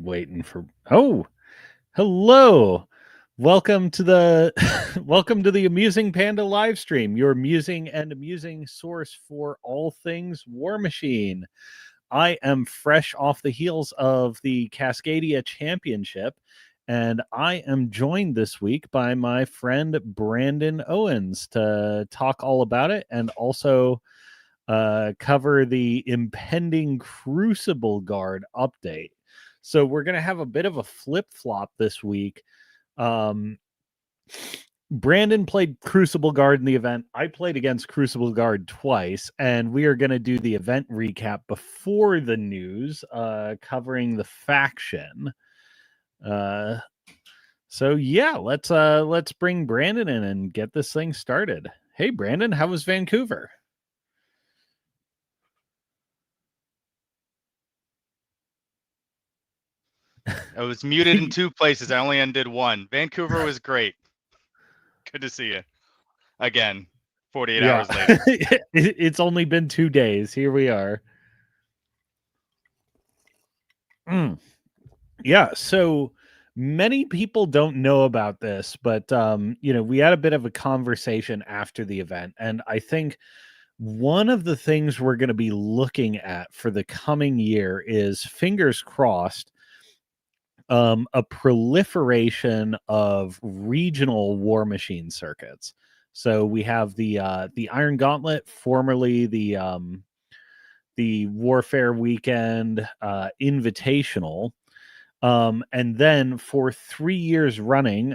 waiting for. Oh, hello. Welcome to the welcome to the Amusing Panda live stream, your musing and amusing source for all things War Machine. I am fresh off the heels of the Cascadia Championship, and I am joined this week by my friend Brandon Owens to talk all about it and also cover the impending Crucible Guard update. So we're going to have a bit of a flip-flop this week. Brandon played Crucible Guard in the event. I played against Crucible Guard twice, and we are going to do the event recap before the news, covering the faction. So yeah, let's bring Brandon in and get this thing started. Hey, Brandon, how was Vancouver? I was muted in two places. I only undid one. Vancouver was great. Good to see you again. 48 hours later. It's only been 2 days. Here we are. Yeah, so many people don't know about this, but we had a bit of a conversation after the event, and I think one of the things we're going to be looking at for the coming year is, fingers crossed, a proliferation of regional War Machine circuits. So we have the Iron Gauntlet, formerly the Warfare Weekend Invitational. And then for 3 years running,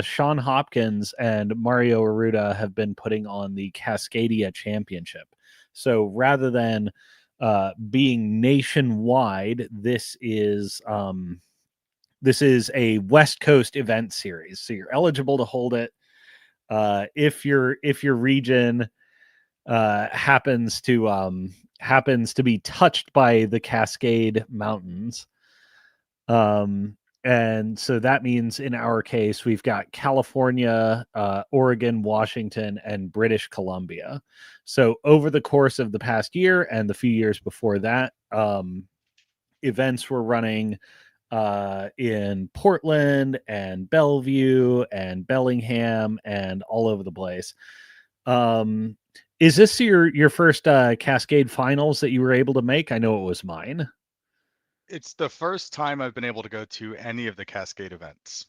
Sean Hopkins and Mario Arruda have been putting on the Cascadia Championship. So rather than being nationwide, this is a West Coast event series. So you're eligible to hold it if your region happens to be touched by the Cascade Mountains. And so that means in our case, we've got California, Oregon, Washington, and British Columbia. So over the course of the past year and the few years before that, events were running in Portland and Bellevue and Bellingham and all over the place. Is this your first Cascade finals that you were able to make? I know it was mine. It's the first time I've been able to go to any of the Cascade events.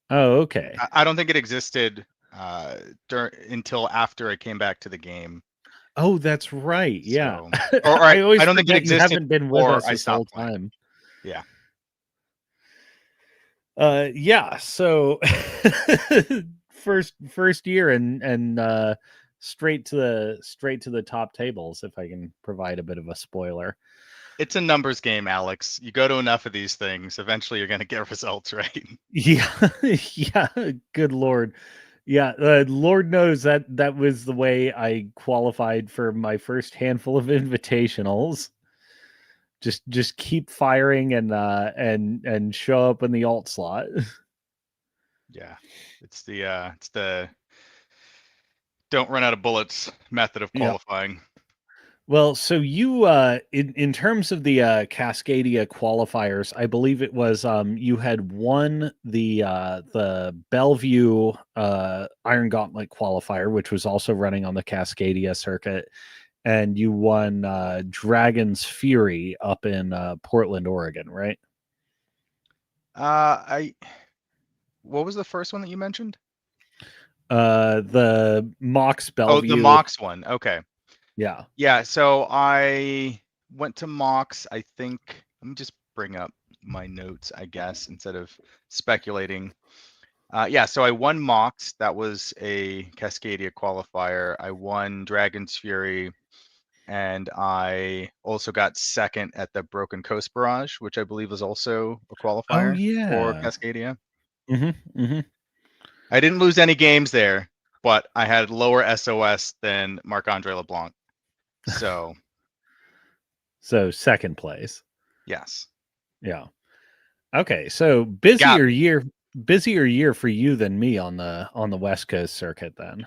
Oh, okay. I don't think it existed until after I came back to the game. Oh, that's right. Yeah. So, I don't think it existed. You haven't been with us this whole time. Yeah. Yeah. So first year and straight to the top tables, if I can provide a bit of a spoiler. It's a numbers game, Alex. You go to enough of these things, eventually you're going to get results, right? Yeah. Yeah. Good Lord. Yeah. Lord knows that was the way I qualified for my first handful of invitationals. Just keep firing and show up in the alt slot. Yeah. It's the don't run out of bullets method of qualifying. Yep. Well, so you in terms of the Cascadia qualifiers, I believe it was you had won the Bellevue Iron Gauntlet qualifier, which was also running on the Cascadia circuit, and you won Dragon's Fury up in Portland, Oregon, right? What was the first one that you mentioned? The Mox Bellevue. Oh, the Mox one. Okay. Yeah. Yeah. So I went to Mox. I think, let me just bring up my notes, I guess, instead of speculating. Yeah. So I won Mox. That was a Cascadia qualifier. I won Dragon's Fury. And I also got second at the Broken Coast Barrage, which I believe was also a qualifier for Cascadia. Mm-hmm. Mm-hmm. I didn't lose any games there, but I had lower SOS than Marc-Andre LeBlanc. So second place. Yes. Yeah. Okay. So busier year for you than me on the West Coast circuit then.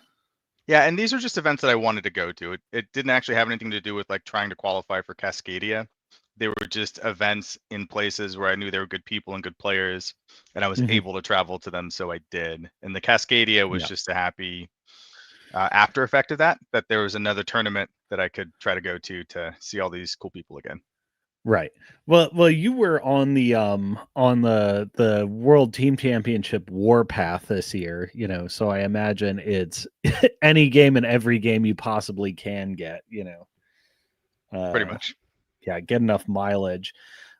Yeah, and these are just events that I wanted to go to. It didn't actually have anything to do with like trying to qualify for Cascadia. They were just events in places where I knew there were good people and good players, and I was Mhm. able to travel to them, so I did. And the Cascadia was Yeah. just a happy after effect of that there was another tournament that I could try to go to see all these cool people again. Right. Well, you were on the World Team Championship Warpath this year, so I imagine it's any game and every game you possibly can get, Pretty uh much. yeah, get enough mileage.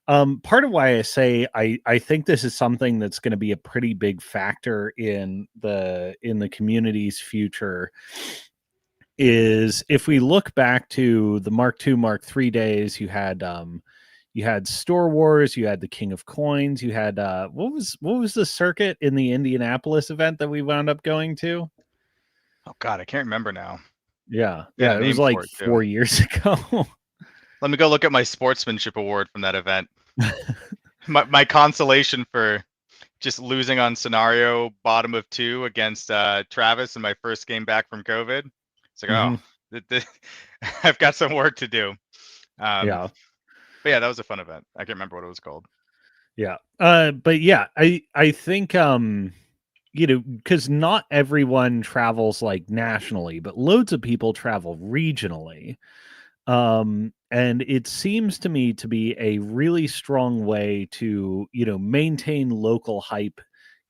Part of why I say I think this is something that's going to be a pretty big factor in the community's future is if we look back to the Mark II, Mark III days, you had Store Wars, you had the King of Coins, you had what was the circuit in the Indianapolis event that we wound up going to? Oh God, I can't remember now. Yeah, They had yeah, a it was name like for it too. 4 years ago. Let me go look at my sportsmanship award from that event. My consolation for just losing on scenario bottom of 2 against Travis in my first game back from COVID. It's like, oh, Hmm. I've got some work to do. Um, Yeah, but yeah, that was a fun event. I can't remember what it was called. yeah. But yeah, I think because not everyone travels like nationally, but loads of people travel regionally. And it seems to me to be a really strong way to maintain local hype,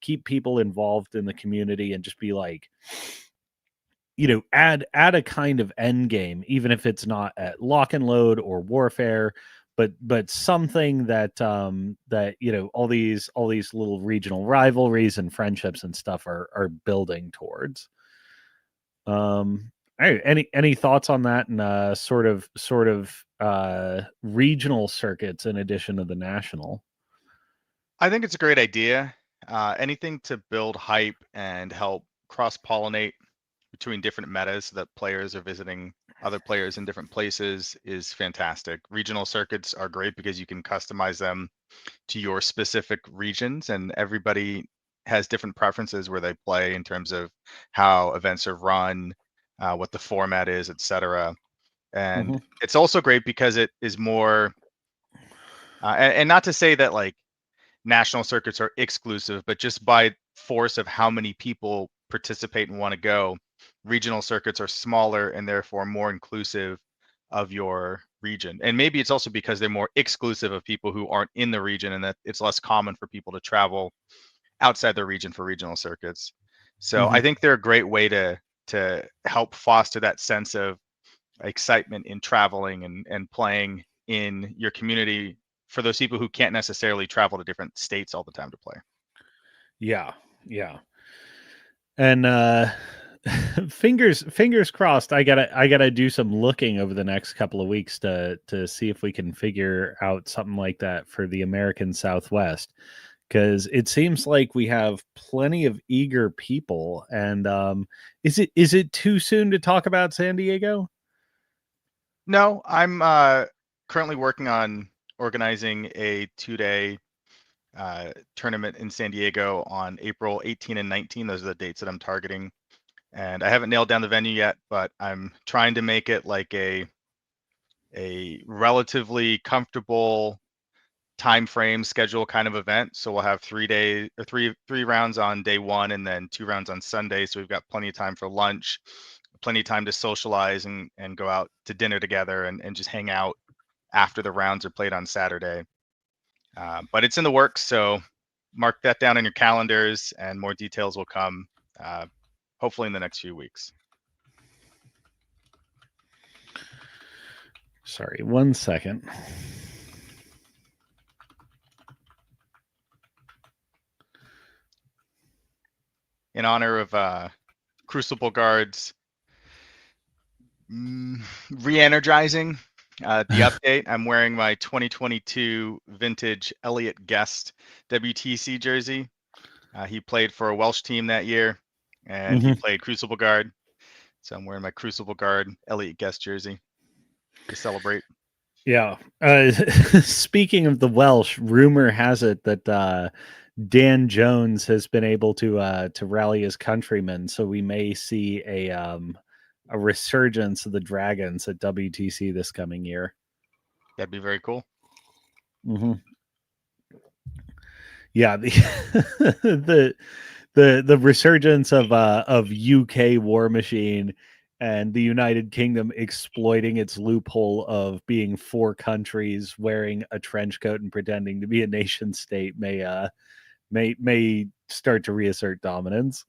keep people involved in the community, and just be like, add a kind of end game, even if it's not at lock and load or warfare, but something that all these little regional rivalries and friendships and stuff are building towards. Hey, any thoughts on that and regional circuits in addition to the national? I think it's a great idea. Anything to build hype and help cross pollinate between different metas so that players are visiting other players in different places is fantastic. Regional circuits are great because you can customize them to your specific regions, and everybody has different preferences where they play in terms of how events are run, what the format is, etc. And Hmm. it's also great because it is more, and not to say that like national circuits are exclusive, but just by force of how many people participate and want to go, regional circuits are smaller and therefore more inclusive of your region. And maybe it's also because they're more exclusive of people who aren't in the region and that it's less common for people to travel outside their region for regional circuits. So Hmm. I think they're a great way to help foster that sense of excitement in traveling and playing in your community for those people who can't necessarily travel to different states all the time to play. Yeah, yeah. And fingers crossed. I gotta do some looking over the next couple of weeks to see if we can figure out something like that for the American Southwest, because it seems like we have plenty of eager people. And is it too soon to talk about San Diego? No, I'm currently working on organizing a 2-day tournament in San Diego on April 18 and 19. Those are the dates that I'm targeting. And I haven't nailed down the venue yet, but I'm trying to make it like a relatively comfortable time frame schedule kind of event. So we'll have 3 days or three rounds on day one and then 2 rounds on Sunday. So we've got plenty of time for lunch, plenty of time to socialize and go out to dinner together and just hang out after the rounds are played on Saturday. But it's in the works, so mark that down in your calendars, and more details will come uh, hopefully in the next few weeks. Sorry, 1 second. In honor of Crucible Guards re-energizing the update, I'm wearing my 2022 vintage Elliot Guest WTC jersey. He played for a Welsh team that year, and he Hmm. played Crucible Guard. So I'm wearing my Crucible Guard Elliot Guest jersey to celebrate. Yeah. Speaking of the Welsh, rumor has it that Dan Jones has been able to rally his countrymen, so we may see a resurgence of the Dragons at WTC this coming year. That'd be very cool. Hmm. Yeah, the the resurgence of UK War Machine and the United Kingdom exploiting its loophole of being four countries wearing a trench coat and pretending to be a nation state may start to reassert dominance.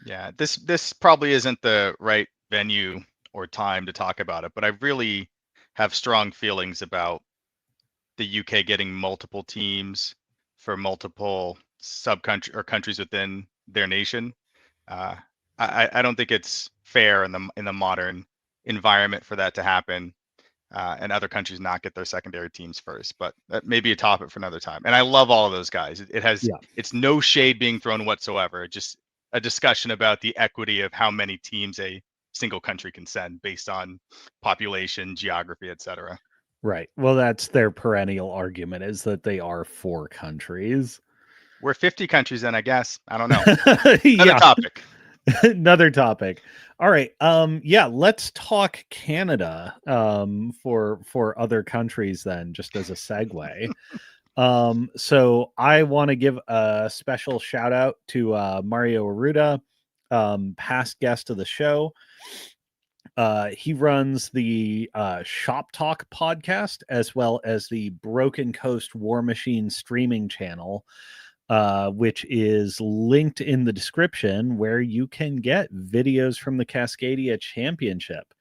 Yeah, this probably isn't the right venue or time to talk about it, but I really have strong feelings about the UK getting multiple teams for multiple sub-country or countries within their nation. Uh, I don't think it's fair in the modern environment for that to happen, and other countries not get their secondary teams first. But that may be a topic for another time. And I love all of those guys. Yeah. It's no shade being thrown whatsoever. Just a discussion about the equity of how many teams a single country can send based on population, geography, etc. Right. Well, that's their perennial argument is that they are four countries. We're 50 countries then, I guess. I don't know. Another Yeah. topic. Another topic. All right. Yeah, let's talk Canada for other countries then, just as a segue. So I want to give a special shout out to Mario Arruda, past guest of the show. He runs the Shop Talk podcast as well as the Broken Coast War Machine streaming channel, which is linked in the description, where you can get videos from the Cascadia Championship.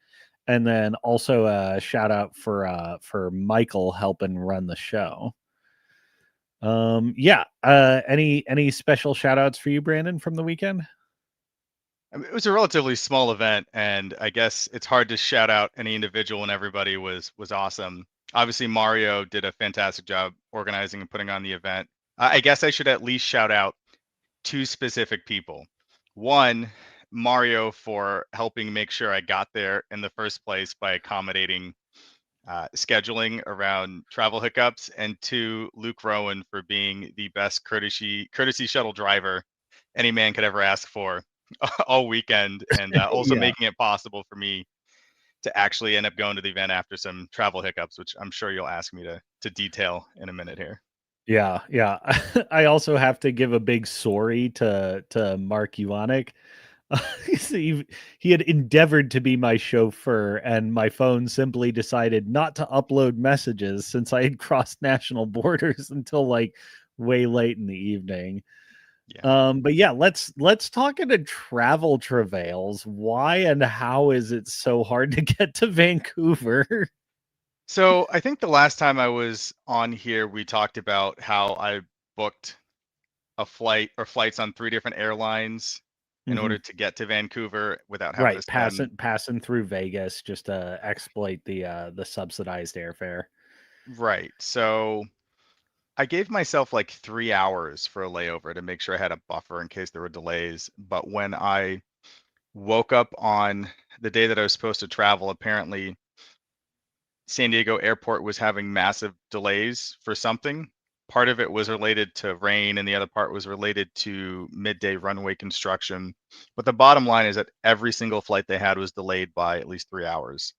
And then also a shout out for Michael helping run the show. Yeah. Any special shout outs for you, Brandon, from the weekend? I mean, it was a relatively small event, and I guess it's hard to shout out any individual when everybody was awesome. Obviously, Mario did a fantastic job organizing and putting on the event. I guess I should at least shout out two specific people. One, Mario for helping make sure I got there in the first place by accommodating scheduling around travel hiccups, and two, Luke Rowan for being the best courtesy shuttle driver any man could ever ask for all weekend, and also Yeah. making it possible for me to actually end up going to the event after some travel hiccups, which I'm sure you'll ask me to detail in a minute here. Yeah, yeah. I also have to give a big sorry to Mark Iwanek. he, he had endeavored to be my chauffeur, and my phone simply decided not to upload messages since I had crossed national borders until like way late in the evening. Yeah. But yeah, let's talk into travel travails. Why and how is it so hard to get to Vancouver? So I think the last time I was on here, we talked about how I booked a flight or flights on three different airlines in Hmm. order to get to Vancouver without having to Right, spend. passing through Vegas just to exploit the subsidized airfare. Right. So I gave myself like 3 hours for a layover to make sure I had a buffer in case there were delays. But when I woke up on the day that I was supposed to travel, apparently San Diego airport was having massive delays for something. Part of it was related to rain, and the other part was related to midday runway construction. But the bottom line is that every single flight they had was delayed by at least 3 hours.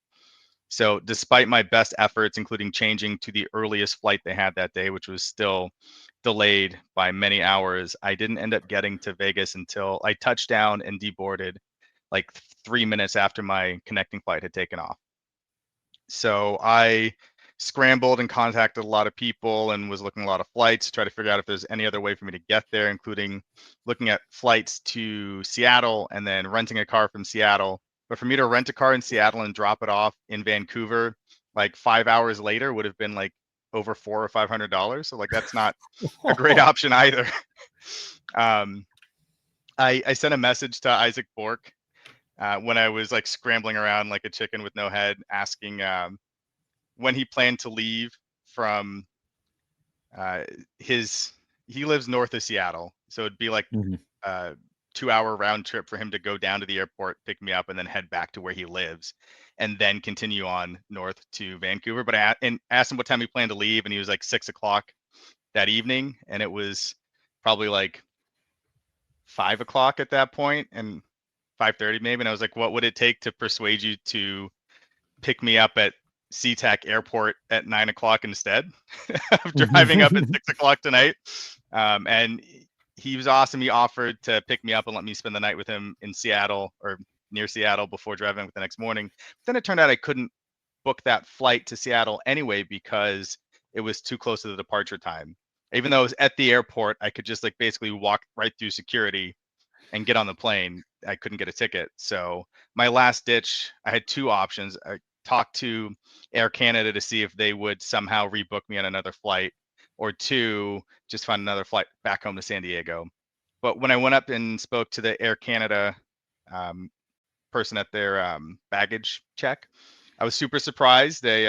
So, despite my best efforts, including changing to the earliest flight they had that day, which was still delayed by many hours, I didn't end up getting to Vegas until I touched down and deboarded like 3 minutes after my connecting flight had taken off. So I scrambled and contacted a lot of people and was looking at a lot of flights to try to figure out if there's any other way for me to get there, including looking at flights to Seattle and then renting a car from Seattle. But for me to rent a car in Seattle and drop it off in Vancouver, like 5 hours later, would have been like over $400 or $500. So like that's not a great option either. um, I sent a message to Isaac Bork when I was like scrambling around like a chicken with no head, asking when he planned to leave from uh, his. He lives north of Seattle, so it'd be like Mhm. a 2 hour round trip for him to go down to the airport, pick me up, and then head back to where he lives, and then continue on north to Vancouver. But and asked him what time he planned to leave, and he was like 6 o'clock that evening, and it was probably like 5 o'clock at that point, and 5:30 maybe. And I was like, what would it take to persuade you to pick me up at SeaTac Airport at 9 o'clock instead of driving up at 6 o'clock tonight. And he was awesome. He offered to pick me up and let me spend the night with him in Seattle or near Seattle before driving the next morning. But then it turned out I couldn't book that flight to Seattle anyway because it was too close to the departure time. Even though I was at the airport, I could just like basically walk right through security and get on the plane. I couldn't get a ticket. So my last ditch, I had two options. I talked to Air Canada to see if they would somehow rebook me on another flight, or two, just find another flight back home to San Diego. But when I went up and spoke to the Air Canada person at their baggage check, I was super surprised. They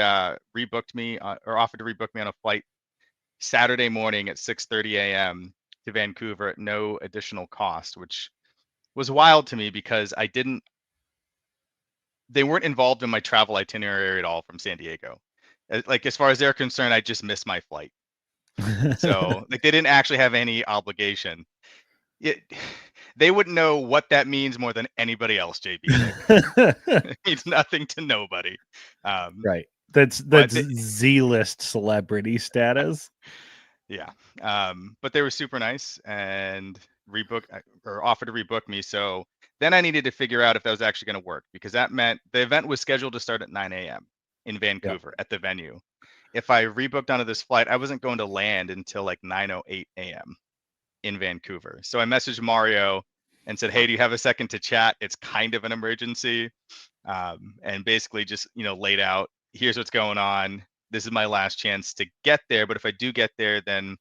rebooked me or offered to rebook me on a flight Saturday morning at 6:30 a.m. to Vancouver at no additional cost, which was wild to me because they weren't involved in my travel itinerary at all from San Diego. Like as far as they're concerned, I just missed my flight. So like they didn't actually have any obligation. They wouldn't know what that means more than anybody else, JB. It means nothing to nobody. Right. That's Z-list celebrity status. Yeah. But they were super nice and offered to rebook me. So then I needed to figure out if that was actually going to work, because that meant the event was scheduled to start at 9 a.m. in Vancouver at the venue. If I rebooked onto this flight, I wasn't going to land until like 9:08 a.m. in Vancouver. So I messaged Mario and said, "Hey, do you have a second to chat? It's kind of an emergency." And basically just, laid out, here's what's going on. This is my last chance to get there. But if I do get there, then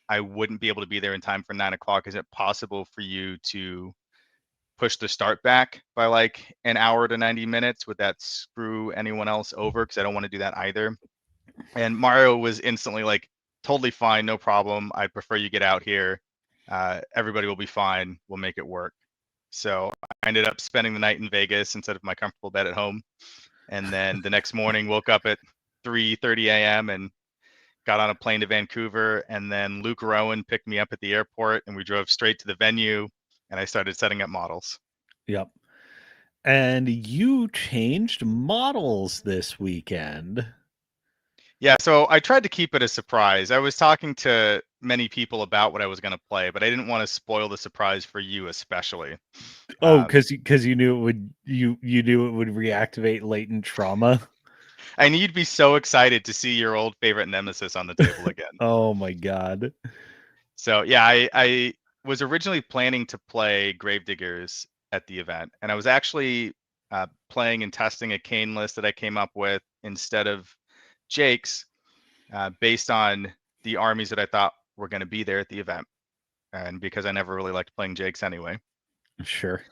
I wouldn't be able to be there in time for 9 o'clock. Is it possible for you to push the start back by like an hour to 90 minutes? Would that screw anyone else over? Because I don't want to do that either. And Mario was instantly like, totally fine, no problem. I prefer you get out here. Everybody will be fine. We'll make it work. So I ended up spending the night in Vegas instead of my comfortable bed at home. And then the next morning woke up at 3:30 a.m. and got on a plane to Vancouver. And then Luke Rowan picked me up at the airport and we drove straight to the venue and I started setting up models. Yep. And you changed models this weekend. Yeah, so I tried to keep it a surprise. I was talking to many people about what I was going to play, but I didn't want to spoil the surprise for you especially. Oh, because you knew it would you knew it would reactivate latent trauma. I need to be so excited to see your old favorite nemesis on the table again. Oh my god. So yeah, I was originally planning to play Gravediggers at the event, and I was actually playing and testing a Kane list that I came up with instead of Jake's, based on the armies that I thought were going to be there at the event, and because I never really liked playing Jake's anyway. Sure.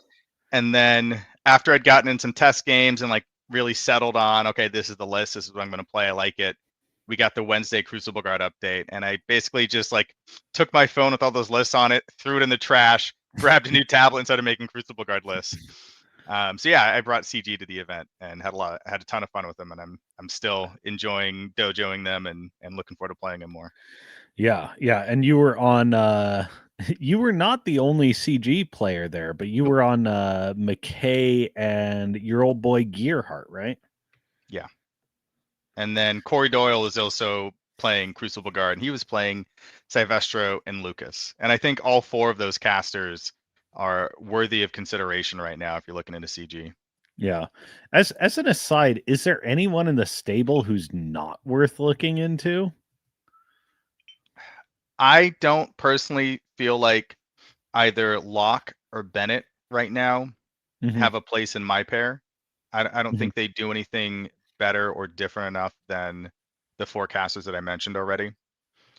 And then after I'd gotten in some test games and like really settled on, okay, this is the list, this is what I'm going to play, I like it, we got the Wednesday Crucible Guard update, and I basically just like took my phone with all those lists on it, threw it in the trash, grabbed a new tablet and started making Crucible Guard lists. So yeah, I brought CG to the event and had a ton of fun with them, and I'm still enjoying dojoing them and looking forward to playing them more. Yeah, and you were on you were not the only CG player there, but you were on McKay and your old boy Gearhart, right? Yeah. And then Corey Doyle is also playing Crucible Guard, and he was playing Silvestro and Lucas. And I think all four of those casters are worthy of consideration right now if you're looking into CG. Yeah. As an aside, is there anyone in the stable who's not worth looking into? I don't personally feel like either Locke or Bennett right now have a place in my pair. I don't think they do anything better or different enough than the four casters that I mentioned already.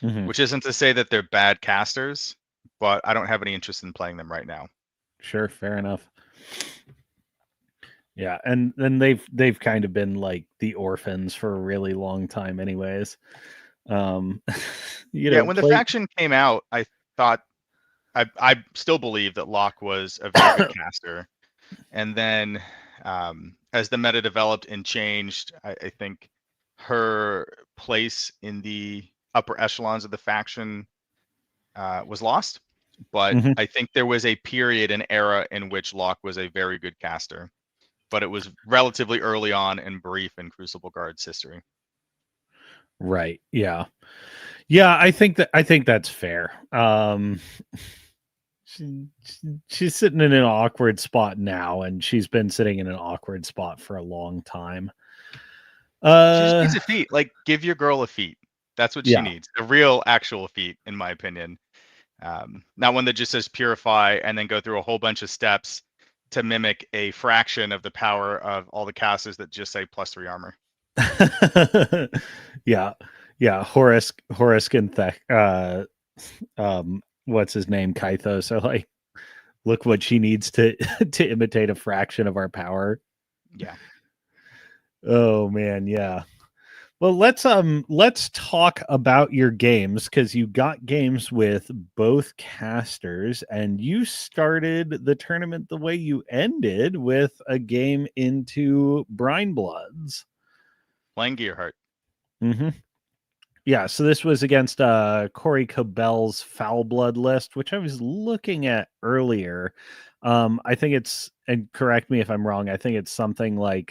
Which isn't to say that they're bad casters, but I don't have any interest in playing them right now. Sure, fair enough. Yeah, and then they've kind of been like the orphans for a really long time anyways. When the faction came out, I thought I still believe that Locke was a very good caster. And then as the meta developed and changed, I think her place in the upper echelons of the faction was lost. But I think there was a period, an era in which Locke was a very good caster. but it was relatively early on and brief in Crucible Guard's history. Right. Yeah. Yeah, I think that's fair. She's sitting in an awkward spot now, and she's been sitting in an awkward spot for a long time. She just Uh needs a feat. Like, give your girl a feat. That's what she yeah. needs. A real, actual feat, in my opinion. Not one that just says purify and then go through a whole bunch of steps to mimic a fraction of the power of all the casters that just say +3 armor. Yeah. Yeah, Horace can what's his name, Kytho. So like, look what she needs to to imitate a fraction of our power. Yeah. Oh man, yeah. Well, let's talk about your games, because you got games with both casters, and you started the tournament the way you ended with a game into Brine Bloods. Playing Gearheart. Mm-hmm. Yeah, so this was against Corey Cobell's Foul Blood list, which I was looking at earlier. I think it's, and correct me if I'm wrong, I think it's something like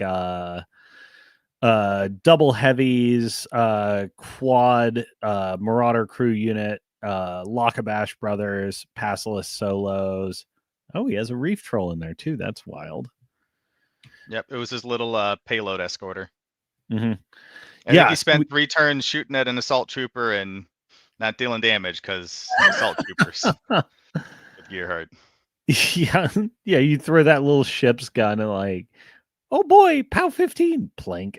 double heavies, quad, Marauder crew unit, Lockabash brothers, Passless solos. Oh, he has a reef troll in there too. That's wild. Yep, it was his little payload escorter. Mm-hmm. I think Yeah, he spent 3 turns shooting at an assault trooper and not dealing damage because assault troopers with Gearheart. yeah, yeah. You throw that little ship's gun and like, oh boy, POW 15, plank.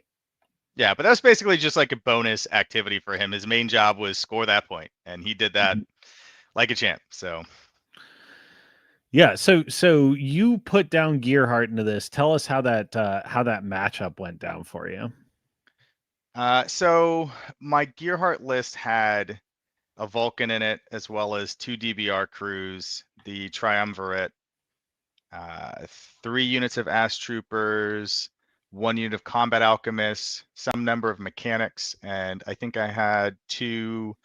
Yeah, but that was basically just like a bonus activity for him. His main job was score that point, and he did that like a champ. So Yeah, so you put down Gearheart into this. Tell us how that matchup went down for you. so my Gearheart list had a Vulcan in it, as well as 2 DBR crews, the Triumvirate, 3 units of Ash Troopers, 1 unit of Combat Alchemists, some number of mechanics, and I think I had 2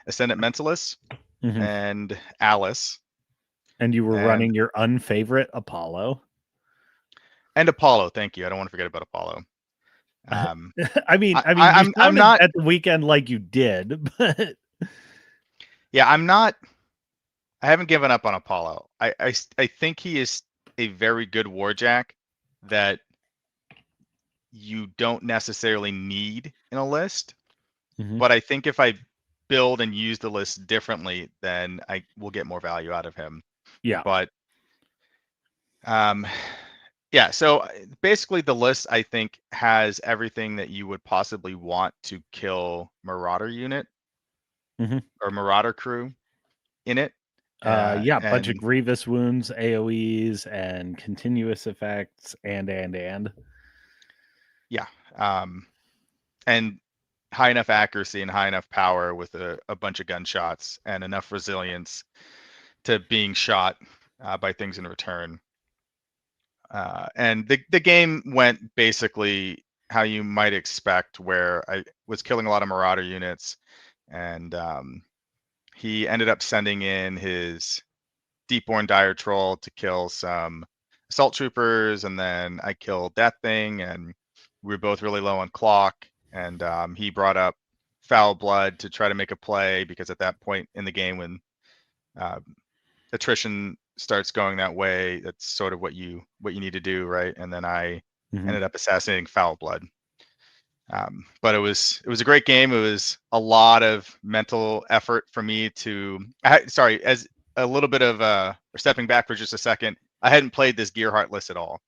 Ascendant Mentalists Mhm. and Alice. And you were And running your unfavorite Apollo. Apollo. Thank you. I don't want to forget about Apollo. Um, I mean, you I'm sounded not. at the weekend like you did, but Yeah, I'm not. I haven't given up on Apollo. I think he is a very good warjack that you don't necessarily need in a list. Mhm. But I think if I build and use the list differently, then I will get more value out of him. Yeah. But um, yeah. So basically, the list I think has everything that you would possibly want to kill Marauder unit Mhm. or Marauder crew in it. Yeah, bunch of And grievous wounds, AoEs, and continuous effects, and yeah, and high enough accuracy and high enough power with a bunch of gunshots and enough resilience to being shot by things in return. And the game went basically how you might expect, where I was killing a lot of Marauder units, and he ended up sending in his Deepborn Dire Troll to kill some assault troopers, and then I killed that thing, and we were both really low on clock, and he brought up Foul Blood to try to make a play, because at that point in the game, when uh, attrition starts going that way, that's sort of what you need to do, right? And then I Mhm. ended up assassinating Foul Blood. But it was a great game. It was a lot of mental effort for me to. Sorry, as a little bit of stepping back for just a second, I hadn't played this Gearheart list at all.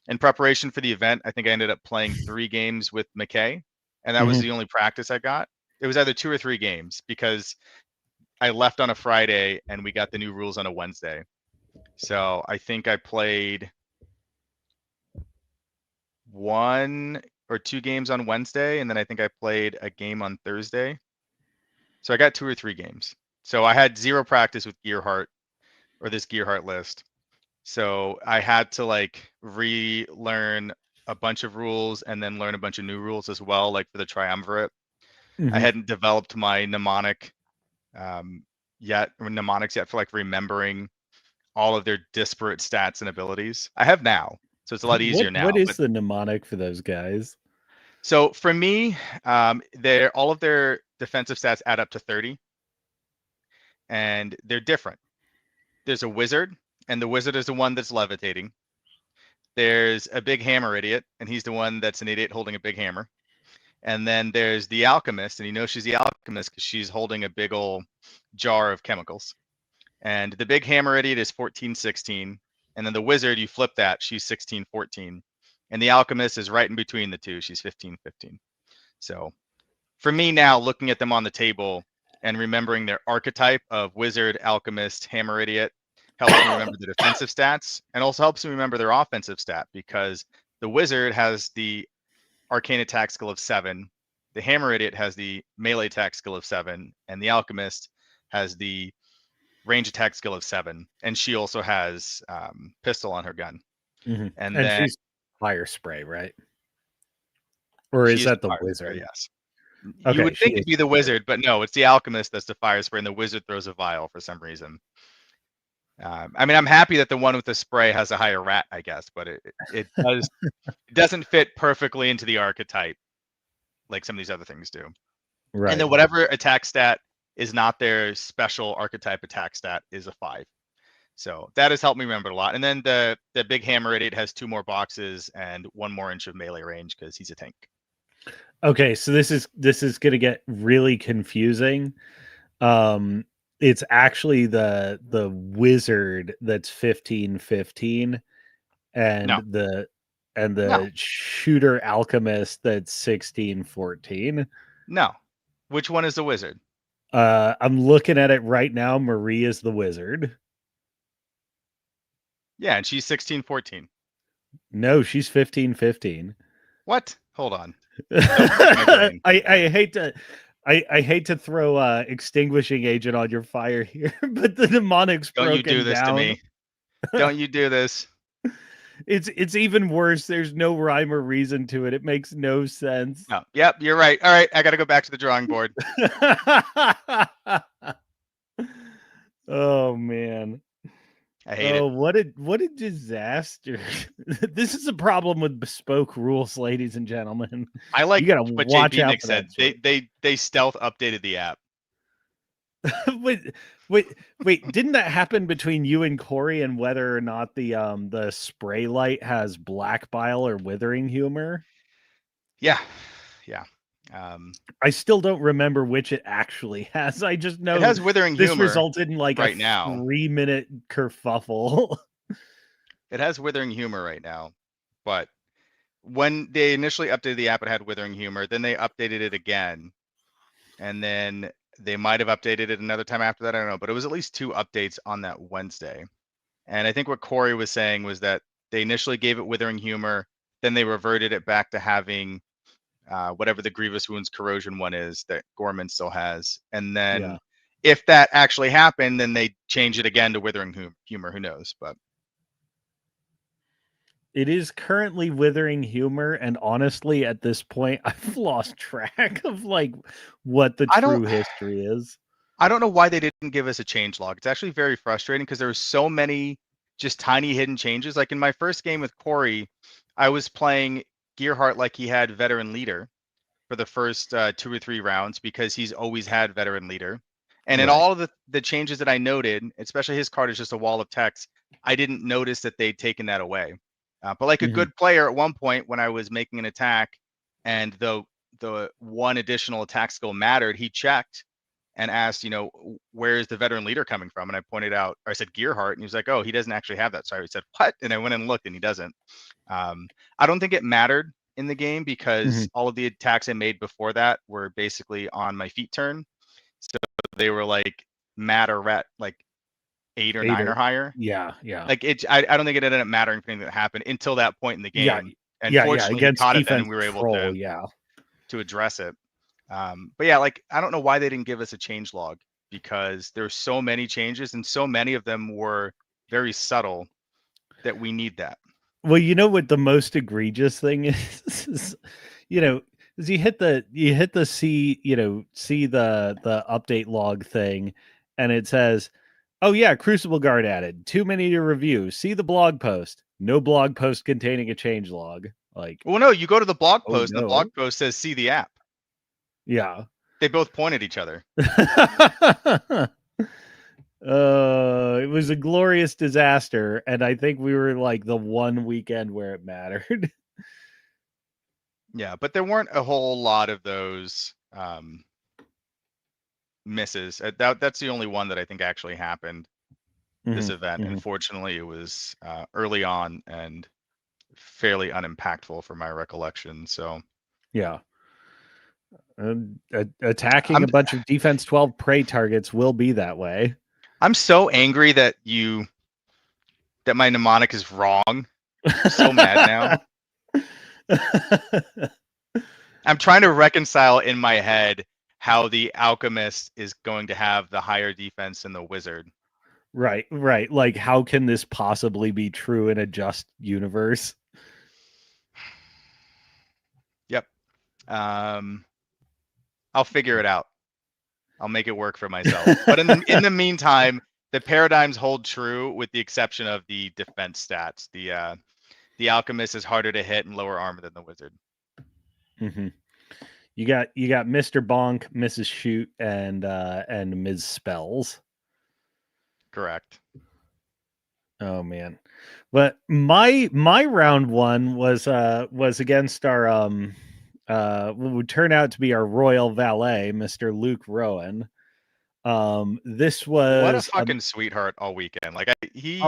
In preparation for the event, I think I ended up playing 3 games with McKay, and that was Mhm. the only practice I got. It was either 2 or 3 games, because I left on a Friday and we got the new rules on a Wednesday. So I think I played 1 or 2 games on Wednesday, and then I think I played a game on Thursday. So I got 2 or 3 games. So I had 0 practice with Gearheart, or this Gearheart list. So I had to like relearn a bunch of rules and then learn a bunch of new rules as well, like for the Triumvirate. I Mhm. hadn't developed my mnemonic yet, or mnemonics yet, for like remembering all of their disparate stats and abilities. I have now. So it's a lot easier What now. is But the mnemonic for those guys? so for me, all of their defensive stats add up to 30, and they're different. There's a wizard, and the wizard is the one that's levitating. There's a big hammer idiot, and he's the one that's an idiot holding a big hammer. And then there's the alchemist, and you know she's the alchemist because she's holding a big old jar of chemicals. And the big hammer idiot is 1416. And then the wizard, you flip that, she's 1614. And the alchemist is right in between the two. She's 1515. So for me now, looking at them on the table and remembering their archetype of wizard, alchemist, hammer idiot helps me remember the defensive stats and also helps me remember their offensive stat because the wizard has the arcane attack skill of 7, the hammer idiot has the melee attack skill of 7, and the alchemist has the range attack skill of 7, and she also has pistol on her gun. Mhm. And And then she's fire spray, right? Or she is is that the the fire spray, wizard? yes. You Okay, would she think is it'd be the wizard, but no, it's the alchemist that's the fire spray, and the wizard throws a vial for some reason. I mean, I'm happy that the one with the spray has a higher rat, I guess, but it doesn't fit perfectly into the archetype like some of these other things do. And right. then whatever attack stat is not their special archetype attack stat is a 5. So that has helped me remember a lot. And then the big hammer idiot has 2 more boxes and 1 more inch of melee range because he's a tank. Okay, so this is going to get really confusing. Um it's actually the wizard that's 1515 and No, no, the shooter alchemist that's 1614. no. Which one is the wizard? I'm looking at it right now. Marie is the wizard. Yeah, and she's 1614. No, she's 1515. What? Hold on. Don't break my I, brain. I hate to I hate to throw extinguishing agent on your fire here, but the mnemonic's Don't you do broken this to down. me. Don't you do this. It's even worse. There's no rhyme or reason to it. It makes no sense. No. Yep, you're right. All right, I got to go back to the drawing board. Oh man. I hate Oh, it. what a disaster. This is a problem with bespoke rules, ladies and gentlemen. I like You got to what watch JP out Nick for said. that shit. They stealth updated the app. wait, wait, didn't that happen between you and Corey and whether or not the spray light has black bile or withering humor? Yeah. Yeah. Um, I still don't remember which it actually has. I just it know has withering this humor resulted in like a right now. 3-minute kerfuffle. It has withering humor right now, but when they initially updated the app, it had withering humor. Then they updated it again, and then they might have updated it another time after that. I don't know, but it was at least 2 updates on that Wednesday. And I think what Corey was saying was that they initially gave it withering humor, then they reverted it back to having whatever the grievous wounds corrosion one is that Gorman still has. And then Yeah. if that actually happened, then they change it again to withering humor. Who knows? But It is currently withering humor, and honestly, at this point, I've lost track of like what the I don't true history is. I don't know why they didn't give us a change log. It's actually very frustrating because there were so many just tiny hidden changes. Like in my first game with Corey, I was playing Gearhart like he had veteran leader for the first 2 or 3 rounds because he's always had veteran leader. And in Right. all of the changes that I noted, especially his card is just a wall of text, I didn't notice that they'd taken that away. But like a Mhm. good player at one point when I was making an attack and the one additional attack skill mattered, he checked and asked, where is the veteran leader coming from? And I pointed out, or I said Gearhart, and he was like, oh, he doesn't actually have that. So I said, what? And I went and looked, and he doesn't. I don't think it mattered in the game because Mhm. all of the attacks I made before that were basically on my feet turn. So they were like mat or rat, like 8 or 9 or Hater. higher. Yeah, yeah. Like I don't think it ended up mattering for anything that happened until that point in the Yeah, game. And yeah, fortunately, he against caught it then, and defense we were able troll, yeah. to address it. But yeah, like I don't know why they didn't give us a change log because there's so many changes and so many of them were very subtle that we need that. Well, you know what the most egregious thing is? You know, is you hit the see the update log thing, and it says Oh yeah, Crucible Guard added. Too many to review. See the blog post. No blog post containing a change log. Like, Well, no, you go to the blog oh post, and the blog no. post says see the app. Yeah. They both point at each other. It was a glorious disaster, and I think we were like the one weekend where it mattered. Yeah, but there weren't a whole lot of those misses. That's the only one that I think actually happened this event. And fortunately, it was early on and fairly unimpactful for my recollection. So yeah. Attacking a bunch of defense 12 prey targets will be that way. I'm so angry that my mnemonic is wrong. I'm so mad now. I'm trying to reconcile in my head how the alchemist is going to have the higher defense than the wizard. Right. Like, how can this possibly be true in a just universe? Yep. I'll figure it out. I'll make it work for myself. But in the meantime, the paradigms hold true with the exception of the defense stats. The alchemist is harder to hit and lower armor than the wizard. Mm-hmm. You got Mr. Bonk, Mrs. Shoot, and Ms. Spells. Correct. Oh man. But my round one was against our what would turn out to be our royal valet, Mr. Luke Rowan. This What a was fucking sweetheart all weekend. Like he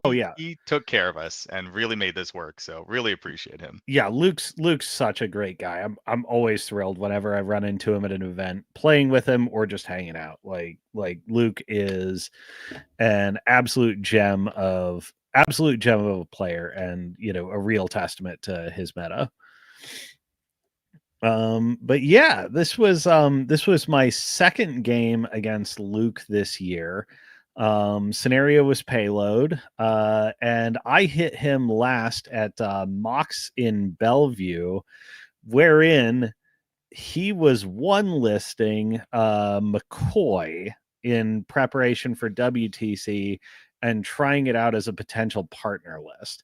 took care of us and really made this work. So really appreciate him. Yeah, Luke's such a great guy. I'm always thrilled whenever I run into him at an event, playing with him or just hanging out. Like Luke is an absolute gem of a player, and a real testament to his meta. But yeah, this was my second game against Luke this year. Scenario was payload, and I hit him last at Mox in Bellevue, wherein he was one listing McCoy in preparation for WTC and trying it out as a potential partner list.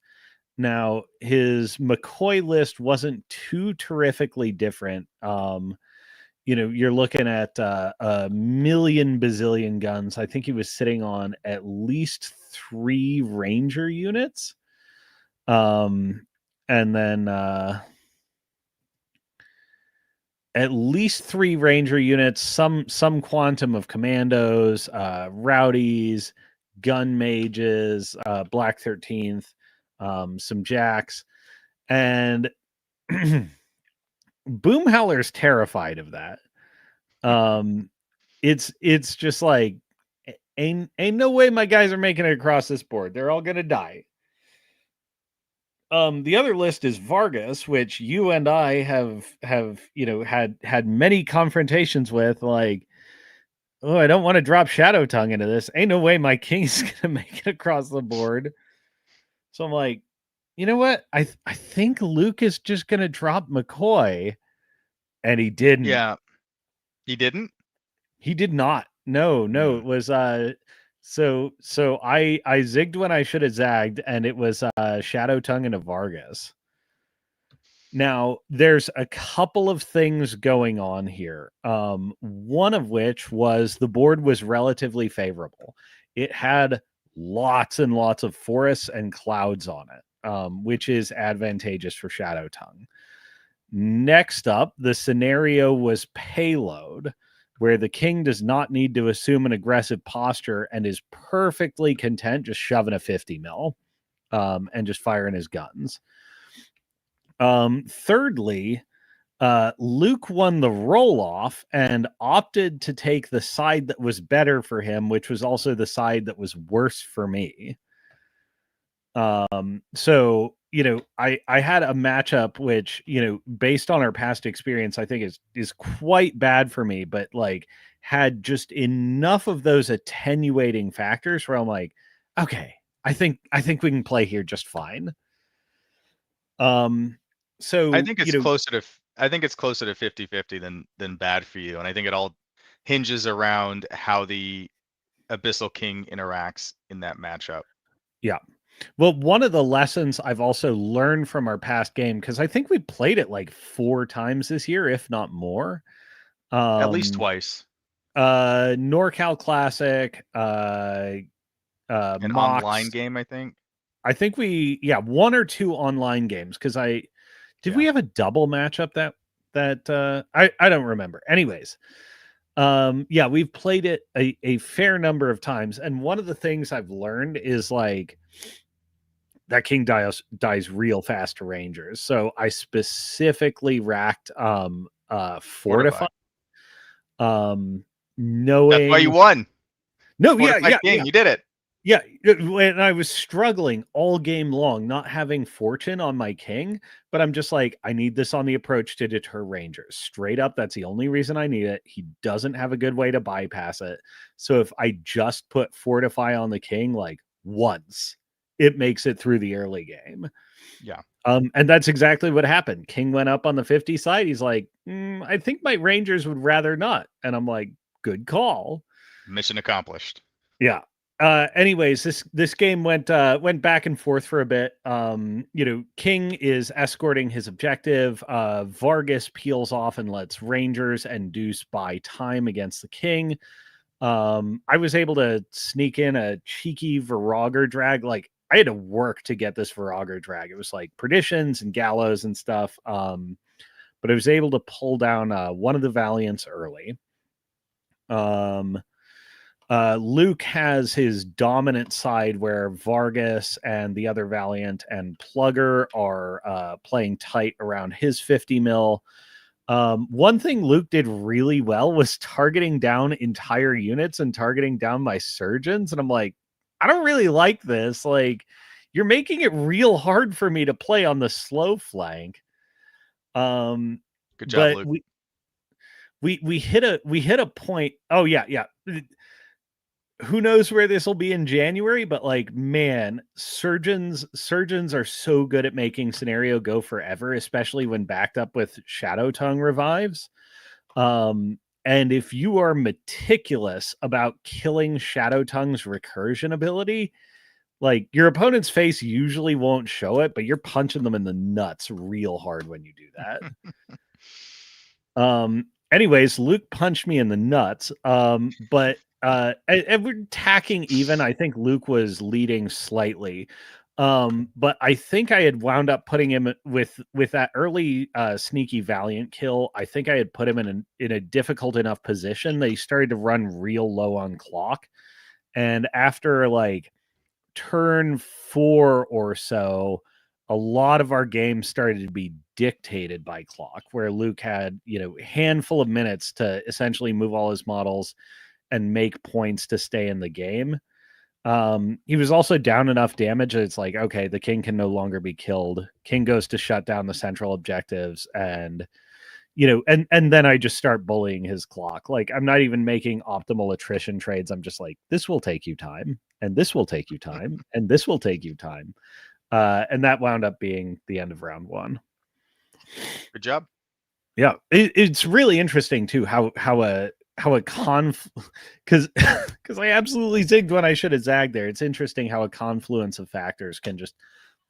Now, his McCoy list wasn't too terrifically different. You're looking at a million bazillion guns. I think he was sitting on at least 3 Ranger units. And then at least 3 Ranger units, some quantum of commandos, rowdies, gun mages, Black 13th, some jacks, and Boomhowler's terrified of that. It's just like, ain't no way my guys are making it across this board. They're all gonna die. The other list is Vargas, which you and I have had many confrontations with. Like, oh, I don't want to drop Shadow Tongue into this. Ain't no way my king's gonna make it across the board. So I'm like, you know what? I think Luke is just gonna drop McCoy, and he didn't. Yeah, he didn't. He did not. No. It was So I zigged when I should have zagged, and it was Shadow Tongue and a Vargas. Now, there's a couple of things going on here. One of which was the board was relatively favorable. It had lots and lots of forests and clouds on it, which is advantageous for Shadow Tongue. Next up, the scenario was payload, where the king does not need to assume an aggressive posture and is perfectly content just shoving a 50 mil and just firing his guns. Thirdly, Luke won the roll-off and opted to take the side that was better for him, which was also the side that was worse for me. So I had a matchup which, based on our past experience, I think is quite bad for me, but like had just enough of those attenuating factors where I'm like, okay, I think we can play here just fine. So I think it's closer to 50-50 than bad for you, and I think it all hinges around how the Abyssal King interacts in that matchup. Yeah. Well, one of the lessons I've also learned from our past game, because I think we played it like 4 times this year, if not more. At least Um, twice. NorCal Classic, An online Mox. game, I think. I think yeah, 1 or 2 online games, because did Yeah. we have a double matchup that I don't remember. Anyways, yeah, we've played it a fair number of times, and one of the things I've learned is like that king dies real fast to rangers. So I specifically racked Fortify. fortify, That's why you knowing won. no, yeah, Fortify yeah, King. yeah. You did it. Yeah, when I was struggling all game long, not having fortune on my king, but I'm just like, I need this on the approach to deter rangers. Straight up, that's the only reason I need it. He doesn't have a good way to bypass it. So if I just put fortify on the king like once, it makes it through the early game. Yeah. And that's exactly what happened. King went up on the 50 side. He's like, I think my rangers would rather not. And I'm like, good call. Mission accomplished. Yeah. Anyways, this game went back and forth for a bit. King is escorting his objective. Vargas peels off and lets Rangers and Deuce buy time against the King. I was able to sneak in a cheeky Virager drag. Like, I had to work to get this Virager drag. It was like Perditions and Gallows and stuff. But I was able to pull down one of the Valiants early. Luke has his dominant side where Vargas and the other Valiant and Plugger are playing tight around his 50 mil. One thing Luke did really well was targeting down entire units and targeting down my surgeons. And I'm like, I don't really like this. Like, you're making it real hard for me to play on the slow flank. Good job, But Luke. we hit a point. Oh yeah. Who knows where this will be in January, but like, man, surgeons are so good at making scenario go forever, especially when backed up with Shadow Tongue revives. And if you are meticulous about killing Shadow Tongue's recursion ability, like, your opponent's face usually won't show it, but you're punching them in the nuts real hard when you do that. Anyways, Luke punched me in the nuts. But and we're tacking even. I think Luke was leading slightly. But I think I had wound up putting him with that early sneaky Valiant kill. I think I had put him in a difficult enough position that he started to run real low on clock. And after like turn 4 or so, a lot of our games started to be dictated by clock, where Luke had, a handful of minutes to essentially move all his models and make points to stay in the game. He was also down enough damage that it's like, okay, the king can no longer be killed. King goes to shut down the central objectives, and and then I just start bullying his clock. Like, I'm not even making optimal attrition trades. I'm just like, this will take you time, and this will take you time, and this will take you time. And that wound up being the end of round 1. Good job. Yeah, it's really interesting too how a because I absolutely zigged when I should have zagged there. It's interesting how a confluence of factors can just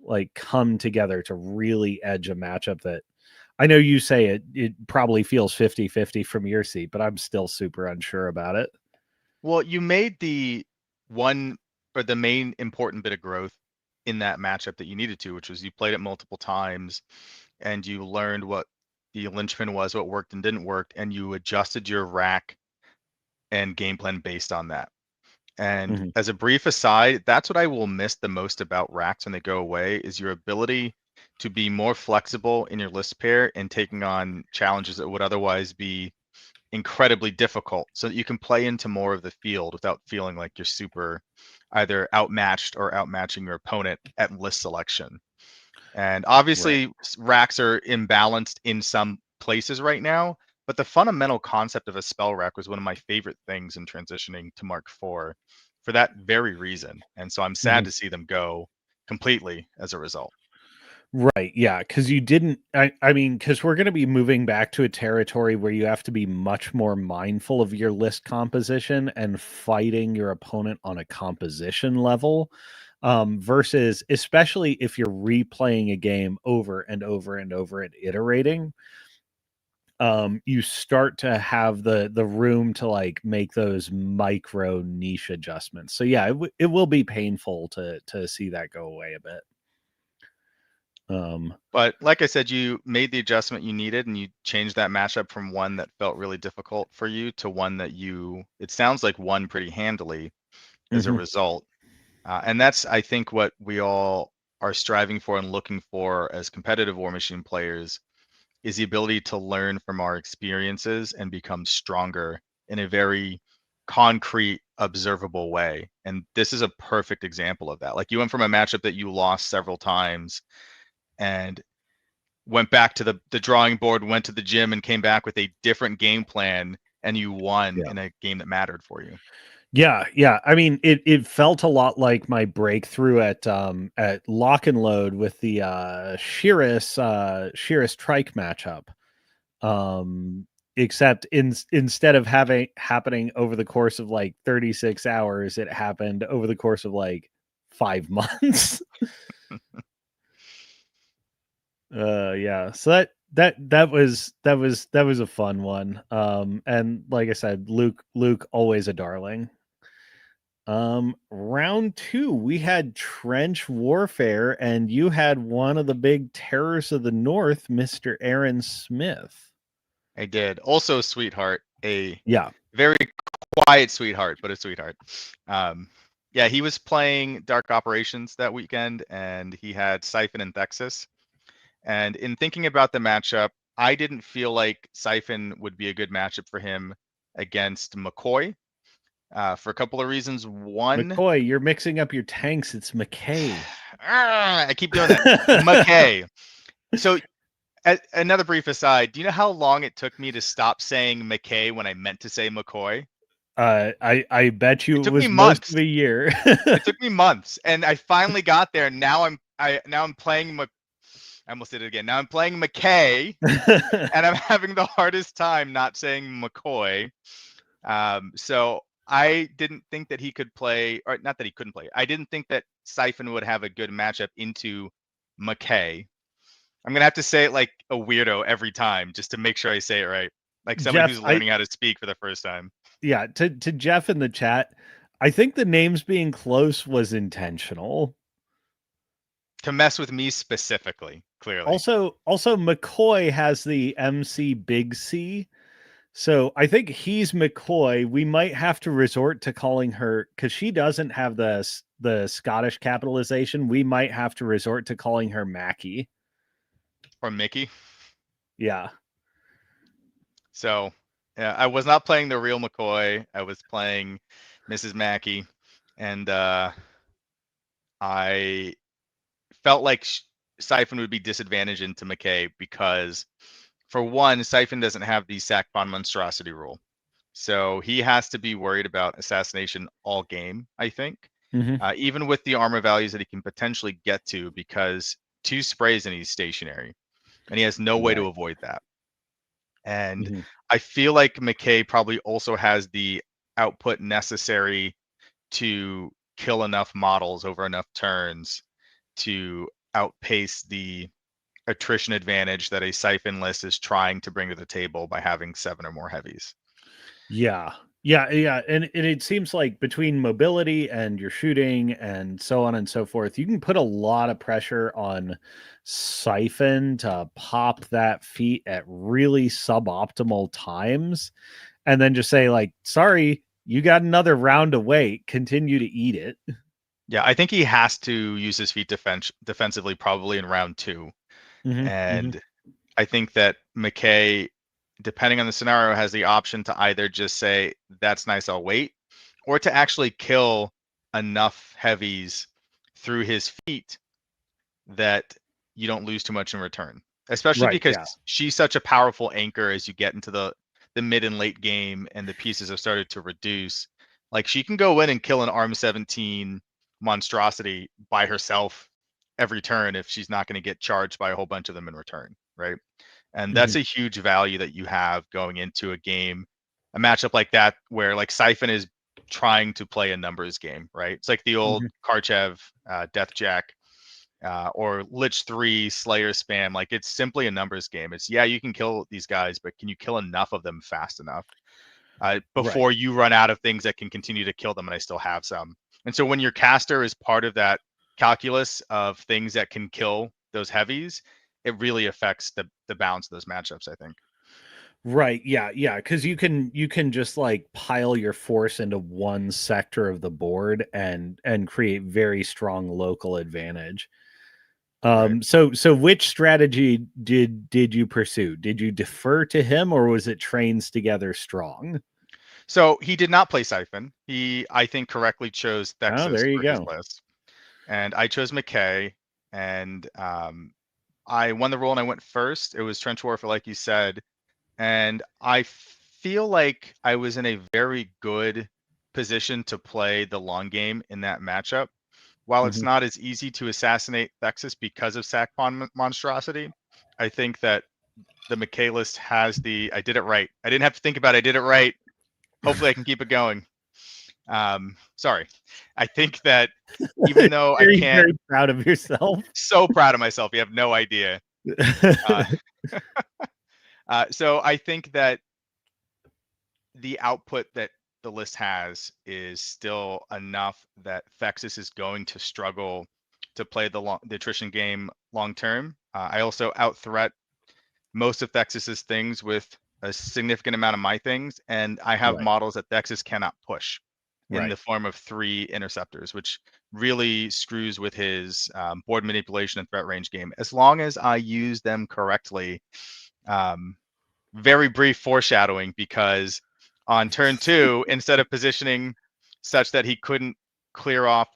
like come together to really edge a matchup that I know you say it probably feels 50-50 from your seat, but I'm still super unsure about it. Well, you made the one or the main important bit of growth in that matchup that you needed to, which was you played it multiple times and you learned what the linchpin was, what worked and didn't work, and you adjusted your rack and game plan based on that. And Mm-hmm. as a brief aside, that's what I will miss the most about racks when they go away is your ability to be more flexible in your list pair and taking on challenges that would otherwise be incredibly difficult so that you can play into more of the field without feeling like you're super either outmatched or outmatching your opponent at list selection. And Right. obviously racks are imbalanced in some places right now, but the fundamental concept of a spell rack was one of my favorite things in transitioning to Mark IV for that very reason. And so I'm sad Mm-hmm. to see them go completely as a result. Right, yeah, because you didn't I mean, because we're gonna be moving back to a territory where you have to be much more mindful of your list composition and fighting your opponent on a composition level, versus especially if you're replaying a game over and over and over and iterating, you start to have the room to, like, make those micro niche adjustments. So, yeah, it will be painful to see that go away a bit. Um But like I said, you made the adjustment you needed and you changed that matchup from one that felt really difficult for you to one that it sounds like won pretty handily as a Mhm. result. And that's, I think, what we all are striving for and looking for as competitive War Machine players is the ability to learn from our experiences and become stronger in a very concrete, observable way. And this is a perfect example of that. Like you went from a matchup that you lost several times and went back to the drawing board, went to the gym, and came back with a different game plan, and you won Yeah. in a game that mattered for you. Yeah, yeah. I mean, it felt a lot like my breakthrough at Lock and Load with the Sheerus Trike matchup. Um Except instead of having happening over the course of like 36 hours, it happened over the course of like 5 months. Yeah. So that was a fun one. And like I said, Luke always a darling. Round two, we had trench warfare, and you had one of the big terrors of the North, Mr. Aaron Smith. I did. Also, a sweetheart, a Yeah. very quiet sweetheart, but a sweetheart. Um, yeah, he was playing Dark Operations that weekend, and he had Siphon and Thexus. And in thinking about the matchup, I didn't feel like Siphon would be a good matchup for him against McCoy for a couple of reasons. One, McCoy, you're mixing up your tanks. It's McKay. I keep doing that. McKay. So, another brief aside, do you know how long it took me to stop saying McKay when I meant to say McCoy? I bet you It it took me was most of months. a year. It took me months, and I finally got there. Now I'm playing I almost did it again. Now I'm playing McKay, and I'm having the hardest time not saying McCoy. So I didn't think that he could play, or not that he couldn't play. I didn't think that Siphon would have a good matchup into McKay. I'm gonna have to say it like a weirdo every time just to make sure I say it right, like somebody Jeff, who's I learning how to speak for the first time. yeah, to Jeff in the chat, I think the names being close was intentional. To mess with me specifically, clearly. Also McCoy has the MC Big C. So I think he's McCoy. We might have to resort to calling her, because she doesn't have the Scottish capitalization. We might have to resort to calling her Mackie. Or Mickey. Yeah. So yeah, I was not playing the real McCoy. I was playing Mrs. Mackey, and I felt like Siphon would be disadvantaged into McKay because, for one, Siphon doesn't have the Sackbon monstrosity rule. So he has to be worried about assassination all game, I think. Hmm. Even with the armor values that he can potentially get to, because 2 sprays and he's stationary, and he has no way to Right. avoid that. And Hmm. I feel like McKay probably also has the output necessary to kill enough models over enough turns to outpace the attrition advantage that a Siphon list is trying to bring to the table by having 7 or more heavies. Yeah. Yeah, yeah, and it seems like between mobility and your shooting and so on and so forth, you can put a lot of pressure on Siphon to pop that feat at really suboptimal times, and then just say like, "Sorry, you got another round to wait. Continue to eat it." Yeah, I think he has to use his feet defensively probably in round 2. Hmm. Hmm. And I think that McKay, depending on the scenario, has the option to either just say, "That's nice, I'll wait," or to actually kill enough heavies through his feet that you don't lose too much in return. Especially Right. because Yeah. she's such a powerful anchor as you get into the mid and late game and the pieces have started to reduce. Like she can go in and kill an ARM 17 monstrosity by herself every turn if she's not going to get charged by a whole bunch of them in return, right? And that's Mhm. a huge value that you have going into a game, a matchup like that, where like Siphon is trying to play a numbers game, right? It's like the old Mhm. Karchev Death Jack or Lich 3 Slayer spam. Like it's simply a numbers game. It's yeah, you can kill these guys, but can you kill enough of them fast enough Right. before you run out of things that can continue to kill them? And I still have some. And so when your caster is part of that calculus of things that can kill those heavies, it really affects the balance of those matchups, I think. Right. Yeah. Yeah. Because you can just like pile your force into one sector of the board and create very strong local advantage. Right. So which strategy did you pursue? Did you defer to him, or was it trains together strong? So he did not play Siphon. He, I think, correctly chose Oh, Thexus there you for his go. list. And I chose McKay. And I won the role and I went first. It was Trench Warfare, like you said. And I feel like I was in a very good position to play the long game in that matchup. While it's Mhm. not as easy to assassinate Thexus because of Sackpawn Monstrosity, I think that the McKay list has the I did it right. I didn't have to think about it. I did it right. Hopefully I can keep it going. Sorry. I think that even though I Very, can't, very proud of yourself. so proud of myself. You have no idea. Uh, so I think that the output that the list has is still enough that Thexus is going to struggle to play the attrition game long term. I also out threat most of Thexus's things with a significant amount of my things, and I have Right. models that Thexus cannot push in the Right. form of 3 interceptors, which really screws with his board manipulation and threat range game. As long as I use them correctly, um, very brief foreshadowing, because on turn 2, instead of positioning such that he couldn't clear off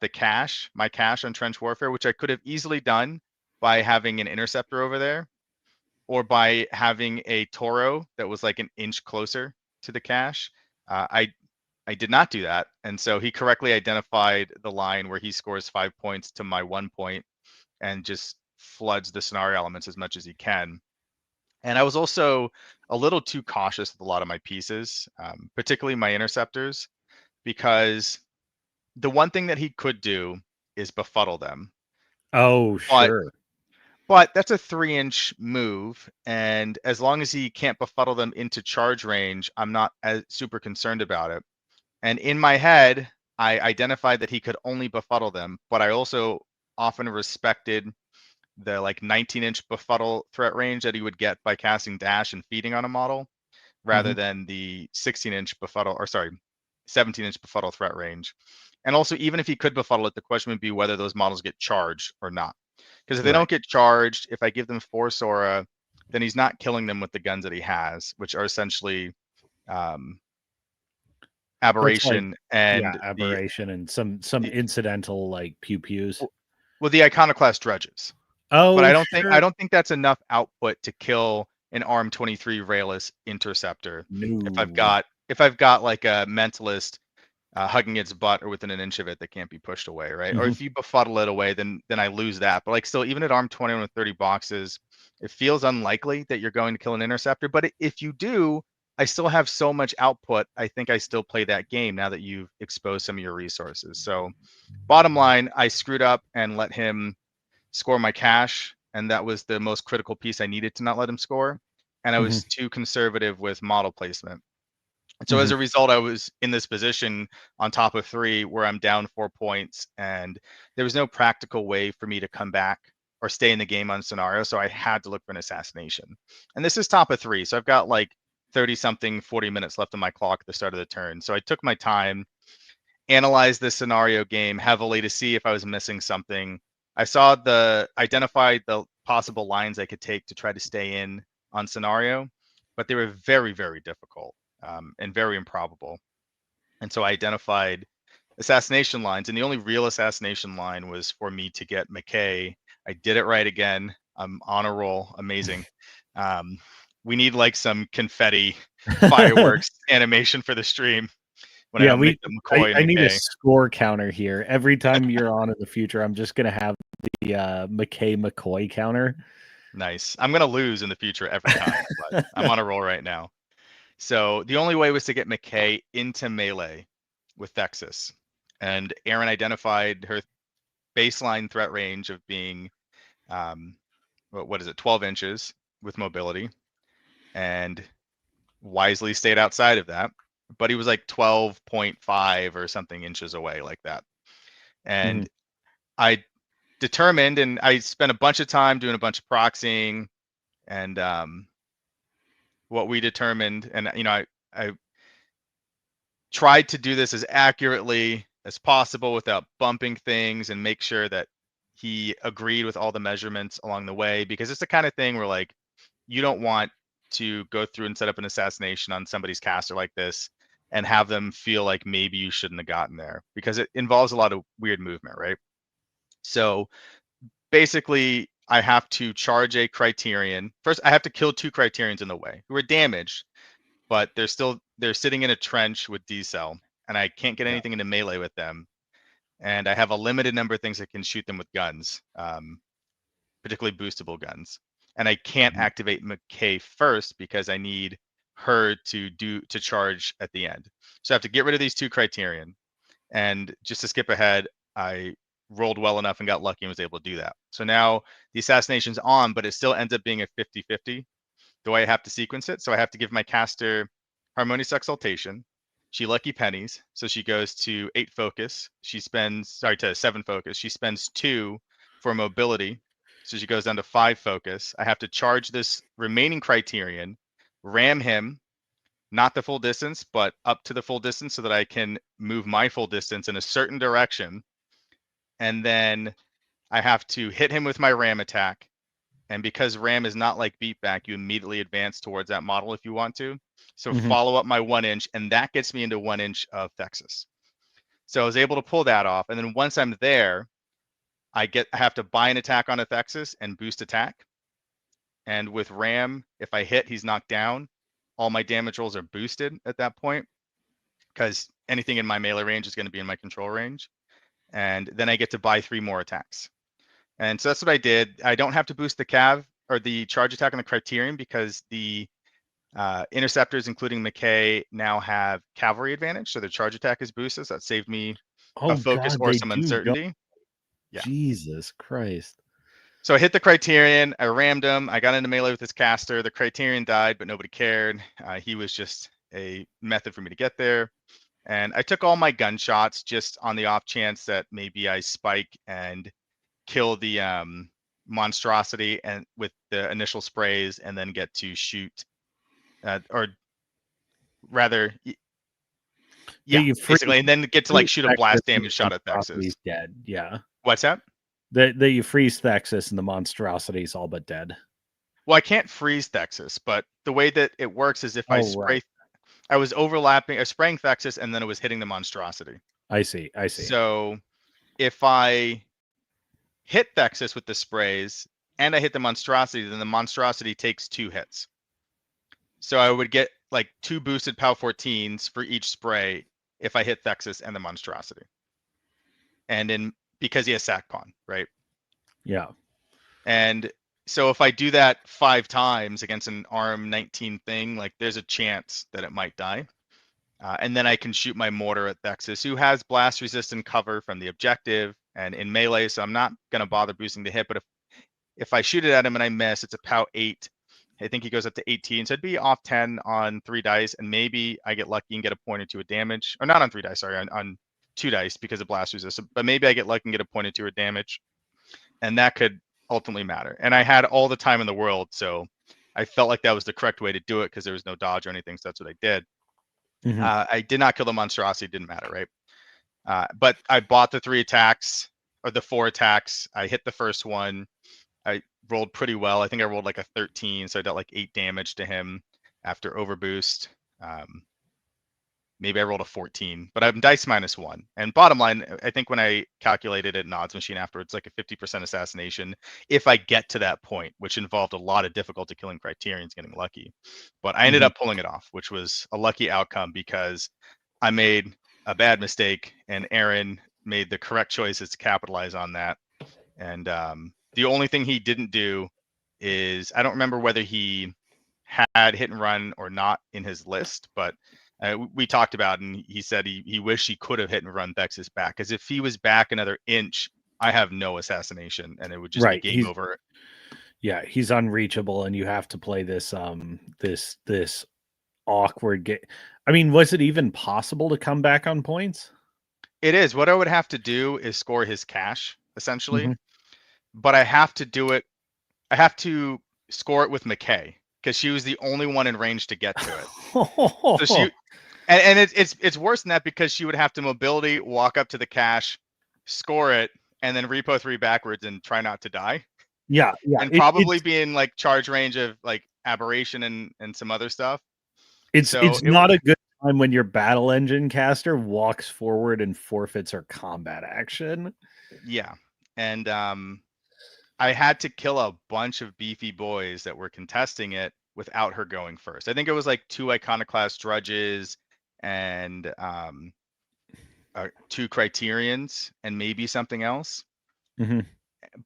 my cache on Trench Warfare, which I could have easily done by having an interceptor over there, or by having a Toro that was like an inch closer to the cache. I did not do that, and so he correctly identified the line where he scores 5 points to my 1 point and just floods the scenario elements as much as he can. And I was also a little too cautious with a lot of my pieces, particularly my interceptors, because the one thing that he could do is befuddle them. Oh, But sure. that's a 3-inch move, and as long as he can't befuddle them into charge range, I'm not as super concerned about it. And in my head, I identified that he could only befuddle them, but I also often respected the like 19-inch befuddle threat range that he would get by casting dash and feeding on a model, rather Mhm. than the 16-inch befuddle, or sorry, 17-inch befuddle threat range. And also, even if he could befuddle it, the question would be whether those models get charged or not. Because if they don't Right. get charged, if I give them Force Aura, then he's not killing them with the guns that he has, which are essentially um, That's like, Aberration yeah, and aberration and some the incidental like pew pews. well, the Iconoclast Dredges. But Oh, I sure. don't think that's enough output to kill an ARM 23 Rayless Interceptor. No. If I've got like a Mentalist hugging its butt or within an inch of it that can't be pushed away, right? Or Mhm. if you befuddle it away, then I lose that. But like still, even at ARM 21 with 30 boxes, it feels unlikely that you're going to kill an interceptor. But if you do, I still have so much output. I think I still play that game now that you've exposed some of your resources. So bottom line, I screwed up and let him score my cash, and that was the most critical piece I needed to not let him score. And I Mhm. was too conservative with model placement. And so as Mhm. a result, I was in this position on top of 3 where I'm down 4 points, and there was no practical way for me to come back or stay in the game on scenario. So I had to look for an assassination. And this is top of 3. So I've got like 30 something, 40 minutes left on my clock at the start of the turn. So I took my time, analyzed this scenario game heavily to see if I was missing something. I identified the possible lines I could take to try to stay in on scenario, but they were very, very difficult and very improbable. And so I identified assassination lines, and the only real assassination line was for me to get McKay. I did it right again. I'm on a roll. Amazing. Um, we need like some confetti fireworks animation for the stream when I Yeah, don't make we the McCoy and I need a McKay. score counter here. Every time you're on in the future, I'm just gonna have McKay McCoy counter. Nice. I'm gonna lose in the future every time, but I'm on a roll right now. So the only way was to get McKay into melee with Thexus. And Aaron identified her baseline threat range of being, what is it, 12 inches with mobility, and wisely stayed outside of that. But he was like 12.5 or something inches away, like that. And I determined, and I spent a bunch of time doing a bunch of proxying, and what we determined, and I tried to do this as accurately as possible without bumping things, and make sure that he agreed with all the measurements along the way, because it's the kind of thing where, like, you don't want to go through and set up an assassination on somebody's caster like this and have them feel like maybe you shouldn't have gotten there, because it involves a lot of weird movement, right? So basically, I have to charge a criterion. First, I have to kill 2 criterions in the way who are damaged, but they're sitting in a trench with D-cell, and I can't get Yeah. anything into melee with them. And I have a limited number of things that can shoot them with guns, particularly boostable guns. And I can't activate McKay first because I need her to charge at the end. So I have to get rid of these 2 criterion. And just to skip ahead, I rolled well enough and got lucky and was able to do that. So now the assassination's on, but it still ends up being a 50-50 the way I have to sequence it. So I have to give my caster Harmonious Exaltation. She lucky pennies, so she goes to 8 focus. To 7 focus. She spends 2 for mobility, so she goes down to 5 focus. I have to charge this remaining criterion, ram him, not the full distance, but up to the full distance, so that I can move my full distance in a certain direction. And then I have to hit him with my ram attack. And because ram is not like beatback, you immediately advance towards that model if you want to. So follow up my 1 inch, and that gets me into 1 inch of Thexus. So I was able to pull that off. And then once I'm there, I have to buy an attack on a Thexus and boost attack. And with ram, if I hit, he's knocked down. All my damage rolls are boosted at that point, because anything in my melee range is going to be in my control range. And then I get to buy 3 more attacks. And so that's what I did. I don't have to boost the cav or the charge attack on the criterion, because the interceptors, including McKay, now have cavalry advantage, so their charge attack is boosted. So that saved me a Oh focus God, or they some do. uncertainty. Yeah. Jesus Christ. So I hit the criterion. I rammed him. I got into melee with his caster. The criterion died, but nobody cared. He was just a method for me to get there. And I took all my gunshots just on the off chance that maybe I spike and kill the monstrosity and with the initial sprays, and then get to shoot, or rather, yeah, basically, and then get to like shoot a blast damage shot at Thexus. Monstrosity's dead. Yeah. What's that? That you freeze Thexus and the monstrosity's all but dead. Well, I can't freeze Thexus, but the way that it works is if I spray, Right. I was spraying Thexus, and then it was hitting the monstrosity. I see. So if I hit Thexus with the sprays and I hit the monstrosity, then the monstrosity takes 2 hits. So I would get like 2 boosted POW 14s for each spray if I hit Thexus and the monstrosity. And because he has sack pawn, right? Yeah. And so if I do that 5 times against an arm 19 thing, like, there's a chance that it might die. And then I can shoot my mortar at Thexus, who has blast resistant cover from the objective and in melee, so I'm not going to bother boosting the hit. But if I shoot it at him and I miss, it's a POW 8. I think he goes up to 18, so it'd be off 10 on 3 dice, and maybe I get lucky and get a point or 2 of damage. Or not on 3 dice, sorry, on 2 dice because of blast resistance. But maybe I get lucky and get a point or 2 of damage, and that could ultimately matter. And I had all the time in the world, so I felt like that was the correct way to do it because there was no dodge or anything, so that's what I did. I did not kill the monstrosity, didn't matter, right? But I bought the 3 attacks, or the 4 attacks. I hit the first one. I rolled pretty well. I think I rolled like a 13, so I dealt like 8 damage to him after overboost. Maybe I rolled a 14, but I'm dice -1. And bottom line, I think when I calculated it in Odds Machine afterwards, like a 50% assassination if I get to that point, which involved a lot of difficulty killing criterions, getting lucky. But I ended up pulling it off, which was a lucky outcome because I made a bad mistake and Aaron made the correct choices to capitalize on that. And the only thing he didn't do is, I don't remember whether he had hit and run or not in his list, but we talked about it, and he said he wished he could have hit and run Vex's back, because if he was back another inch, I have no assassination and it would just be Right. game over. Yeah, he's unreachable, and you have to play this this awkward game. I mean, was it even possible to come back on points? It is. What I would have to do is score his cash, essentially, Mm-hmm. but I have to do it. I have to score it with McKay, because she was the only one in range to get to it. So she, and it's worse than that, because she would have to mobility, walk up to the cache, score it, and then repo 3 backwards and try not to die. Yeah, And probably be in like charge range of like aberration and some other stuff. It's not a good time when your battle engine caster walks forward and forfeits her combat action. Yeah, and I had to kill a bunch of beefy boys that were contesting it without her going first. I think it was like 2 iconoclast drudges and 2 criterions and maybe something else. Mm-hmm.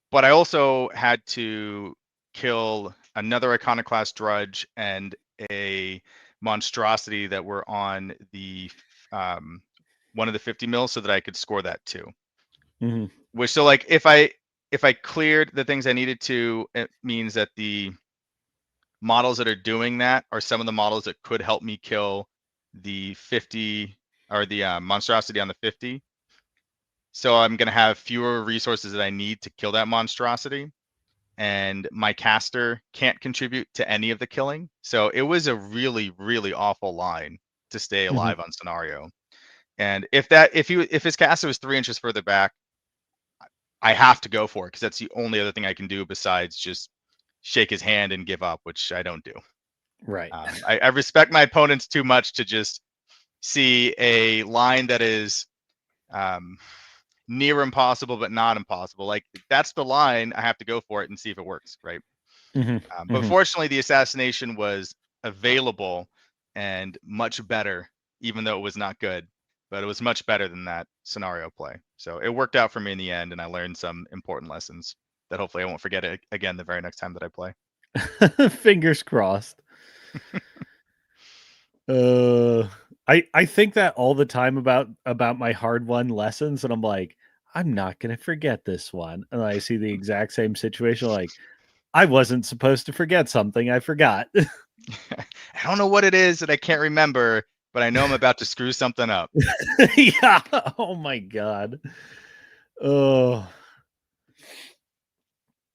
But I also had to kill another iconoclast drudge and a monstrosity that were on the one of the 50 mils, so that I could score that too. Mm-hmm. Which, so like if I cleared the things I needed to, it means that the models that are doing that are some of the models that could help me kill the 50 or the monstrosity on the 50. So I'm going to have fewer resources that I need to kill that monstrosity, and my caster can't contribute to any of the killing. So it was a really, really awful line to stay Mm-hmm. alive on scenario. And if his caster was 3 inches further back, I have to go for it, because that's the only other thing I can do besides just shake his hand and give up, which I don't do. Right. I respect my opponents too much to just see a line that is near impossible but not impossible. Like, that's the line, I have to go for it and see if it works, right? Mm-hmm. But Mm-hmm. fortunately, the assassination was available and much better, even though it was not good. But it was much better than that scenario play. So it worked out for me in the end, and I learned some important lessons that hopefully I won't forget it again the very next time that I play. Fingers crossed. I think that all the time about my hard won lessons, and I'm like, I'm not gonna forget this one. And I see the exact same situation, like, I wasn't supposed to forget something. I forgot. I don't know what it is that I can't remember, but I know I'm about to screw something up. Yeah. Oh my god. Oh.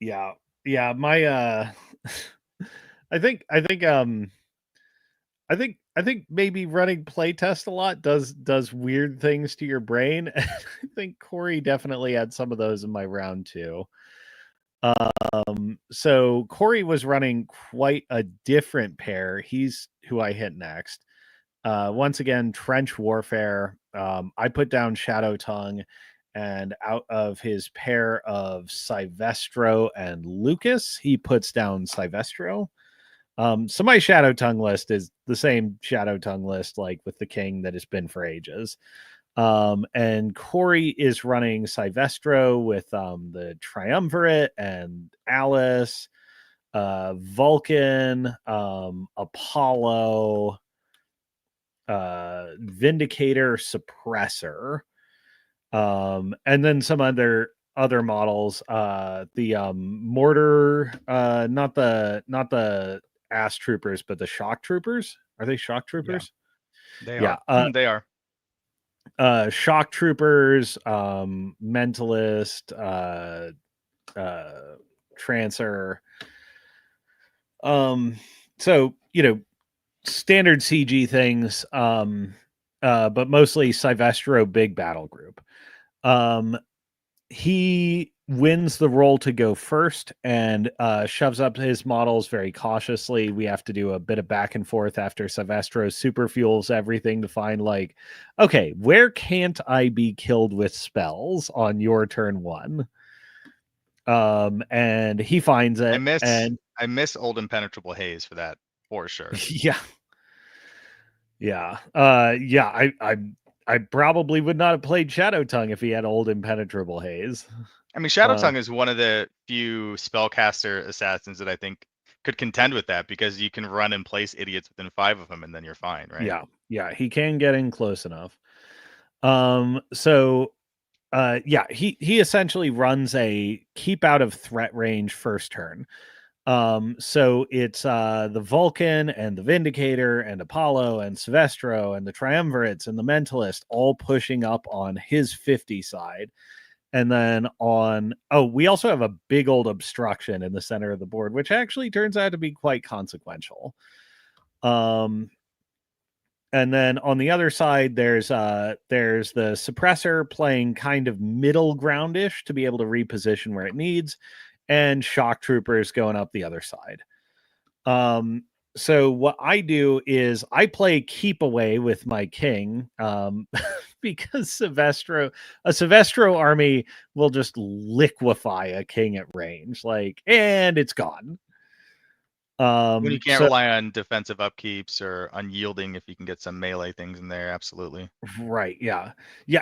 Yeah. Yeah, my I think maybe running playtest a lot does weird things to your brain. I think Corey definitely had some of those in my round 2. So Corey was running quite a different pair. He's who I hit next. Once again, trench warfare. I put down Shadow Tongue, and out of his pair of Silvestro and Lucas, he puts down Silvestro. So my Shadow Tongue list is the same Shadow Tongue list, like with the King, that has been for ages. And Corey is running Silvestro with the Triumvirate and Alice, Vulcan, Apollo, Vindicator, Suppressor, and then some other models. The Mortar, not the Ass Troopers, but the Shock Troopers. Are they Shock Troopers? They Yeah. are. They are. Shock Troopers, Mentalist, Trancer. So standard CG things, but mostly Silvestro big battle group. He wins the role to go first and shoves up his models very cautiously. We have to do a bit of back and forth after Silvestro super fuels everything to find, like, okay, where can't I be killed with spells on your turn 1? And he finds it. I miss Old Impenetrable Haze for that, for sure. Yeah. Yeah. Yeah. I probably would not have played Shadow Tongue if he had Old Impenetrable Haze. I mean, Shadow Uh, Tongue is one of the few spellcaster assassins that I think could contend with that, because you can run and place idiots within 5 of them and then you're fine, right? yeah, he can get in close enough. So yeah, he essentially runs a keep out of threat range first turn. So it's the Vulcan and the Vindicator and Apollo and Silvestro and the Triumvirates and the Mentalist all pushing up on his 50 side. And then we also have a big old obstruction in the center of the board, which actually turns out to be quite consequential. And then on the other side, there's the suppressor playing kind of middle groundish to be able to reposition where it needs, and shock troopers going up the other side. So what I do is I play keep away with my king, because a Silvestro army will just liquefy a king at range, and it's gone. When you can't So rely on defensive upkeeps or unyielding, if you can get some melee things in there, absolutely. right, yeah,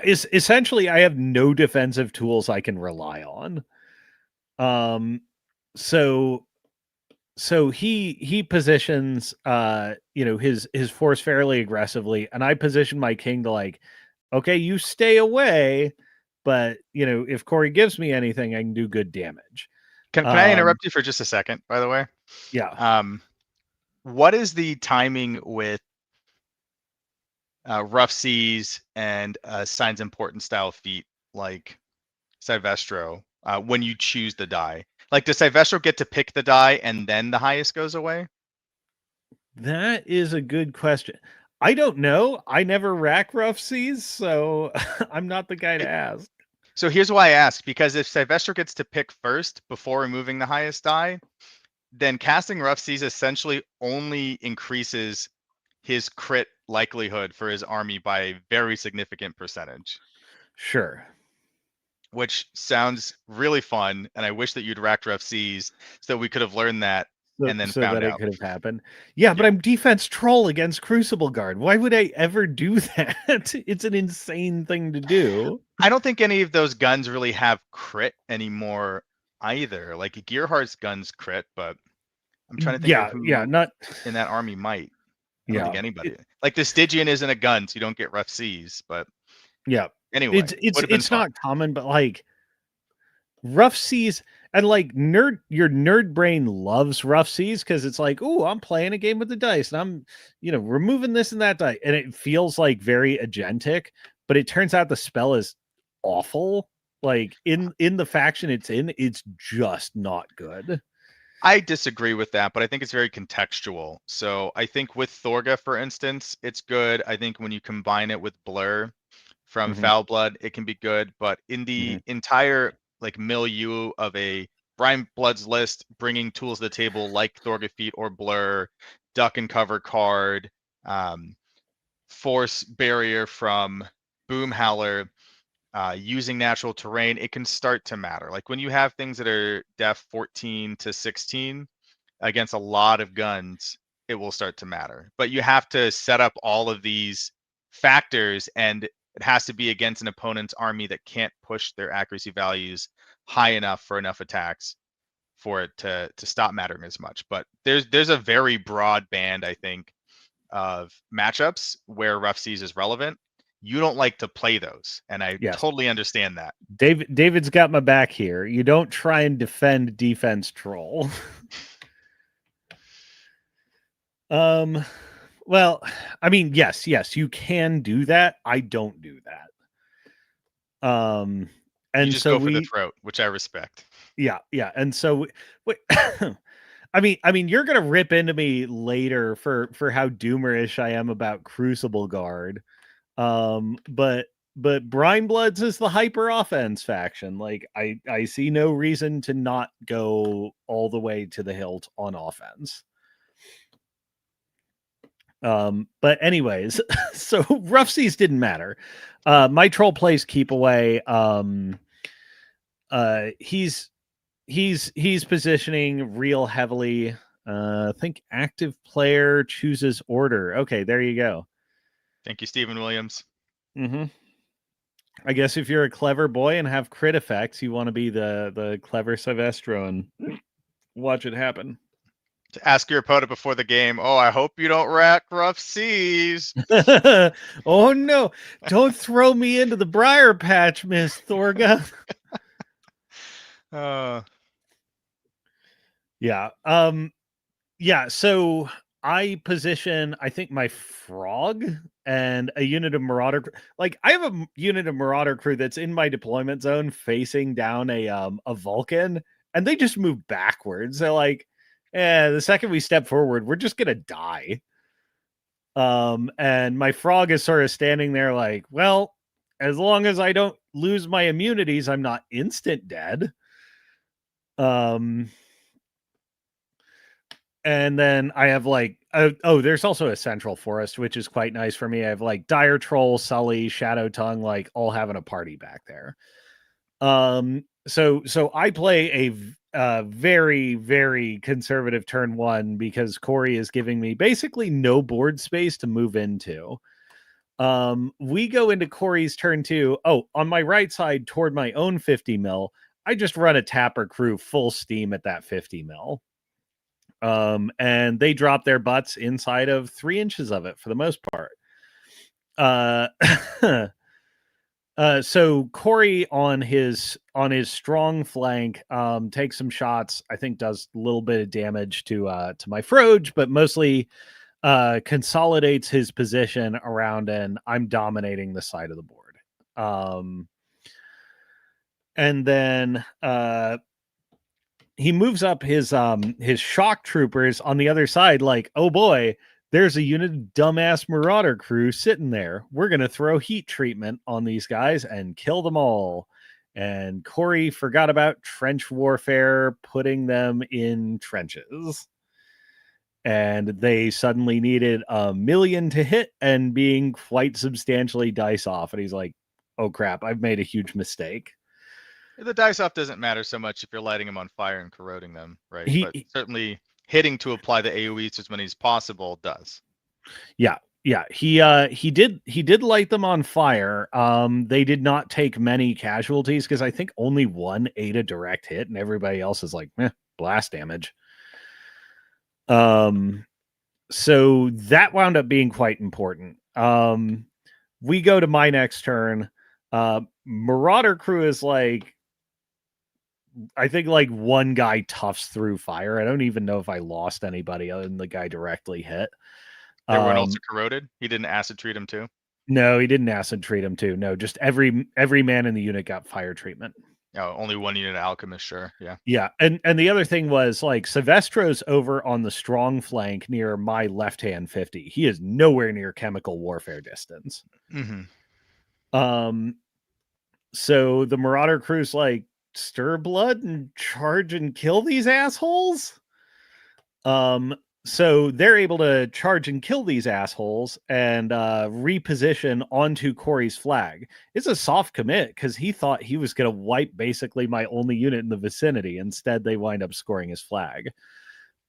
is essentially I have no defensive tools I can rely on. So he positions his force fairly aggressively, and I position my king to okay, you stay away, but if Corey gives me anything, I can do good damage. Can I interrupt you for just a second, by the way? Yeah. What is the timing with rough seas and signs important style feat like Silvestro when you choose the die? Like, does Silvestro get to pick the die and then the highest goes away? That is a good question. I don't know. I never rack rough seas, so I'm not the guy to ask. So here's why I ask, because if Silvestro gets to pick first before removing the highest die, then casting rough seas essentially only increases his crit likelihood for his army by a very significant percentage. Sure. Which sounds really fun, and I wish that you'd racked rough seas so we could have learned that and then So found that it out. could have happened. Yeah, but Yeah. I'm defense troll against Crucible Guard. Why would I ever do that? It's an insane thing to do. I don't think any of those guns really have crit anymore either. Like Gearhart's guns crit, but I'm trying to think of Yeah, who not in that army might. I don't think yeah. anybody. Like the Stygian isn't a gun, so you don't get rough seas. But Yeah. anyway, would have been It's fun. not common, but rough seas and your nerd brain loves rough seas because it's oh, I'm playing a game with the dice and I'm removing this and that die, and it feels very agentic, but it turns out the spell is awful. In the faction it's in, it's just not good. I disagree with that, but I think it's very contextual. So I think with Thorga, for instance, it's good. I think when you combine it with Blur from Mm-hmm. Foul Blood, it can be good. But in Mm-hmm. the entire milieu of a Brian Blood's list, bringing tools to the table like Thorga Feet or Blur, Duck and Cover card, Force Barrier from Boom Howler, using natural terrain, it can start to matter. Like when you have things that are def 14 to 16 against a lot of guns, it will start to matter. But you have to set up all of these factors, and it has to be against an opponent's army that can't push their accuracy values high enough for enough attacks for it to stop mattering as much. But there's a very broad band, I think, of matchups where rough seas is relevant. You don't like to play those, and I Yes, totally understand that. David's got my back here. You don't try and defend defense troll. Well, I mean, yes, you can do that. I don't do that. You And just so go for the throat, which I respect. yeah, and so I mean, you're gonna rip into me later for how doomerish I am about Crucible Guard. But Brine Bloods is the hyper offense faction. I see no reason to not go all the way to the hilt on offense. But anyways, so rough seas didn't matter. My troll plays keep away. He's positioning real heavily. I think active player chooses order. Okay, there you go. Thank you, Stephen Williams. Mm-hmm. I guess if you're a clever boy and have crit effects, you want to be the clever Silvestro and watch it happen. To ask your opponent before the game, oh, I hope you don't rack rough seas. Oh no! Don't throw me into the briar patch, Miss Thorga. Yeah. Yeah. So I position, I think, my frog and a unit of marauder. Like I have a unit of marauder crew that's in my deployment zone, facing down a Vulcan, and they just move backwards. They're like, the second we step forward, we're just gonna die. And my frog is sort of standing there, like, well, as long as I don't lose my immunities, I'm not instant dead. And then I have like, there's also a central forest, which is quite nice for me. I have like Dire Troll, Sully, Shadow Tongue, like all having a party back there. So I play a very, very conservative turn one because Corey is giving me basically no board space to move into. We go into Corey's turn two. Oh, on my right side toward my own 50 mil, I just run a tapper crew full steam at that 50 mil. And they drop their butts inside of 3 inches of it for the most part. So Corey on his strong flank takes some shots. I think does a little bit of damage to my Froge, but mostly consolidates his position around, and I'm dominating the side of the board. And then he moves up his shock troopers on the other side, like, oh boy, there's a unit of dumbass marauder crew sitting there. We're gonna throw heat treatment on these guys and kill them all. And Corey forgot about trench warfare, putting them in trenches. And they suddenly needed 1 million to hit and being quite substantially dice off. And he's like, oh crap, I've made a huge mistake. The dice off doesn't matter so much if you're lighting them on fire and corroding them, right? He But certainly hitting to apply the AoEs as many as possible does. Yeah. He did light them on fire. They did not take many casualties because I think only one ate a direct hit, and everybody else is like, blast damage. So that wound up being quite important. We go to my next turn. Marauder crew is like, I think like one guy toughs through fire. I don't even know if I lost anybody other than the guy directly hit. Everyone also corroded. He didn't acid treat him too. No, he didn't acid treat him too. No, just every man in the unit got fire treatment. Oh, only one unit of alchemist, sure. Yeah. Yeah. And the other thing was like Silvestro's over on the strong flank near my left-hand 50. He is nowhere near chemical warfare distance. Mm-hmm. So the Marauder crew's like, stir blood and charge and kill these assholes. So they're able to charge and kill these assholes and reposition onto Corey's flag. It's a soft commit because he thought he was going to wipe basically my only unit in the vicinity. Instead, they wind up scoring his flag.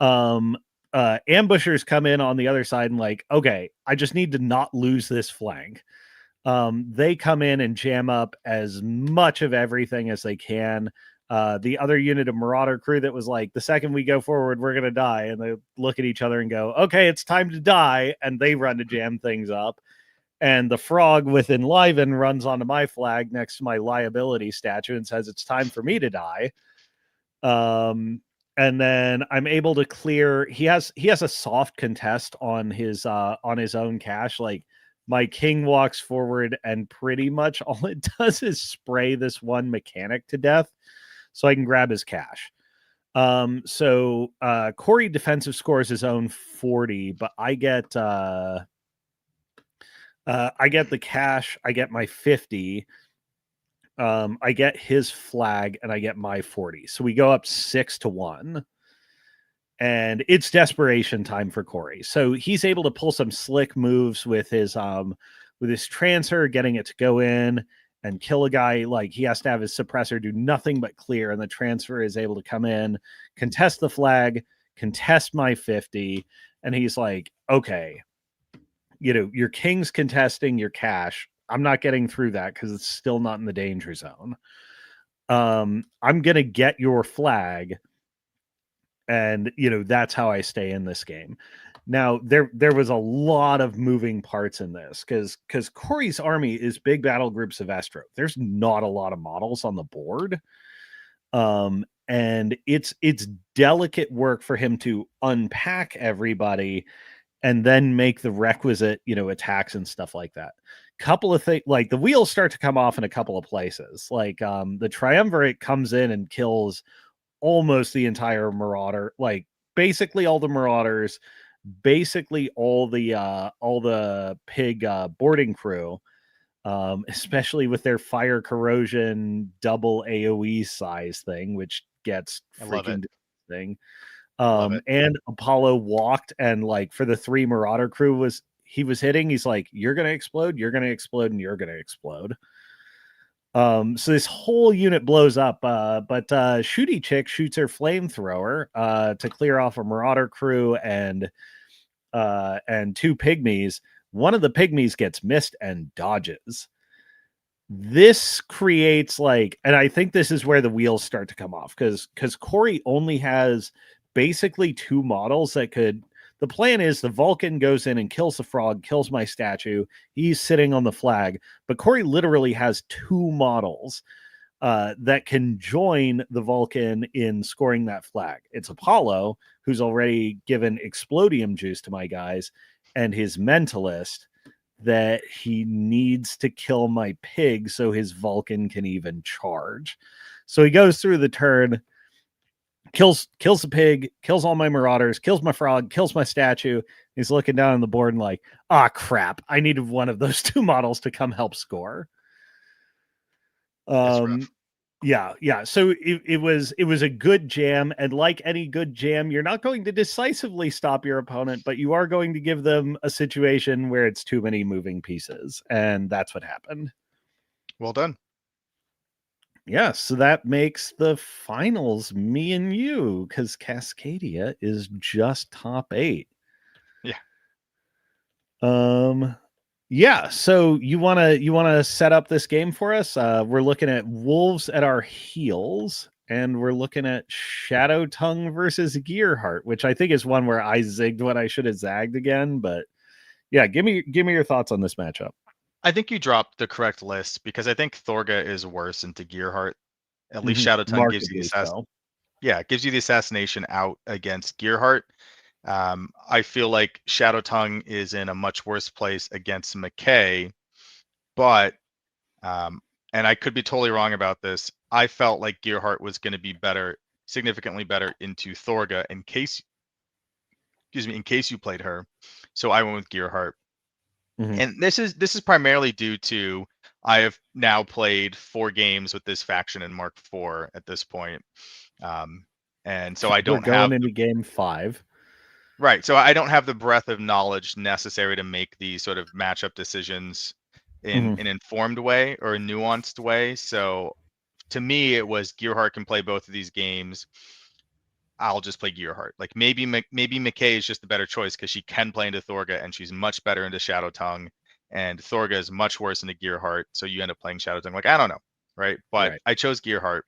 Ambushers come in on the other side and like, okay, I just need to not lose this flank. They come in and jam up as much of everything as they can. The other unit of Marauder crew that was like, the second we go forward, we're going to die. And they look at each other and go, okay, it's time to die. And they run to jam things up. And the frog with Enliven runs onto my flag next to my liability statue and says, it's time for me to die. And then I'm able to clear. He has a soft contest on his own cache. Like, my king walks forward and pretty much all it does is spray this one mechanic to death so I can grab his cash. So Corey defensive scores his own 40, but I get the cash, I get my 50. I get his flag and I get my 40. So we go up 6-1. And it's desperation time for Corey. So he's able to pull some slick moves with his transfer, getting it to go in and kill a guy. Like, he has to have his suppressor do nothing but clear, and the transfer is able to come in, contest the flag, contest my 50, and he's like, okay, your king's contesting your cash. I'm not getting through that because it's still not in the danger zone. I'm gonna get your flag, and that's how I stay in this game. Now there was a lot of moving parts in this because Corey's army is big battle groups of Estro. There's not a lot of models on the board. And it's delicate work for him to unpack everybody and then make the requisite attacks and stuff like that. Couple of things, like the wheels start to come off in a couple of places. Like the triumvirate comes in and kills almost the entire marauder, like basically all the marauders, basically all the pig boarding crew, especially with their fire corrosion double AoE size thing, which gets I love it. freaking thing. Love it. And Apollo walked, and like for the 3 marauder crew was hitting, he's like, you're gonna explode, you're gonna explode, and you're gonna explode. So this whole unit blows up, but Shooty Chick shoots her flamethrower to clear off a marauder crew and 2 pygmies. One of the pygmies gets missed and dodges. This creates and I think this is where the wheels start to come off, because Corey only has basically 2 models that could. The plan is the Vulcan goes in and kills the frog, kills my statue. He's sitting on the flag, but Corey literally has 2 models that can join the Vulcan in scoring that flag. It's Apollo, who's already given explodium juice to my guys, and his mentalist that he needs to kill my pig so his Vulcan can even charge. So he goes through the turn, kills the pig, kills all my marauders, kills my frog, kills my statue. He's looking down on the board and like, crap, I needed one of those 2 models to come help score. That's rough. Yeah. So it was a good jam, and like any good jam, you're not going to decisively stop your opponent, but you are going to give them a situation where it's too many moving pieces, and that's what happened. Well done. Yeah, so that makes the finals me and you, because Cascadia is just top 8. Yeah. Yeah, so you wanna set up this game for us? We're looking at Wolves at our heels, and we're looking at Shadow Tongue versus Gearheart, which I think is one where I zigged when I should have zagged again. But yeah, give me your thoughts on this matchup. I think you dropped the correct list because I think Thorga is worse into Gearheart. At least Shadow Tongue gives you the Markedly so. Yeah, it gives you the assassination out against Gearheart. I feel like Shadow Tongue is in a much worse place against McKay, but and I could be totally wrong about this. I felt like Gearheart was going to be better, significantly better into Thorga in case you played her. So I went with Gearheart. And this is primarily due to I have now played 4 games with this faction in Mark IV at this point. And so I don't We're going have into game 5. Right. So I don't have the breadth of knowledge necessary to make these sort of matchup decisions in an informed way or a nuanced way. So to me, it was Gearheart can play both of these games. I'll just play Gearheart. Like maybe McKay is just the better choice because she can play into Thorga and she's much better into Shadow Tongue, and Thorga is much worse into Gearheart. So you end up playing Shadow Tongue. Like I don't know, right? But Right. I chose Gearheart,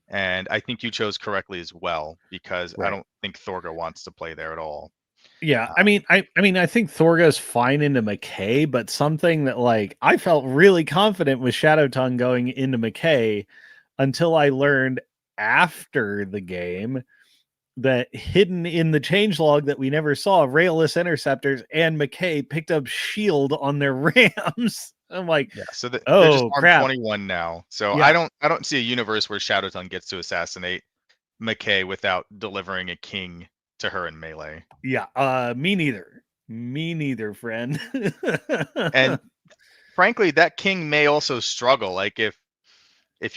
and I think you chose correctly as well because I don't think Thorga wants to play there at all. Yeah, I mean, I think Thorga is fine into McKay, but something that I felt really confident with Shadow Tongue going into McKay until I learned after the game that hidden in the changelog that we never saw, Railless Interceptors and McKay picked up shield on their rams. I'm like, yeah, so they're just oh armed crap. 21 now. So Yeah. I don't see a universe where Shadow Tongue gets to assassinate McKay without delivering a king to her in melee. Yeah, me neither, friend. And frankly, that king may also struggle. Like if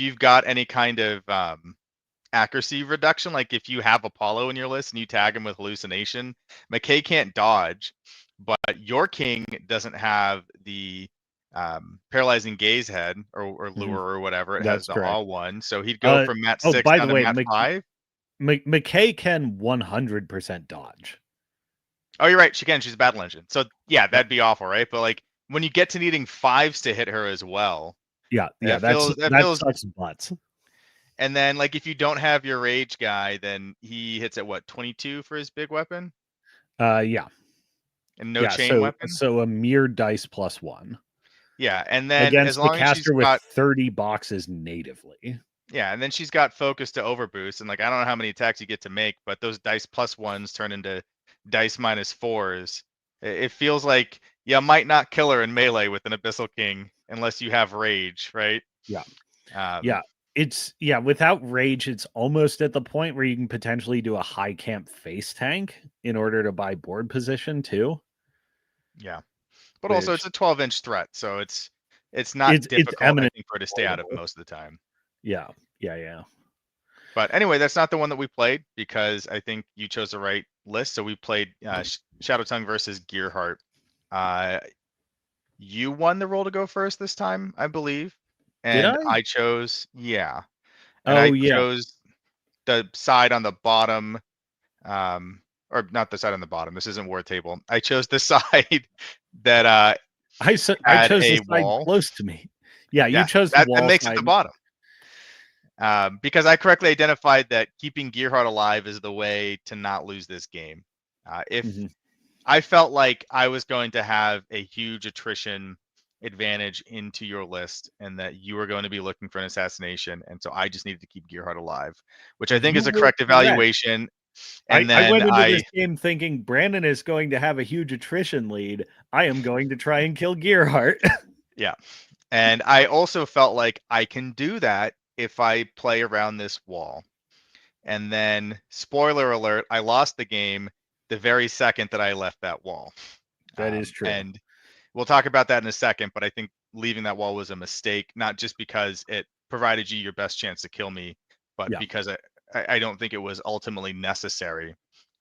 you've got any kind of accuracy reduction, like if you have Apollo in your list and you tag him with hallucination, McKay can't dodge, but your king doesn't have the paralyzing gaze head or lure or whatever. It has That's the correct. all one, so he'd go from mat 6 By down the to way, mat 5. McKay can 100% dodge. Oh, you're right. She can. She's a battle engine. So yeah, that'd be awful, right? But like when you get to needing 5s to hit her as well, Yeah, yeah, that that feels. sucks butts. And then like if you don't have your rage guy, then he hits at what, 22 for his big weapon Yeah, and no yeah. chain weapon. So a mere dice plus one Yeah, and then as against the long as she's caster with got 30 boxes natively. yeah, and then she's got focus to overboost, and like I don't know how many attacks you get to make, but those dice plus ones turn into dice minus fours. It feels like you might not kill her in melee with an Abyssal King unless you have rage, right? Yeah, Um, yeah. It's yeah. Without rage, it's almost at the point where you can potentially do a high camp face tank in order to buy board position too. yeah, but also it's Which a 12-inch threat, so it's not it's difficult, I eminent think, for her to stay out of avoidable. most of the time. Yeah, yeah, yeah. But anyway, that's not the one that we played because I think you chose the right list. So we played Shadow Tongue versus Gearheart. Uh, you won the roll to go first this time, I believe, Did and I? I chose and Oh I yeah. chose the side on the bottom, um, or not the side on the bottom. This isn't War Table. I chose the side that I had chose the a side wall. close to me. Yeah, you Yeah, chose the that wall makes it the side. bottom. Because I correctly identified that keeping Gearheart alive is the way to not lose this game. If Mhm. I felt like I was going to have a huge attrition advantage into your list and that you were going to be looking for an assassination, and so I just needed to keep Gearheart alive, which I think You is a were correct correct. evaluation. And I then went into this game thinking Brandon is going to have a huge attrition lead. I am going to try and kill Gearheart. yeah, and I also felt like I can do that if I play around this wall. And then, spoiler alert, I lost the game the very second that I left that wall. That is true. And we'll talk about that in a second, but I think leaving that wall was a mistake, not just because it provided you your best chance to kill me, but Yeah. because I don't think it was ultimately necessary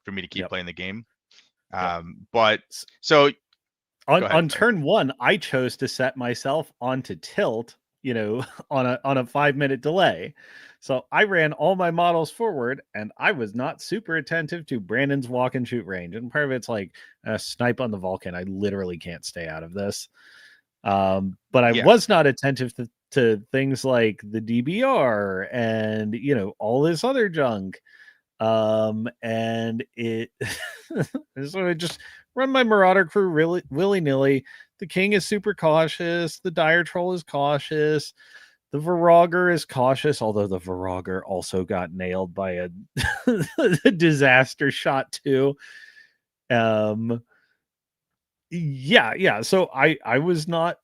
for me to keep Yep. playing the game. Yep. But so go ahead. On turn one, I chose to set myself onto tilt, on a 5-minute delay. So I ran all my models forward, and I was not super attentive to Brandon's walk and shoot range. And part of it's like a snipe on the Vulcan. I literally can't stay out of this. But I Yeah. was not attentive to things like the DBR and all this other junk. And it so I just run my Marauder crew really willy-nilly. The king is super cautious, the dire troll is cautious, the Virager is cautious, although the Virager also got nailed by a disaster shot too. um yeah, so I was not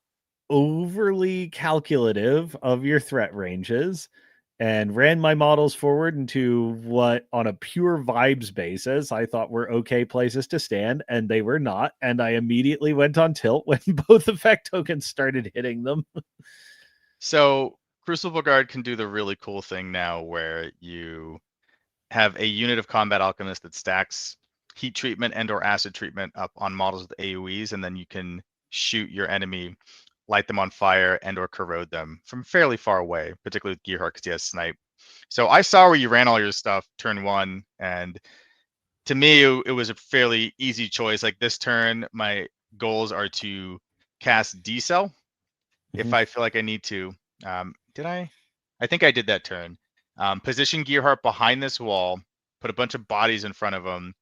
overly calculative of your threat ranges and ran my models forward into what, on a pure vibes basis, I thought were okay places to stand, and they were not. And I immediately went on tilt when both effect tokens started hitting them. So Crucible Guard can do the really cool thing now where you have a unit of combat alchemist that stacks heat treatment and or acid treatment up on models with AoEs, and then you can shoot your enemy, light them on fire and or corrode them from fairly far away, particularly with Gearheart because he has snipe. So I saw where you ran all your stuff turn one, and to me it was a fairly easy choice. Like this turn, my goals are to cast D-Cell if Mhm. I feel like I need to. Did I? I think I did that turn. Position Gearheart behind this wall, put a bunch of bodies in front of him,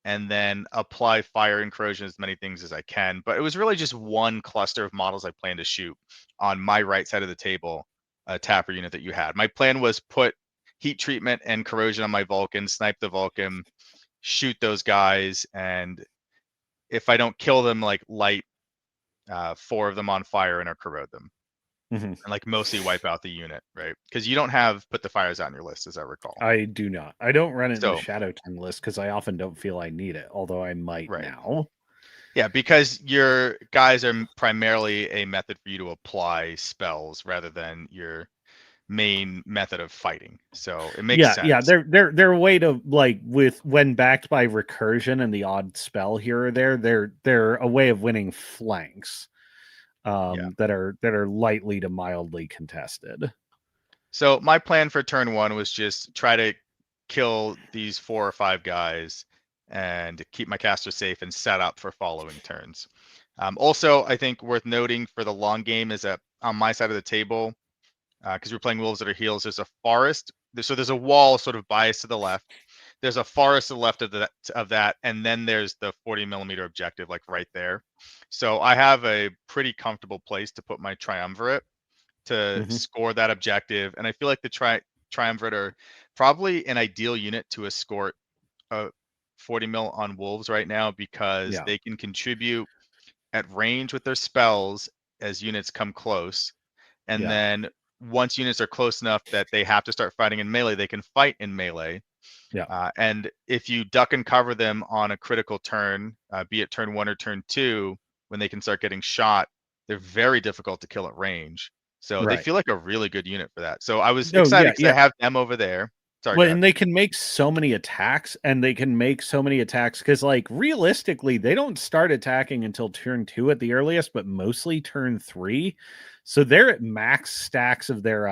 and then apply fire and corrosion as many things as I can. But it was really just one cluster of models I planned to shoot on my right side of the table, a tapper unit that you had. My plan was put heat treatment and corrosion on my Vulcan, snipe the Vulcan, shoot those guys, and if I don't kill them, like light 4 of them on fire and or corrode them. Mhm. And like mostly wipe out the unit, right? Because you don't have put the fires out on your list, as I recall. I do not. I don't run it in the So, Shadow Tongue list because I often don't feel I need it, although I might right. now. Yeah, because your guys are primarily a method for you to apply spells rather than your main method of fighting. So it makes Yeah, sense. they're a way to, like, with when backed by recursion and the odd spell here or there, they're a way of winning flanks Yeah. that are lightly to mildly contested. So my plan for turn one was just try to kill these 4 or 5 guys and keep my caster safe and set up for following turns. Also, I think worth noting for the long game is that on my side of the table, because we're playing wolves that are heels, there's a forest. So there's a wall sort of biased to the left. There's a forest to the left of that, and then there's the 40 millimeter objective, like right there. So I have a pretty comfortable place to put my triumvirate to Hmm. score that objective, and I feel like the triumvirate are probably an ideal unit to escort 40 mil on wolves right now because Yeah. they can contribute at range with their spells as units come close. And Yeah. then once units are close enough that they have to start fighting in melee, they can fight in melee. Yeah. And if you duck and cover them on a critical turn, be it turn 1 or turn 2, when they can start getting shot, they're very difficult to kill at range. So they Right. feel like a really good unit for that. So I was No, excited yeah, because I yeah. have them over there. Sorry, go Well, ahead. and they can make so many attacks, and they can make so many attacks because, like, realistically, they don't start attacking until turn 2 at the earliest, but mostly turn 3. So they're at max stacks of their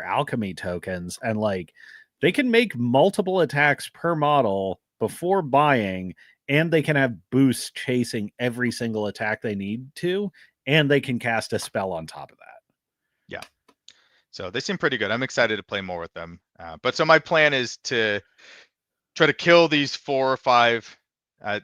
alchemy tokens, and like they can make multiple attacks per model before buying, and they can have boosts chasing every single attack they need to, and they can cast a spell on top of that. Yeah. So they seem pretty good. I'm excited to play more with them. But so my plan is to try to kill these 4 or 5 uh,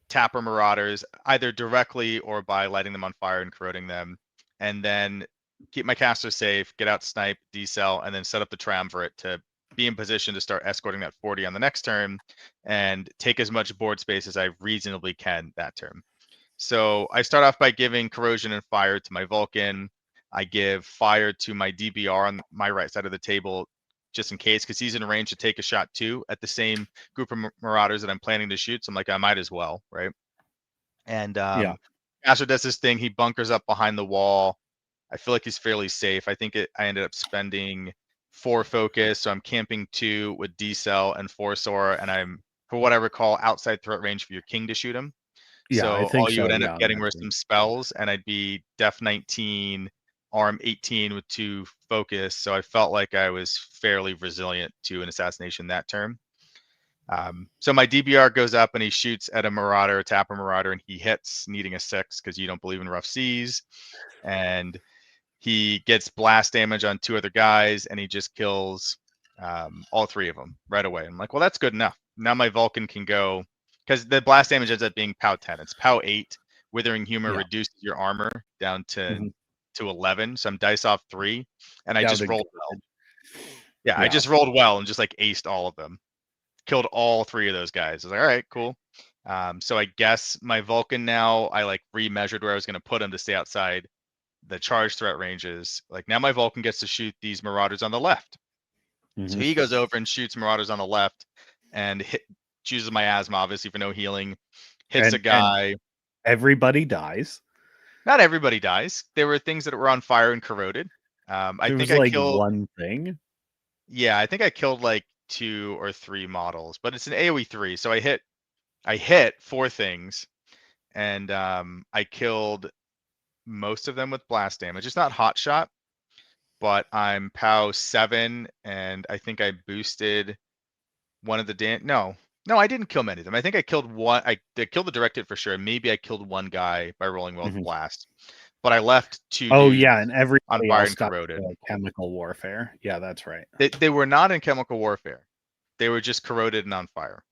tapper marauders either directly or by lighting them on fire and corroding them, and then keep my caster safe, get out snipe, decel, and then set up the triumvirate to be in position to start escorting that 40 on the next turn and take as much board space as I reasonably can that turn. So I start off by giving corrosion and fire to my Vulcan. I give fire to my DBR on my right side of the table just in case, because he's in range to take a shot too at the same group of marauders that I'm planning to shoot. So I'm like, I might as well, right? And Yeah. Asher does this thing. He bunkers up behind the wall. I feel like he's fairly safe. I think I ended up spending 4 focus, so I'm camping 2 with D-Cell and 4 Sora, and I'm, for what I recall, outside threat range for your king to shoot him. Yeah, I So think all you would so. end up Yeah, on getting that were turn. some spells, and I'd be Def 19, Arm 18 with 2 focus. So I felt like I was fairly resilient to an assassination that turn. So my DBR goes up and he shoots at a marauder, a tapper marauder, and he hits, needing a 6 because you don't believe in rough seas. And he gets blast damage on 2 other guys, and he just kills all 3 of them right away. I'm like, well, that's good enough. Now my Vulcan can go, because the blast damage ends up being POW 10. It's POW 8. Withering Humor Yeah. reduces your armor down Mhm. to 11. So I'm dice off 3, and I Down just to rolled well. good. Yeah, I Yeah. just rolled well and just like aced all of them. Killed all 3 of those guys. I was like, all right, cool. So I guess my Vulcan now, I like remeasured where I was going to put him to stay outside the charge threat ranges. Like now my Vulcan gets to shoot these marauders on the left. So Mhm. he goes over and shoots marauders on the left and chooses my asthma, obviously for no healing. Hits a And guy. everybody dies. Not everybody dies. There were things that were on fire and corroded. I There think was, I like, killed. one thing. Yeah, I think I killed like 2 or 3 models, but it's an AoE 3, so I hit 4 things, and I killed most of them with blast damage. It's not hot shot, but I'm POW 7, and I think I boosted one of the no, I didn't kill many of them. I think I killed one. I killed the direct hit for sure. Maybe I killed one guy by rolling well with Mhm. blast, but I left 2 Oh, dudes yeah, and on everybody fire else and died corroded. to chemical warfare. Yeah, that's right. They were not in chemical warfare. They were just corroded and on fire,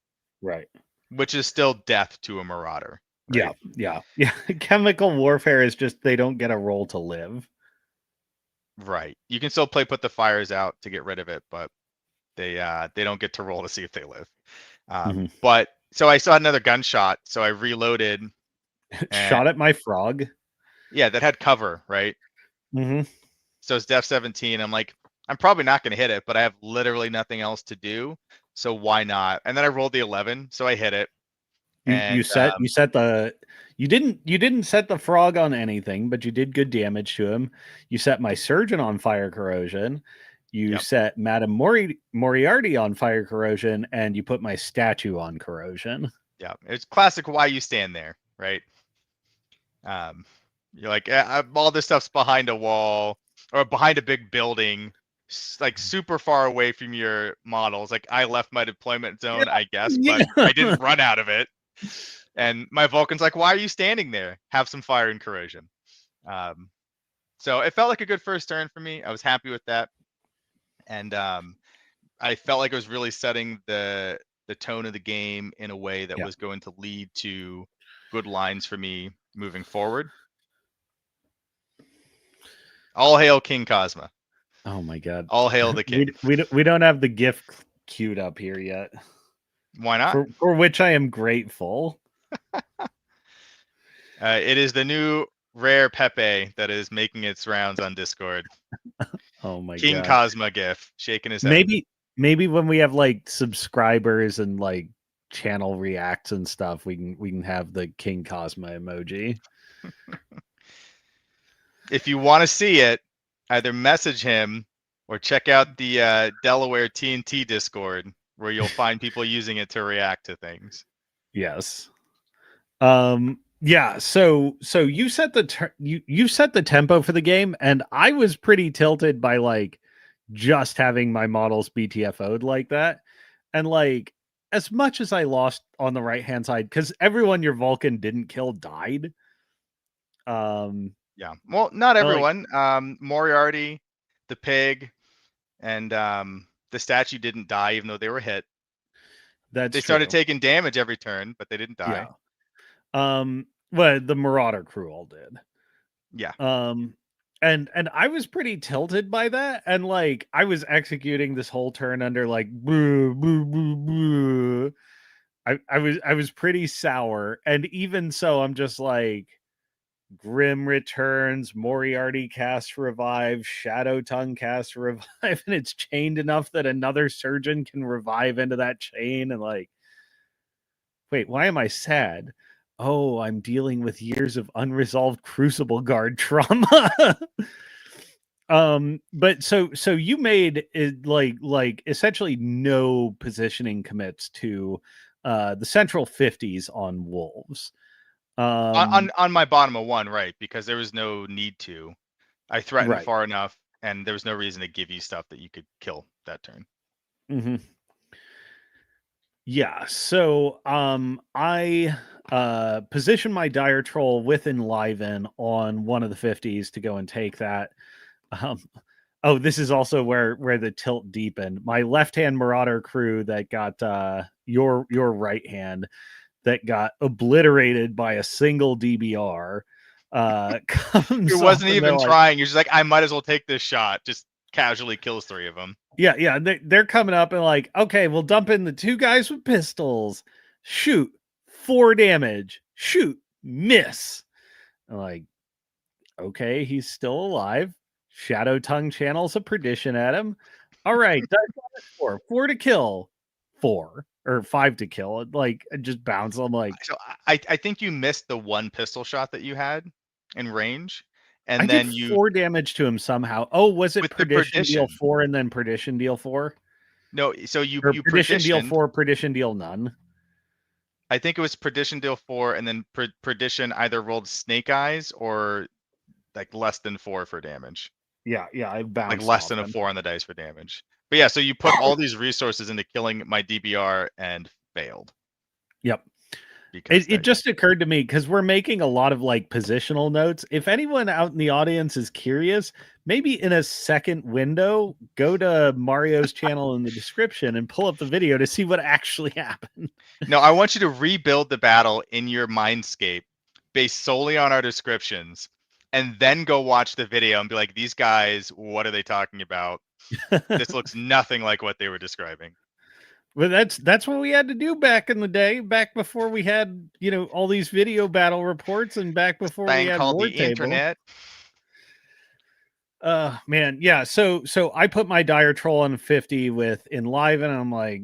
Right. which is still death to a marauder, Yeah, right? yeah, yeah. Chemical warfare is just they don't get a role to live. Right. You can still put the fires out to get rid of it, but they don't get to roll to see if they live. Mhm. But so I saw another gunshot, so I reloaded, and Shot at my frog. yeah, that had cover, right? Mhm. So it's Def 17. I'm like, I'm probably not going to hit it, but I have literally nothing else to do, so why not? And then I rolled the 11, so I hit it, You and you set you set the you didn't set the frog on anything, but you did good damage to him. You set my surgeon on fire corrosion. You yep, set Madame Moriarty on fire corrosion, and you put my statue on corrosion. yeah, it's classic. Why you stand there, right? Um, you're like, all this stuff's behind a wall or behind a big building, like super far away from your models. Like I left my deployment Yeah, zone, I guess, but yeah. I didn't run out of it. And my Vulcan's like, why are you standing there? Have some fire and corrosion. So it felt like a good first turn for me. I was happy with that. And I felt like it was really setting the tone of the game in a way that Yeah. was going to lead to good lines for me moving forward. All hail King Cosma. Oh my god. All hail the king. We don't have the GIF queued up here yet. Why not? For which I am grateful. It is the new rare Pepe that is making its rounds on Discord. Oh my King god. Cosma gif shaking his head. Maybe when we have like subscribers and like channel reacts and stuff, we can have the King Cosma emoji. If you want to see it, either message him or check out the Delaware TNT Discord, where you'll find people using it to react to things. Yes. Yeah, so you set the you set the tempo for the game, and I was pretty tilted by like just having my models BTFO'd like that. And like as much as I lost on the right hand side, because everyone your Vulcan didn't kill died. Yeah. Well, not like, everyone. Moriarty, the pig, and the statue didn't die even though they were hit. that's They true. started taking damage every turn, but they didn't die. Yeah. Well, the Marauder crew all did. Yeah. And I was pretty tilted by that, and like I was executing this whole turn under like boo boo boo boo. I was pretty sour, and even so, I'm just like Grim returns, Moriarty casts revive, Shadow Tongue casts revive, and it's chained enough that another surgeon can revive into that chain, and like, wait, why am I sad? Oh, I'm dealing with years of unresolved Crucible Guard trauma. But so you made it like essentially no positioning commits to the central 50s on wolves. On my bottom of one, right? Because there was no need to. I threatened Right. far enough, and there was no reason to give you stuff that you could kill that turn. Mm-hmm. Yeah, so I position my dire troll with enliven on one of the 50s to go and take that. Um oh, this is also where the tilt deepened. My left-hand Marauder crew that got your right hand that got obliterated by a single DBR comes It wasn't up and they're even like, trying. You're just like, I might as well take this shot. Just casually kills 3 of them. yeah, they're coming up and like, okay, we'll dump in the 2 guys with pistols. Shoot, 4 damage. Shoot, miss. I'm like, okay, he's still alive. Shadow Tongue channels a perdition at him. All right, 4 to kill, 4 or 5 to kill. Like, just bounce. I'm like, So I think you missed the 1 pistol shot that you had in range, I and did then you 4 damage to him somehow. Oh, was it with the perdition deal perdition. 4 and then perdition deal 4? No, so you Or perdition deal perditioned. 4, perdition deal none? I think it was perdition deal 4, and then perdition either rolled snake eyes or like less than 4 for damage. Yeah, I Like bounced less off than a him. 4 on the dice for damage. But yeah, so you put all these resources into killing my DBR and failed. Yep. Because It just occurred to me because we're making a lot of like positional notes. If anyone out in the audience is curious, maybe in a second window, go to Mario's channel in the description and pull up the video to see what actually happened. No, I want you to rebuild the battle in your mindscape based solely on our descriptions, and then go watch the video and be like, these guys, what are they talking about? This looks nothing like what they were describing. Well, that's what we had to do back in the day, back before we had, all these video battle reports and back before we Thing had called War the Table. internet. Man, yeah. So I put my dire troll on 50 with enliven. I'm like,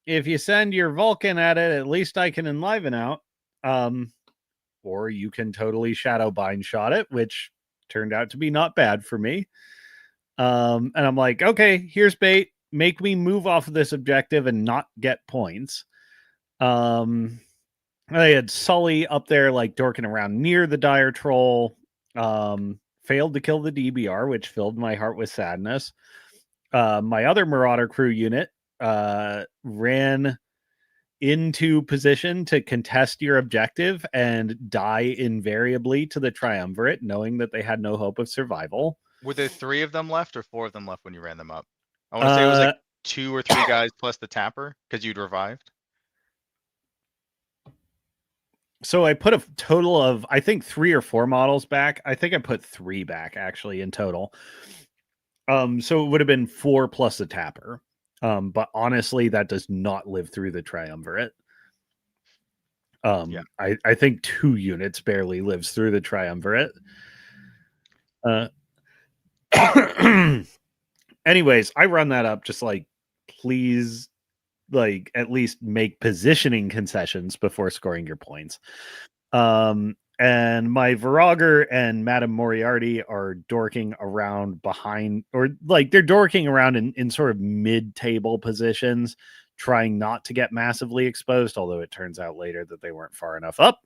if you send your Vulcan at it, at least I can enliven out. Or you can totally shadow bind shot it, which turned out to be not bad for me. And I'm like, okay, here's bait. Make me move off of this objective and not get points. I had Sully up there like dorking around near the dire troll. Failed to kill the DBR, which filled my heart with sadness. My other Marauder crew unit ran into position to contest your objective and die invariably to the triumvirate, knowing that they had no hope of survival. Were there 3 of them left or 4 of them left when you ran them up? I want to say it was Uh, like 2 or 3 guys plus the tapper because you'd revived. so I put a total of, I think, 3 or 4 models back. I think I put 3 back actually in total. So it would have been 4 plus the tapper. But honestly, that does not live through the triumvirate. Yeah. I think 2 units barely lives through the triumvirate. Anyways, I run that up just like, please, like, at least make positioning concessions before scoring your points. And my Virager and Madame Moriarty are dorking around behind, or like they're dorking around in sort of mid-table positions, trying not to get massively exposed, although it turns out later that they weren't far enough up.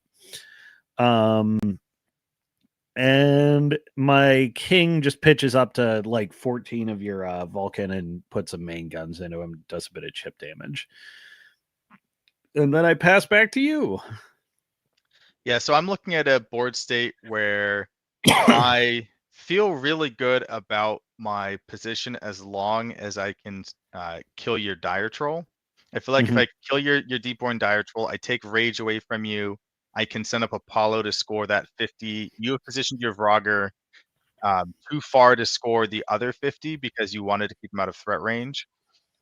And my king just pitches up to like 14 of your Vulcan and puts some main guns into him, does a bit of chip damage. And then I pass back to you. Yeah, so I'm looking at a board state where I feel really good about my position as long as I can kill your dire troll. I feel like if I kill your deepborn dire troll, I take rage away from you. I can send up Apollo to score that 50. You have positioned your Vroger too far to score the other 50 because you wanted to keep him out of threat range.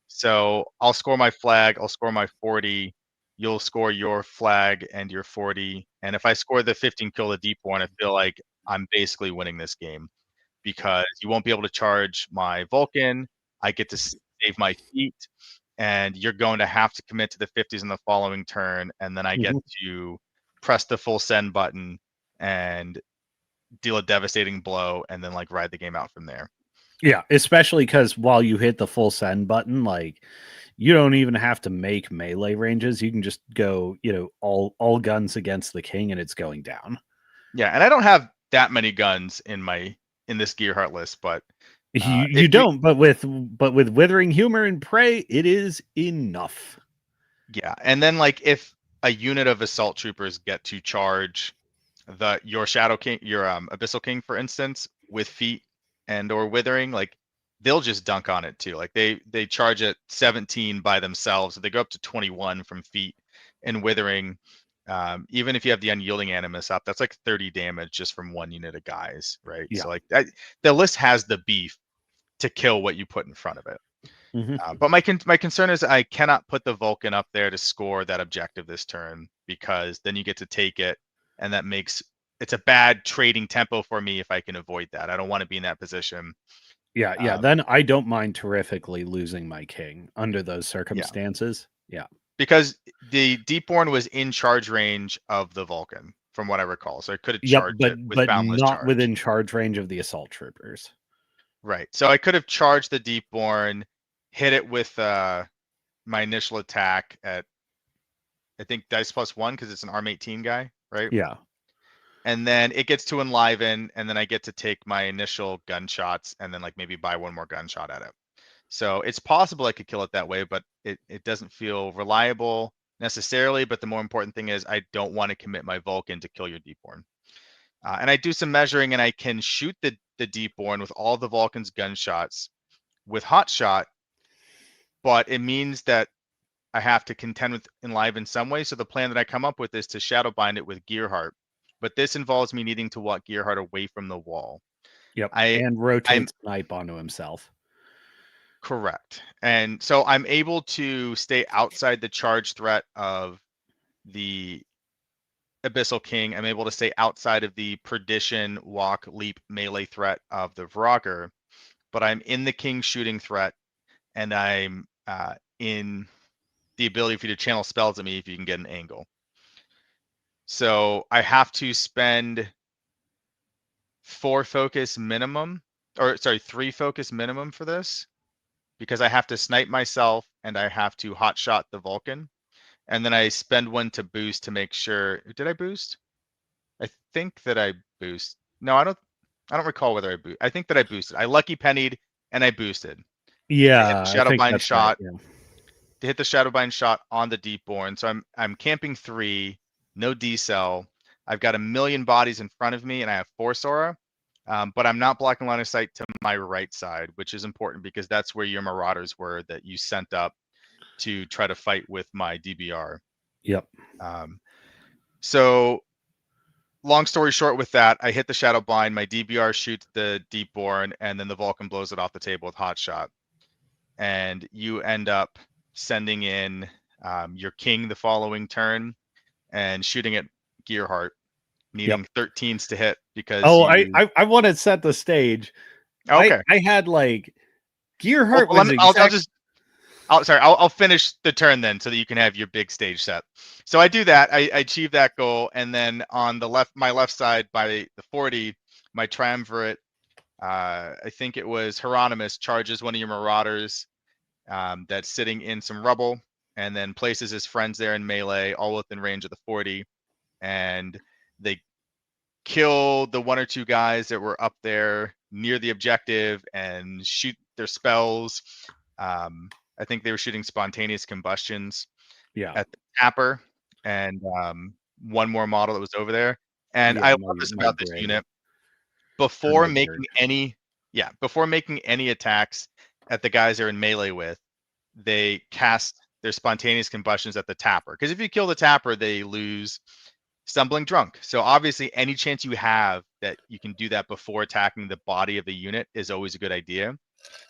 So I'll score my flag, I'll score my 40, you'll score your flag and your 40. And if I score the 15 kill the deepborn, I feel like I'm basically winning this game because you won't be able to charge my Vulcan. I get to save my feet, and you're going to have to commit to the 50s in the following turn, and then I get to press the full send button and deal a devastating blow, and then like ride the game out from there. Yeah, especially because while you hit the full send button, like you don't even have to make melee ranges. You can just go, all guns against the king, and it's going down. Yeah, and I don't have that many guns in this Gearheart list, but You don't, but with Withering Humor and Prey, it is enough. Yeah, and then like if a unit of assault troopers get to charge your Shadow King, your Abyssal King, for instance, with feet and or withering, like they'll just dunk on it too. Like they charge at 17 by themselves, so they go up to 21 from feet and withering. Even if you have the unyielding animus up, that's like 30 damage just from one unit of guys, right? Yeah. So like the list has the beef to kill what you put in front of it. But my concern is I cannot put the Vulcan up there to score that objective this turn because then you get to take it, and that makes it's a bad trading tempo for me if I can avoid that. I don't want to be in that position. Yeah. Then I don't mind terrifically losing my king under those circumstances. Yeah. Because the Deepborn was in charge range of the Vulcan, from what I recall. So I could have Yep, charged it with but boundless not charge. within charge range of the assault troopers. Right. So I could have charged the Deepborn, hit it with my initial attack at, I think, dice +1 because it's an arm 18 guy, right? Yeah. And then it gets to enliven, and then I get to take my initial gunshots and then like maybe buy one more gunshot at it. So it's possible I could kill it that way, but it doesn't feel reliable necessarily. But the more important thing is I don't want to commit my Vulcan to kill your Deepborn. And I do some measuring, and I can shoot the Deepborn with all the Vulcan's gunshots with Hot Shot, but it means that I have to contend with Enlive in some way. So the plan that I come up with is to shadow bind it with Gearheart. But this involves me needing to walk Gearheart away from the wall. Yep. And rotate Snipe onto himself. Correct. And so I'm able to stay outside the charge threat of the Abyssal King. I'm able to stay outside of the Perdition, Walk, Leap, melee threat of the Vrocker. But I'm in the King shooting threat, and I'm in the ability for you to channel spells at me if you can get an angle. So I have to spend 3 focus minimum for this, because I have to snipe myself and I have to hot shot the Vulcan, and then I spend 1 to boost to make sure. Did I boost? I think that I boost. No, I don't recall whether I boost. I think that I boosted. I lucky pennied and I boosted. I hit Yeah, the I think Shadowbind that's right. shot. Yeah. to hit the Shadowbind shot on the Deepborn. So I'm camping 3, no decel. I've got 1,000,000 bodies in front of me, and I have Force Aura. But I'm not blocking line of sight to my right side, which is important because that's where your Marauders were that you sent up to try to fight with my DBR. Yep. So long story short with that, I hit the Shadowbind, my DBR shoots the Deepborn, and then the Vulcan blows it off the table with Hot Shot. And you end up sending in your king the following turn and shooting at Gearheart, needing 13s to hit because you. I want to set the stage. Okay. I had like Gearheart Well, was I'll finish the turn then so that you can have your big stage set. So I do that. I achieve that goal, and then on the my left side by the 40, my triumvirate, I think it was Hieronymus, charges one of your Marauders that's sitting in some rubble, and then places his friends there in melee, all within range of the 40, and they kill the 1 or 2 guys that were up there near the objective and shoot their spells. I think they were shooting spontaneous combustions at the Tapper and one more model that was over there. And I love this about this unit. Before making any attacks at the guys they're in melee with, they cast their spontaneous combustions at the Tapper. Because if you kill the Tapper, they lose Stumbling Drunk. So obviously any chance you have that you can do that before attacking the body of the unit is always a good idea.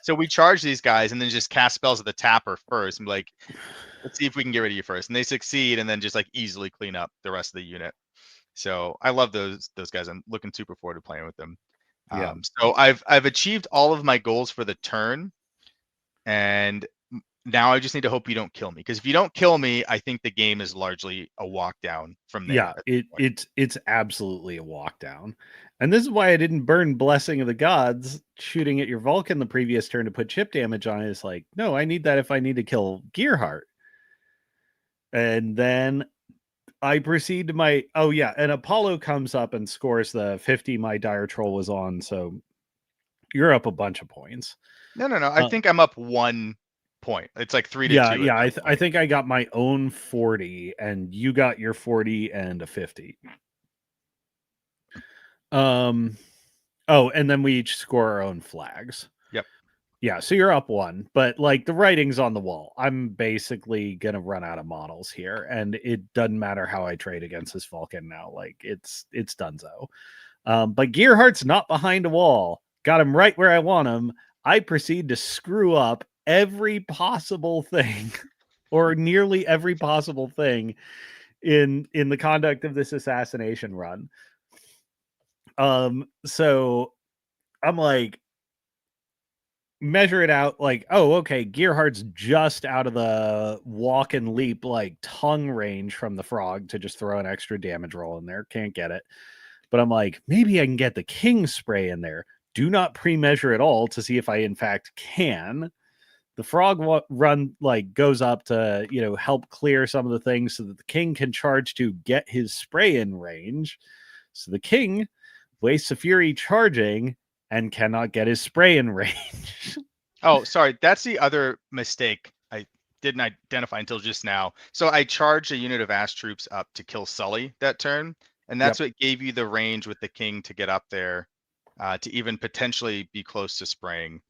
So we charge these guys and then just cast spells at the Tapper first and be like, let's see if we can get rid of you first. And they succeed and then just like easily clean up the rest of the unit. So I love those guys. I'm looking super forward to playing with them. So I've achieved all of my goals for the turn, and now I just need to hope you don't kill me. Because if you don't kill me, I think the game is largely a walk down from there. Yeah, it's absolutely a walk down. And this is why I didn't burn Blessing of the Gods shooting at your Vulcan the previous turn to put chip damage on it. It's like, no, I need that if I need to kill Gearheart. And then I proceed to my and Apollo comes up and scores the 50 my Dire Troll was on, so you're up a bunch of points. No. I think I'm up 1 point. It's like 3-2. Yeah. I think I got my own 40, and you got your 40 and a 50. And then we each score our own flags. Yep. Yeah, so you're up 1, but like the writing's on the wall. I'm basically gonna run out of models here, and it doesn't matter how I trade against this Vulcan now. Like it's donezo. But Gearheart's not behind a wall. Got him right where I want him. I proceed to screw up every possible thing, or nearly every possible thing, in the conduct of this assassination run. So I'm like, measure it out, like, oh, okay, Gearheart's just out of the walk and leap, like tongue range from the frog to just throw an extra damage roll in there. Can't get it. But I'm like, maybe I can get the king spray in there. Do not pre-measure at all to see if I in fact can. The frog run like goes up to, help clear some of the things so that the king can charge to get his spray in range. So the king wastes a fury charging and cannot get his spray in range. Oh, sorry. That's the other mistake I didn't identify until just now. So I charged a unit of Ash troops up to kill Sully that turn, and that's what gave you the range with the king to get up there to even potentially be close to spraying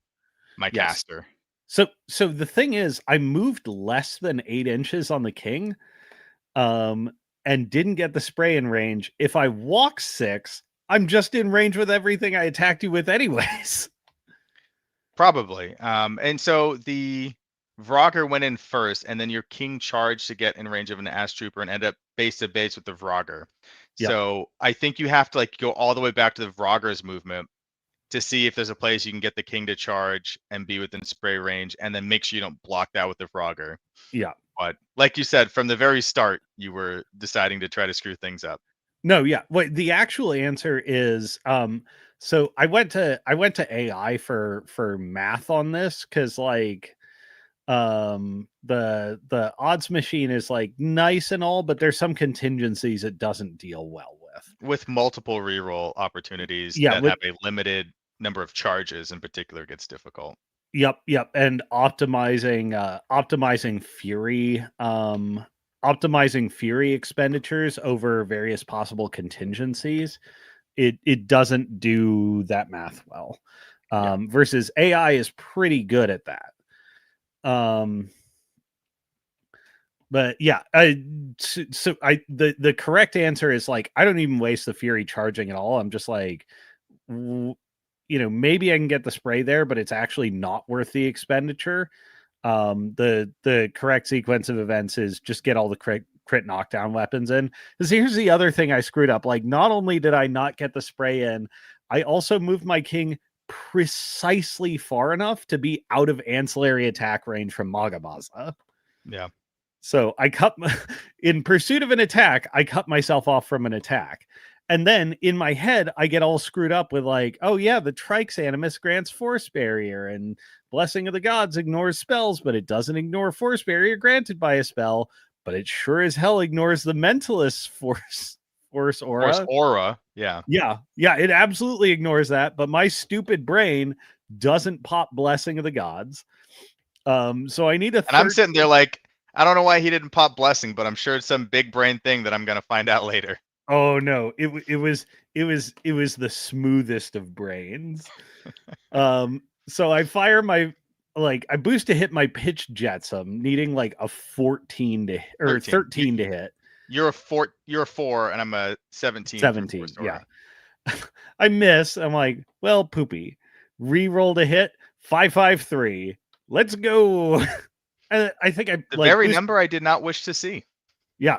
my caster. So the thing is, I moved less than 8 inches on the king, and didn't get the spray in range. If I walk 6, I'm just in range with everything I attacked you with anyways. Probably. And so the Vrogger went in first, and then your king charged to get in range of an Ash Trooper and end up base to base with the Vrogger. Yep. So I think you have to like go all the way back to the Vrogger's movement to see if there's a place you can get the king to charge and be within spray range, and then make sure you don't block that with the Vrogger. Yeah. But like you said, from the very start, you were deciding to try to screw things up. No, yeah. Well, the actual answer is, so I went to AI for math on this, because like the odds machine is like nice and all, but there's some contingencies it doesn't deal well with multiple reroll opportunities that have a limited number of charges in particular. Gets difficult. Yep, and optimizing fury expenditures over various possible contingencies. It doesn't do that math well. Yeah. Versus AI is pretty good at that. But yeah, the correct answer is like I don't even waste the fury charging at all. I'm just like, maybe I can get the spray there, but it's actually not worth the expenditure. The correct sequence of events is just get all the crit knockdown weapons in. Because here's the other thing I screwed up. Like, not only did I not get the spray in, I also moved my king precisely far enough to be out of ancillary attack range from Magabaza. Yeah. So I in pursuit of an attack, I cut myself off from an attack. And then in my head, I get all screwed up with like, oh yeah, the Trike's Animus grants force barrier, and Blessing of the Gods ignores spells, but it doesn't ignore force barrier granted by a spell, but it sure as hell ignores the Mentalist's force Force aura. aura. Yeah. Yeah, it absolutely ignores that, but my stupid brain doesn't pop Blessing of the Gods. So I need a And I'm third. sitting there like, I don't know why he didn't pop blessing, but I'm sure it's some big brain thing that I'm gonna find out later. Oh no, it was the smoothest of brains. So I fire my I boost to hit my pitch jetsam, needing like a 14 to or 13. 13 to hit. You're a 4, and I'm a 17 for 17, force yeah. aura. I miss. I'm like, well, poopy. Reroll to hit 553. Let's go. I think I The like very boost. number I did not wish to see. Yeah,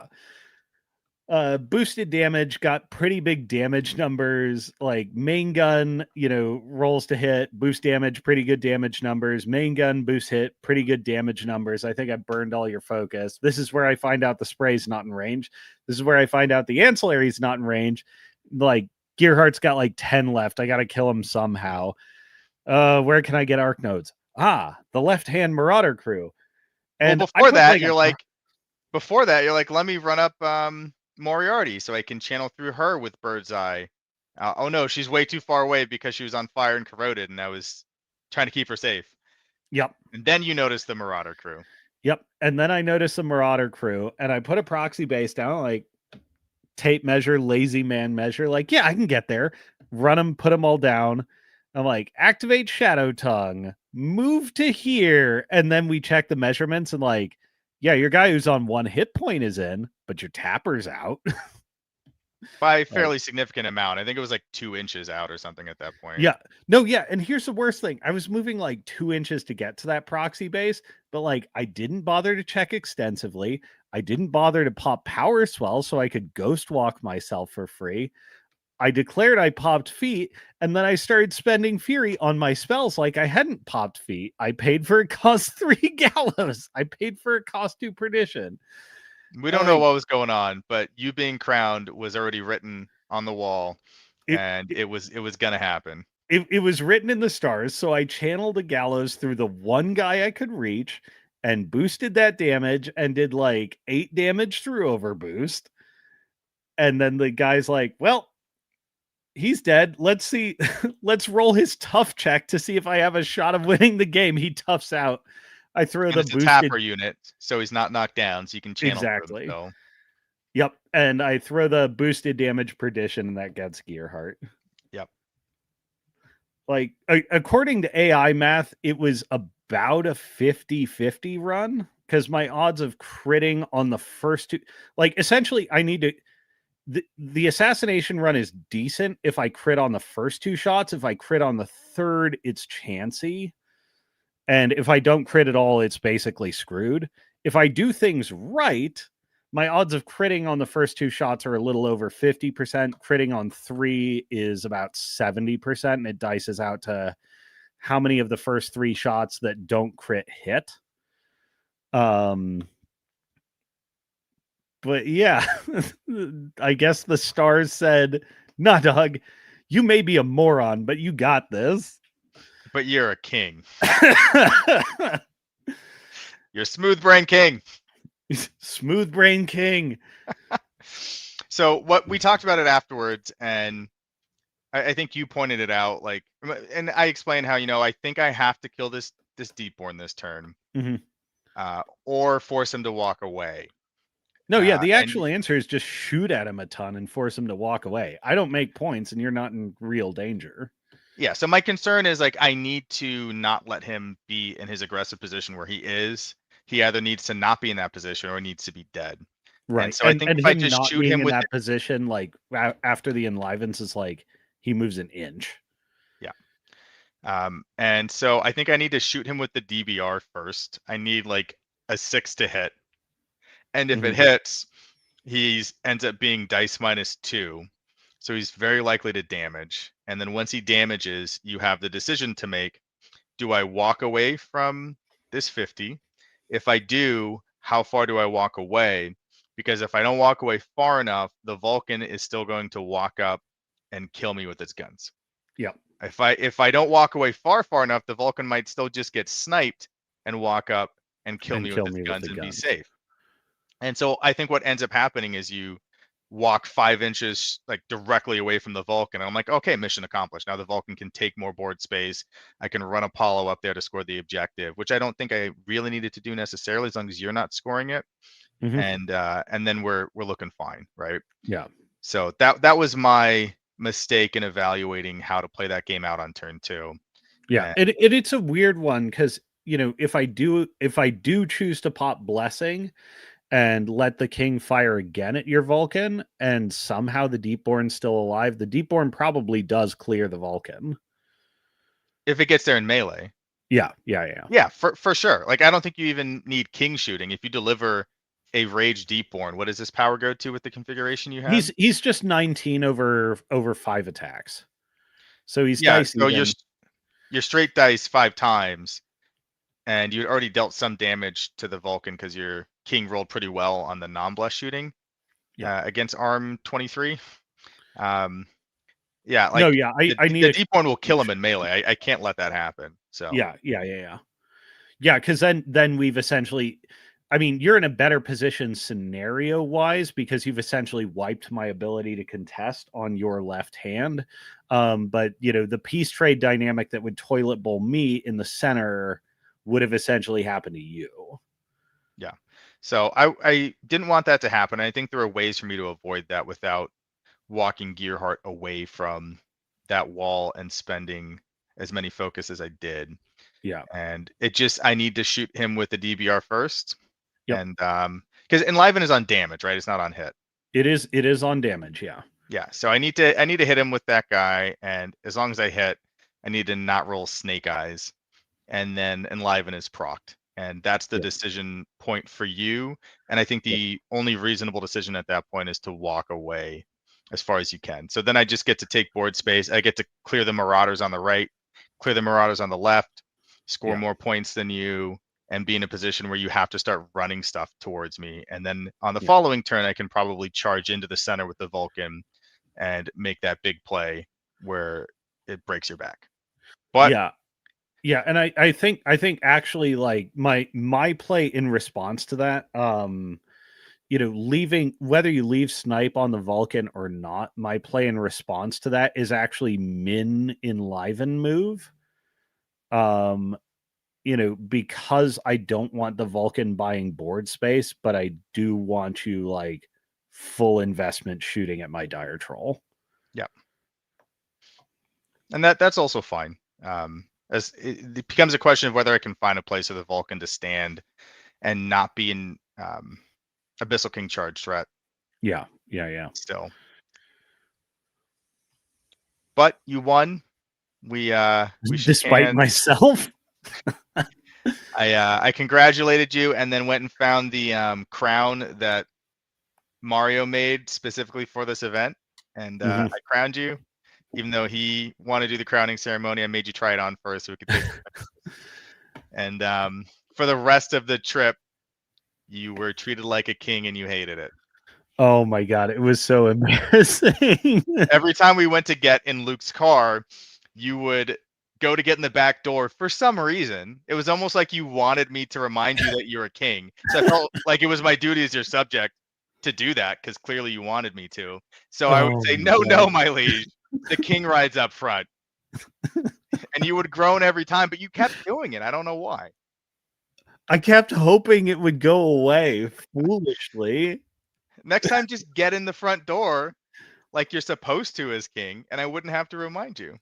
boosted damage, got pretty big damage numbers. Like main gun, rolls to hit, boost damage, pretty good damage numbers. Main gun, boost hit, pretty good damage numbers. I think I burned all your focus. This is where I find out the spray's not in range. This is where I find out the ancillary's not in range. Like Gearhart's got like 10 left. I gotta kill him somehow. Where can I get arc nodes? The left hand Marauder crew. Well, And I put like a before that, you're like, let me run up Moriarty so I can channel through her with Bird's Eye. Oh no, she's way too far away because she was on fire and corroded, and I was trying to keep her safe. Yep. And then you notice the Marauder crew. Yep. And then I noticed the Marauder crew, and I put a proxy base down, like tape measure, lazy man measure. Like, yeah, I can get there. Run them, put them all down. I'm like, activate Shadow Tongue, move to here. And then we check the measurements and like, yeah, your guy who's on 1 hit point is in, but your tapper's out. By a fairly significant amount. I think it was like 2 inches out or something at that point. Yeah. No, yeah. And here's the worst thing. I was moving like 2 inches to get to that proxy base, but like I didn't bother to check extensively. I didn't bother to pop power swell so I could ghost walk myself for free. I declared I popped feet, and then I started spending fury on my spells like I hadn't popped feet. I paid for a cost 3 gallows. I paid for a cost 2 perdition. We don't know what was going on, but you being crowned was already written on the wall, it, and it was gonna happen. it was written in the stars, so I channeled a gallows through the one guy I could reach and boosted that damage and did like 8 damage through overboost. And then the guy's like, well, he's dead. Let's see. Let's roll his tough check to see if I have a shot of winning the game. He toughs out. I throw And the it's a boosted tapper unit, so he's not knocked down, so you can channel through the exactly. spell. Yep, and I throw the boosted damage perdition, and that gets Gearheart. Yep. Like according to AI math, it was about a 50-50 run because my odds of critting on the first two, like essentially, I need to. The assassination run is decent if I crit on the first 2 shots. If I crit on the third, it's chancy. And if I don't crit at all, it's basically screwed. If I do things right, my odds of critting on the first 2 shots are a little over 50%. Critting on 3 is about 70%. And it dices out to how many of the first 3 shots that don't crit hit. But yeah, I guess the stars said, nah, dog, you may be a moron, but you got this. But you're a king. You're smooth brain king. Smooth brain king. So what we talked about it afterwards, and I think you pointed it out, like, and I explained how, I think I have to kill this this Deepborn this turn, Hmm. or force him to walk away. No, yeah, the And actual answer is just shoot at him a ton and force him to walk away. I don't make points, and you're not in real danger. yeah, so my concern is like I need to not let him be in his aggressive position where he is. He either needs to not be in that position or needs to be dead. And Right. so I think And if I him just not shoot being him in with that position, like after the enlivens, is like he moves an inch. yeah. And so I think I need to shoot him with the DBR first. I need like a 6 to hit. And if it Hmm. hits, he's ends up being dice -2. So he's very likely to damage. And then once he damages, you have the decision to make. Do I walk away from this 50? If I do, how far do I walk away? Because if I don't walk away far enough, the Vulcan is still going to walk up and kill me with its guns. Yep. If I don't walk away far enough, the Vulcan might still just get sniped and walk up and kill And me with kill its me with guns the and be guns. safe. And so I think what ends up happening is you walk 5 inches like directly away from the Vulcan. And I'm like, okay, mission accomplished. Now the Vulcan can take more board space. I can run Apollo up there to score the objective, which I don't think I really needed to do necessarily, as long as you're not scoring it. Hmm. And then we're looking fine, right? Yeah. So that was my mistake in evaluating how to play that game out on turn 2. Yeah. And It's a weird one because if I do choose to pop blessing and let the king fire again at your Vulcan, and somehow the Deepborn's still alive, the Deepborn probably does clear the Vulcan. if it gets there in melee, Yeah, yeah, yeah. yeah, for sure. Like I don't think you even need king shooting. If you deliver a rage Deepborn, what does this power go to with the configuration you had? He's just 19 over 5 attacks. So he's Yeah, dice so you're even. you're straight dice 5 times, and you already dealt some damage to the Vulcan because your king rolled pretty well on the non-bless shooting Yeah. against arm 23. Um, yeah, No, like yeah, I need the a Deepborn will kill him in melee. I can't let that happen. So yeah, yeah, yeah, yeah. Yeah, because then we've essentially, I mean, you're in a better position scenario wise because you've essentially wiped my ability to contest on your left hand. But the peace trade dynamic that would toilet bowl me in the center would have essentially happened to you. yeah, so I didn't want that to happen. I think there are ways for me to avoid that without walking Gearheart away from that wall and spending as many focus as I did. Yeah. And it just I need to shoot him with the DBR first. Yep. And because Enliven is on damage, right? It's not on hit. It is on damage, yeah. Yeah. So I need to hit him with that guy. And as long as I hit, I need to not roll snake eyes. And then Enliven is procced. And that's the Yep. decision point for you. And I think Yep. the only reasonable decision at that point is to walk away as far as you can. So then I just get to take board space. I get to clear the Marauders on the right, clear the Marauders on the left, score Yeah. more points than you, and be in a position where you have to start running stuff towards me. And then on the Yeah. following turn, I can probably charge into the center with the Vulcan and make that big play where it breaks your back. But Yeah. Yeah, and I think actually like my play in response to that, leaving whether you leave snipe on the Vulcan or not, my play in response to that is actually min enliven move. Um, because I don't want the Vulcan buying board space, but I do want you like full investment shooting at my dire troll. yeah, and that's also fine. As it becomes a question of whether I can find a place for the Vulcan to stand and not be in Abyssal King charge threat Yeah, yeah, yeah. still. But you won. We shook Despite hands. myself. I congratulated you, and then went and found the crown that Mario made specifically for this event, and I Mhm. crowned you. Even though he wanted to do the crowning ceremony, I made you try it on first so we could take. And for the rest of the trip, you were treated like a king, and you hated it. Oh my god, it was so embarrassing. Every time we went to get in Luke's car, you would go to get in the back door for some reason. It was almost like you wanted me to remind you that you're a king. So I felt like it was my duty as your subject to do that because clearly you wanted me to. So I would Oh say, my no, god. no, my liege. The king rides up front. And you would groan every time, but you kept doing it. I don't know why. I kept hoping it would go away foolishly. Next time, just get in the front door like you're supposed to as king, and I wouldn't have to remind you.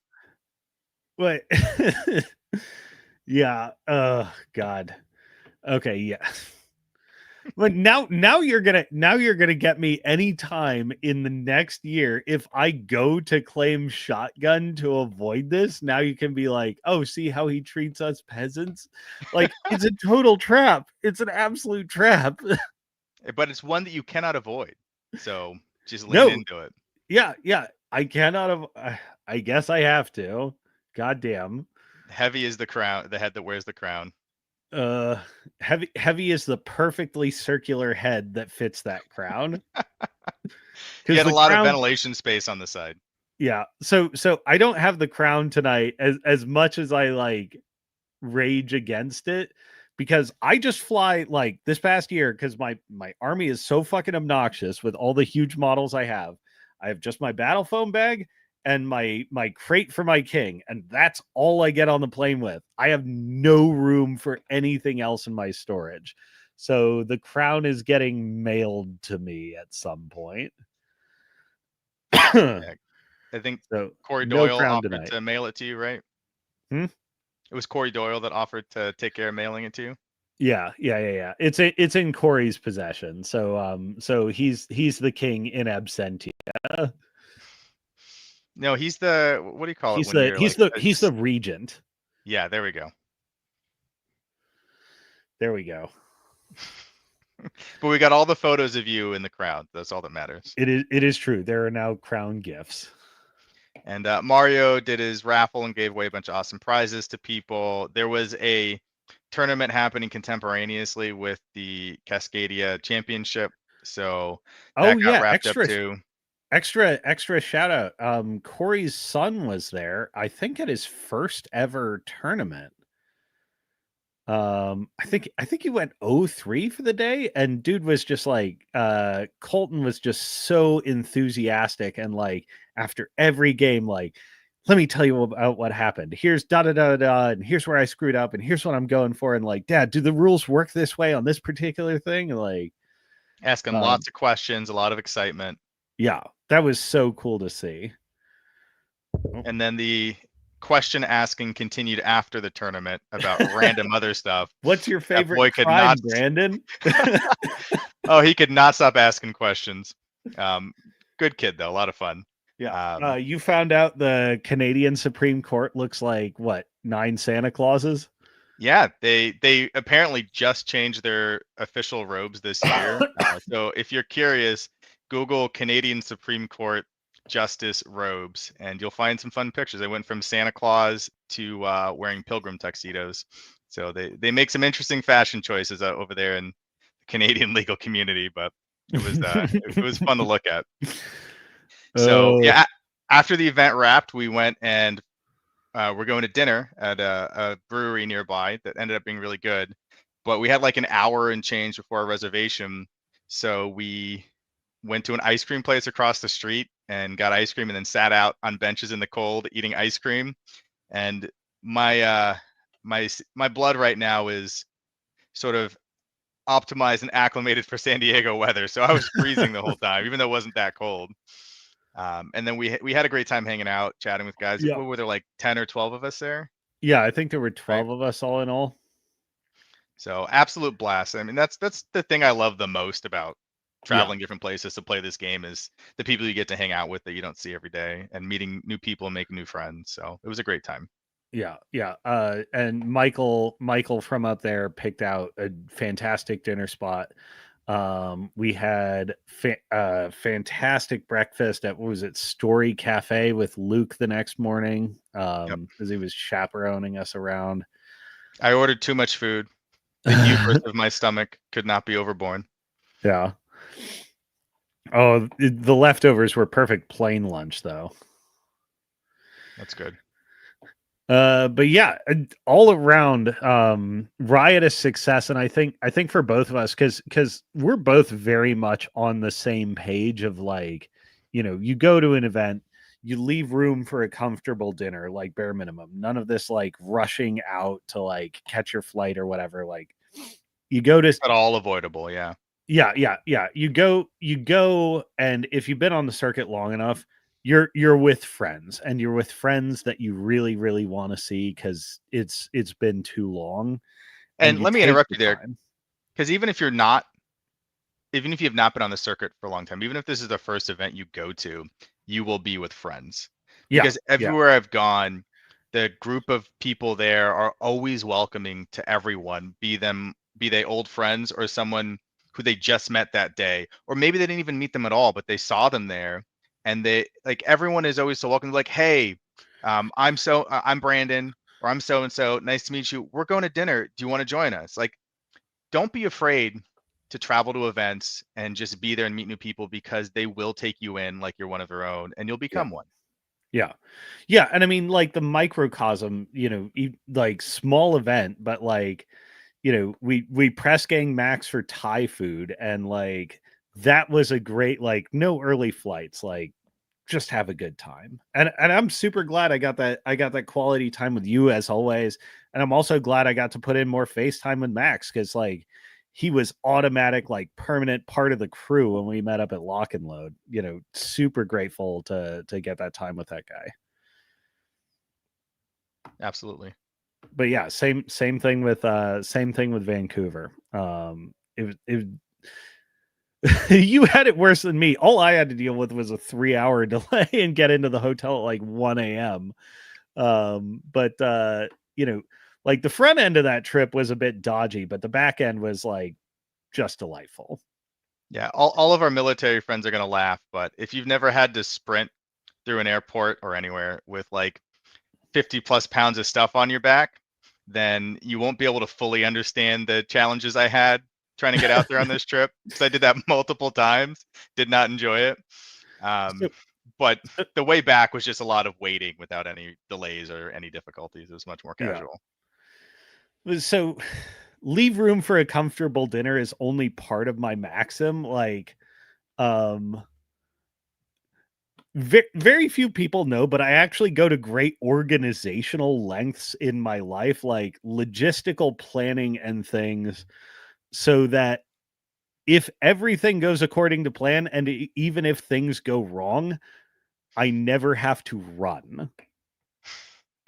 But yeah, God. Okay, yeah. But now you're gonna get me anytime in the next year if I go to claim shotgun to avoid this. Now you can be like, oh, see how he treats us peasants? Like, it's a total trap. It's an absolute trap. But it's one that you cannot avoid. So just lean No, into it. yeah. I cannot have I guess I have to. Goddamn. Heavy is the crown, the head that wears the crown. Uh heavy is the perfectly circular head that fits that crown. He Because had a the lot of crown, ventilation space on the side. yeah. So I don't have the crown tonight as much as I like rage against it, because I just fly like this past year, because my army is so fucking obnoxious with all the huge models I have. I have just my battle foam bag and my crate for my king, and that's all I get on the plane with. I have no room for anything else in my storage. So the crown is getting mailed to me at some point. Yeah, I think So Corey no Doyle crown offered tonight. to mail it to you, right? Hmm? It was Corey Doyle that offered to take care of mailing it to you. Yeah. It's in Corey's possession. So he's the king in absentia. No, he's the, what do you call it when you're like, He's the regent. yeah, there we go. There we go. But we got all the photos of you in the crowd. That's all that matters. It is true. There are now crown gifts. And Mario did his raffle and gave away a bunch of awesome prizes to people. There was a tournament happening contemporaneously with the Cascadia Championship, so Oh that got yeah, wrapped up too. extra shout out. Corey's son was there, I think at his first ever tournament. I think he went 0-3 for the day, and dude was just like Colton was just so enthusiastic, and like after every game, like, let me tell you about what happened. Here's da da da da, and here's where I screwed up, and here's what I'm going for, and like, Dad, do the rules work this way on this particular thing? And like, Asking um, lots of questions, a lot of excitement. yeah, that was so cool to see. Oh. And then the question asking continued after the tournament about random other stuff. What's your That favorite boy could not. crime, Brandon? Oh, he could not stop asking questions. Good kid though, a lot of fun. Yeah. You found out the Canadian Supreme Court looks like what, 9 Santa Clauses? Yeah, they apparently just changed their official robes this year. So if you're curious, Google Canadian Supreme Court Justice robes, and you'll find some fun pictures. They went from Santa Claus to wearing pilgrim tuxedos. So they make some interesting fashion choices over there in the Canadian legal community, but it was fun to look at. So Oh, yeah, after the event wrapped, we went and we're going to dinner at a brewery nearby that ended up being really good. But we had like an hour and change before our reservation, so we went to an ice cream place across the street and got ice cream, and then sat out on benches in the cold eating ice cream. And my my blood right now is sort of optimized and acclimated for San Diego weather, so I was freezing the whole time, even though it wasn't that cold. And then we had a great time hanging out, chatting with guys. yeah. What were there, like 10 or 12 of us there? Yeah, I think there were Right. 12 of us all in all. So absolute blast. I mean, that's the thing I love the most about Yeah. traveling different places to play this game, is the people you get to hang out with that you don't see every day, and meeting new people and making new friends. So it was a great time. Yeah. And Michael from up there picked out a fantastic dinner spot. We had fantastic breakfast at, what was it, Story Cafe with Luke the next morning, Yep. as he was chaperoning us around. I ordered too much food. The hubris of my stomach could not be overborne. Yeah. Oh, the leftovers were perfect plain lunch though. That's good. But yeah, all around riotous success, and I think for both of us, because we're both very much on the same page of like, you go to an event, you leave room for a comfortable dinner, like bare minimum. None of this like rushing out to like catch your flight or whatever. Like you go to It's not all avoidable. Yeah. yeah. You go, and if you've been on the circuit long enough, you're with friends, and you're with friends that you really, really want to see because it's been too long, and And you let me take interrupt the you there, time. because even if you have not been on the circuit for a long time, even if this is the first event you go to, you will be with friends. Yeah, Because yeah, everywhere I've gone, the group of people there are always welcoming to everyone, be they old friends or someone who they just met that day, or maybe they didn't even meet them at all, but they saw them there, and they like everyone is always so welcome. Like, hey, I'm Brandon, or I'm so and so. Nice to meet you. We're going to dinner. Do you want to join us? Like, don't be afraid to travel to events and just be there and meet new people, because they will take you in like you're one of their own, and you'll yeah, become one. yeah. Yeah, and I mean, like, the microcosm, like, small event, but, like, we press gang max for Thai food, and, like, that was a great, like, no early flights, like, just have a good time. And I'm super glad I got that quality time with you as always, and I'm also glad I got to put in more FaceTime with Max because like, he was automatic, like, permanent part of the crew when we met up at Lock and Load. Super grateful to get that time with that guy. Absolutely. But yeah, same thing with Vancouver. It you had it worse than me. All I had to deal with was a 3-hour delay and get into the hotel at like 1 a.m. But you know, like, the front end of that trip was a bit dodgy, but the back end was like just delightful. Yeah, all of our military friends are going to laugh, but if you've never had to sprint through an airport or anywhere with like 50 plus pounds of stuff on your back, then you won't be able to fully understand the challenges I had trying to get out there on this trip, because I did that multiple times. Did not enjoy it. So, But so the way back was just a lot of waiting without any delays or any difficulties. It was much more yeah. casual. So leave room for a comfortable dinner is only part of my maxim. Like, um very few people know, but I actually go to great organizational lengths in my life, like logistical planning and things, so that if everything goes according to plan, and even if things go wrong, I never have to run.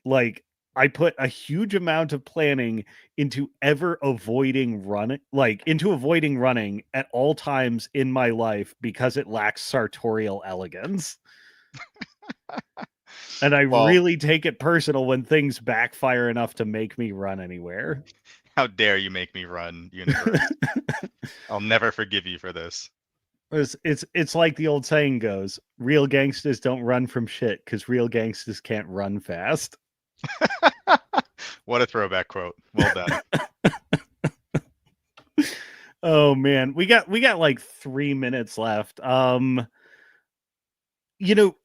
Like, I put a huge amount of planning into avoiding running at all times in my life because it lacks sartorial elegance. And I Well, really take it personal when things backfire enough to make me run anywhere. how dare you make me run, universe? I'll never forgive you for this. It's like the old saying goes, real gangsters don't run from shit because real gangsters can't run fast. What a throwback quote. Well done. Oh man, we got like 3 minutes left. You know,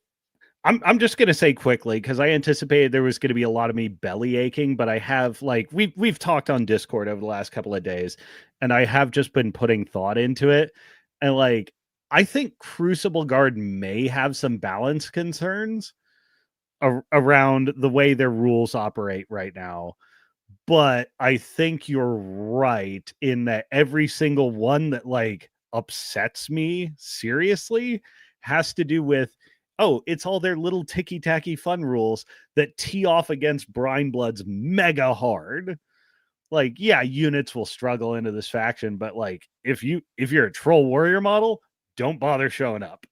I'm just gonna say quickly because I anticipated there was gonna be a lot of me belly aching, but I have, like, we've talked on Discord over the last couple of days, and I have just been putting thought into it, and like, I think Crucible Guard may have some balance concerns around the way their rules operate right now. But I think you're right in that every single one that, like, upsets me seriously has to do with, oh, it's all their little ticky tacky fun rules that tee off against Brine Bloods mega hard. Like, yeah, units will struggle into this faction, but like, if you're a troll warrior model, don't bother showing up.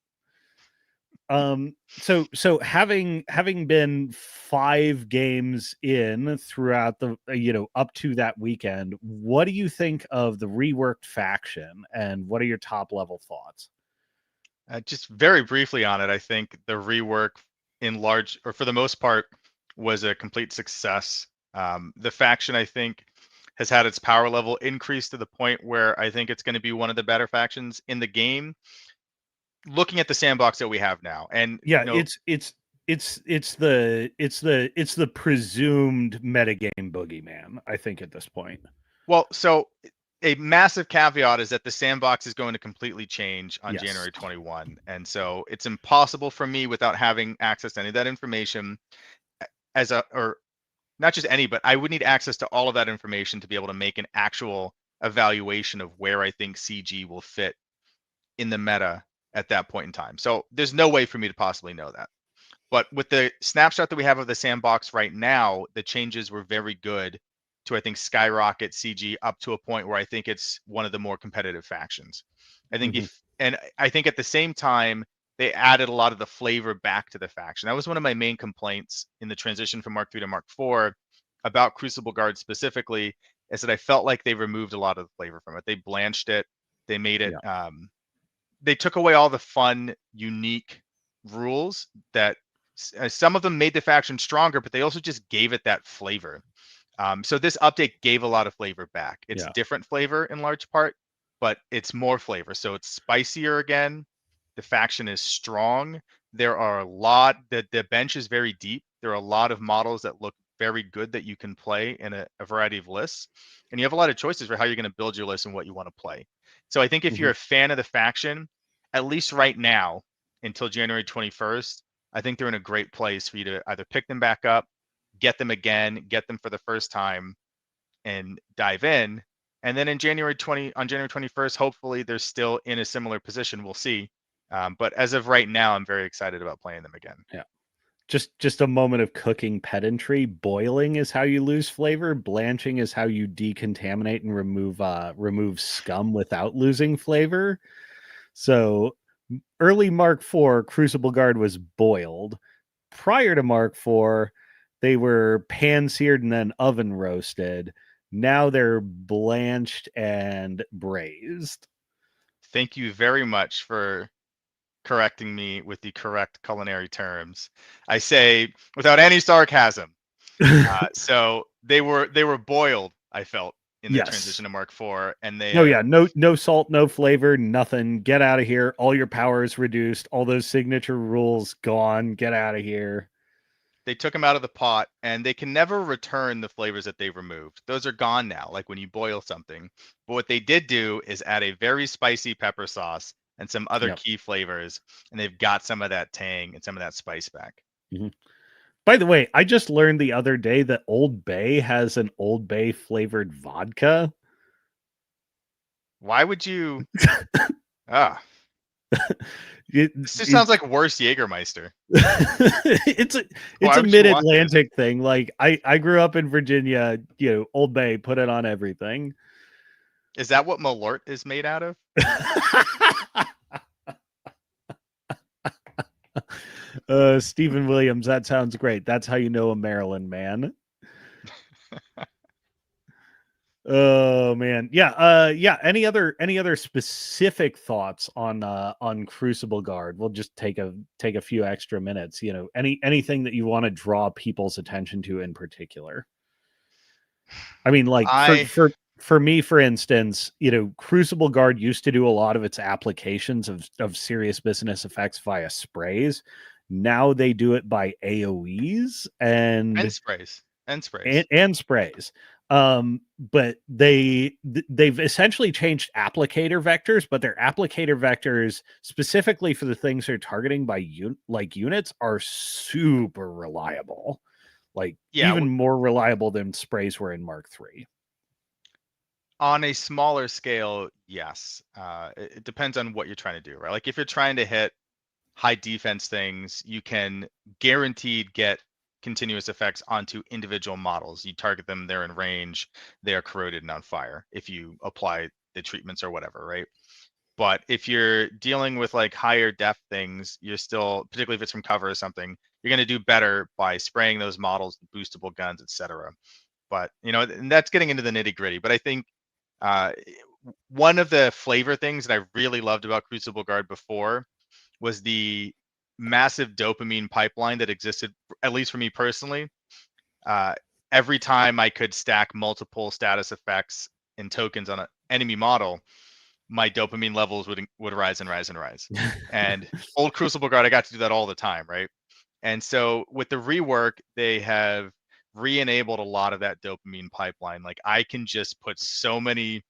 So having been 5 games in throughout the up to that weekend, what do you think of the reworked faction, and what are your top level thoughts? Just very briefly on it, I think the rework in large, or for the most part, was a complete success. The faction, I think, has had its power level increase to the point where I think it's going to be one of the better factions in the game, looking at the sandbox that we have now. And Yeah, it's the presumed metagame boogeyman, I think, at this point. well, so a massive caveat is that the sandbox is going to completely change on Yes. January 21. And so it's impossible for me without having access to any of that information or not just any, but I would need access to all of that information to be able to make an actual evaluation of where I think CG will fit in the meta at that point in time. So there's no way for me to possibly know that. But with the snapshot that we have of the sandbox right now, the changes were very good to, I think, skyrocket CG up to a point where I think it's one of the more competitive factions. I think Mhm. and I think at the same time, they added a lot of the flavor back to the faction. That was one of my main complaints in the transition from Mark III to Mark IV about Crucible Guard specifically, is that I felt like they removed a lot of the flavor from it. They blanched it. They made it Yeah. they took away all the fun, unique rules that some of them made the faction stronger, but they also just gave it that flavor. So this update gave a lot of flavor back. It's Yeah. different flavor in large part, but it's more flavor. So it's spicier again. The faction is strong. There are a lot the bench is very deep. There are a lot of models that look very good that you can play in a variety of lists. And you have a lot of choices for how you're going to build your list and what you want to play. So I think if you're Mhm. a fan of the faction, at least right now, until January 21st, I think they're in a great place for you to either pick them back up, get them again, get them for the first time, and dive in. And then in January 21st, hopefully they're still in a similar position. We'll see. But as of right now, I'm very excited about playing them again. Yeah. Just a moment of cooking pedantry. Boiling is how you lose flavor. Blanching is how you decontaminate and remove scum without losing flavor. So early Mark IV, Crucible Guard was boiled. Prior to Mark IV, they were pan seared and then oven roasted. Now they're blanched and braised. Thank you very much for correcting me with the correct culinary terms. I say without any sarcasm. So they were boiled, I felt, in the Yes. transition to Mark IV, and No, yeah, no salt, no flavor, nothing. Get out of here. All your power is reduced. All those signature rules gone. Get out of here. they took them out of the pot, and they can never return the flavors that they removed. Those are gone now, like when you boil something. But what they did do is add a very spicy pepper sauce and some other Yep. key flavors, and they've got some of that tang and some of that spice back. Mhm. By the way, I just learned the other day that Old Bay has an Old Bay flavored vodka. Why would you? Ah, It, this just it sounds like worse Jägermeister. it's a it's Why a would you want this? mid-Atlantic thing. Like I grew up in Virginia, Old Bay put it on everything. Is that what Malort is made out of? Stephen Williams, that sounds great. That's how you know a Maryland man. Oh man. Yeah, yeah, any other specific thoughts on Crucible Guard? We'll just take a few extra minutes, anything that you want to draw people's attention to in particular. I mean, like for I for for me, for instance, Crucible Guard used to do a lot of its applications of serious business effects via sprays. Now they do it by AoEs and and sprays and and, sprays. and sprays. But they've essentially changed applicator vectors, but their applicator vectors specifically for the things they're targeting by units are super reliable, like Yeah, even more reliable than sprays were in Mark III. on a smaller scale, yes. It depends on what you're trying to do, right? Like if you're trying to hit high defense things, you can guaranteed get continuous effects onto individual models. You target them, they're in range, they are corroded and on fire if you apply the treatments or whatever, right? But if you're dealing with like higher depth things, you're still, particularly if it's from cover or something, you're going to do better by spraying those models, boostable guns, etc. But and that's getting into the nitty gritty. But I think uh, one of the flavor things that I really loved about Crucible Guard before was the massive dopamine pipeline that existed, at least for me personally. Uh, every time I could stack multiple status effects and tokens on an enemy model, my dopamine levels would rise and rise and rise. And old Crucible Guard, I got to do that all the time, right? And so with the rework, they have re-enabled a lot of that dopamine pipeline. Like I can just put so many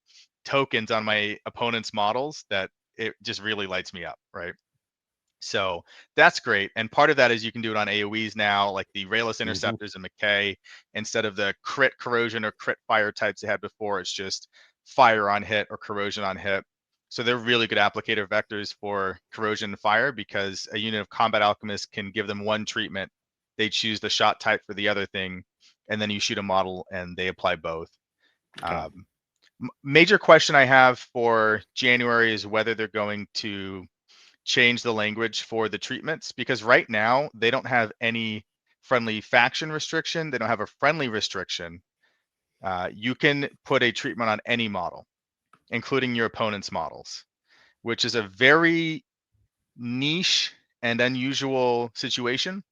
tokens on my opponent's models that it just really lights me up, right? So that's great. And part of that is you can do it on AoEs now, like the Rayless Mhm. Interceptors and McKay. Instead of the crit corrosion or crit fire types they had before, it's just fire on hit or corrosion on hit. So they're really good applicator vectors for corrosion and fire, because a unit of combat alchemists can give them one treatment. They choose the shot type for the other thing, and then you shoot a model and they apply both. Okay. Major question I have for January is whether they're going to change the language for the treatments, because right now they don't have any friendly faction restriction. They don't have a friendly restriction. You can put a treatment on any model, including your opponent's models, which is a very niche and unusual situation.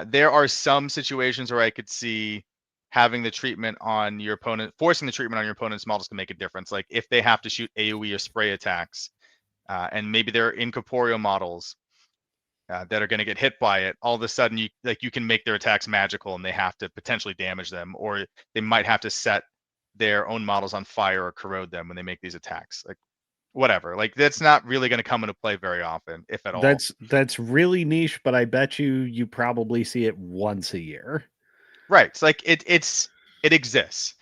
There are some situations where I could see having the treatment on your opponent, forcing the treatment on your opponent's models can make a difference. Like if they have to shoot AoE or spray attacks, and maybe they're incorporeal models that are going to get hit by it, all of a sudden you can make their attacks magical and they have to potentially damage them, or they might have to set their own models on fire or corrode them when they make these attacks. Like whatever, like that's not really going to come into play very often, if at all. That's really niche, but I bet you probably see it once a year. Right. It's like it exists.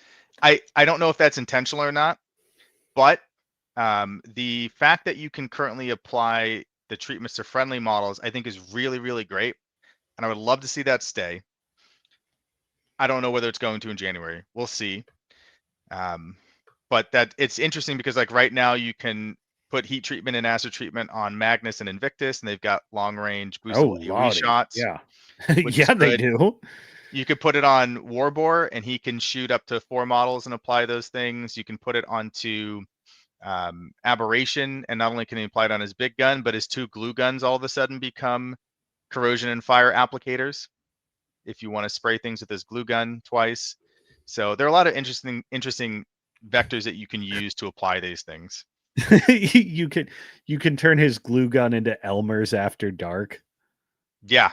I don't know if that's intentional or not, but the fact that you can currently apply the treatments to friendly models, I think, is really, really great, and I would love to see that stay. I don't know whether it's going to in January. We'll see. Um, but that it's interesting because like right now you can put heat treatment and acid treatment on Magnus and Invictus, and they've got long range Oh, boostable AoE lordy. shots, Yeah. which is Yeah, they good. do. You could put it on Warbore, and he can shoot up to 4 models and apply those things. You can put it onto Aberration, and not only can he apply it on his big gun, but his 2 glue guns all of a sudden become corrosion and fire applicators if you want to spray things with his glue gun twice. So there are a lot of interesting vectors that you can use to apply these things. you can you can turn his glue gun into Elmer's After Dark. Yeah.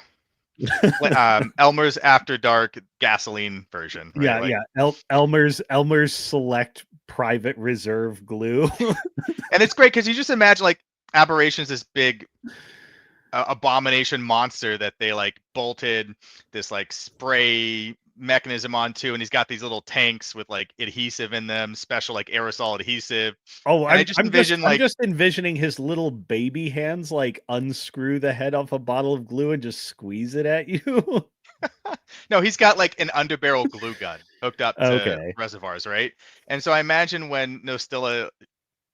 Elmer's After Dark gasoline version, right? Yeah, Like, yeah. Elmer's Select Private Reserve glue. and it's great because you just imagine like Aberration's this big abomination monster that they like bolted this like spray mechanism onto, and he's got these little tanks with like adhesive in them, special like aerosol adhesive. Oh, And I just envision I'm like, just envisioning his little baby hands like unscrew the head off a bottle of glue and just squeeze it at you. no, he's got like an underbarrel glue gun hooked up to Okay. reservoirs, right? And so I imagine when Nostilla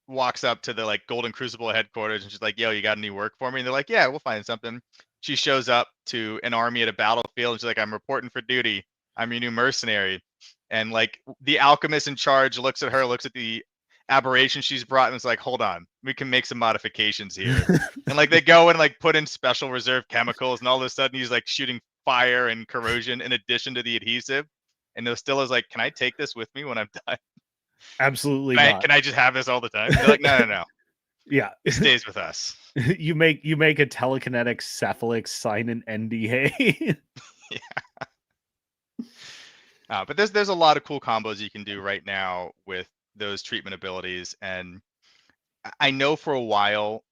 walks up to the like Golden Crucible headquarters and she's like, "Yo, you got any work for me?" And they're like, "Yeah, we'll find something." She shows up to an army at a battlefield and she's like, "I'm reporting for duty. I'm your new mercenary." And like the alchemist in charge looks at her, looks at the aberration she's brought, and it's like, "Hold on, we can make some modifications here." And like they go and like put in special reserve chemicals, and all of a sudden he's like shooting fire and corrosion in addition to the adhesive. And Nostilla's like, "Can I take this with me when I'm done? Absolutely Can I, not. can I just have this all the time?" And they're like, "No, no, no. Yeah. It stays with us." You make a telekinetic cephalic sign an NDA. But there's a lot of cool combos you can do right now with those treatment abilities, and I know for a while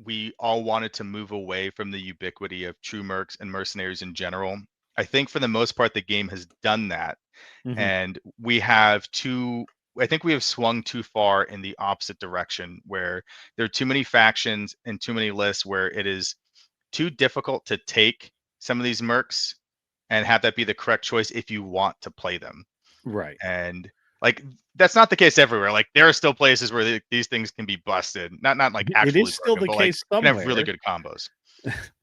we all wanted to move away from the ubiquity of true mercs and mercenaries in general. I think for the most part the game has done that, Mhm. and we have too. I think we have swung too far in the opposite direction, where there are too many factions and too many lists where it is too difficult to take some of these mercs and have that be the correct choice if you want to play them. Right. And like that's not the case everywhere. Like there are still places where these things can be busted, not like It actually is still broken, the but like case can have really somewhere. good combos.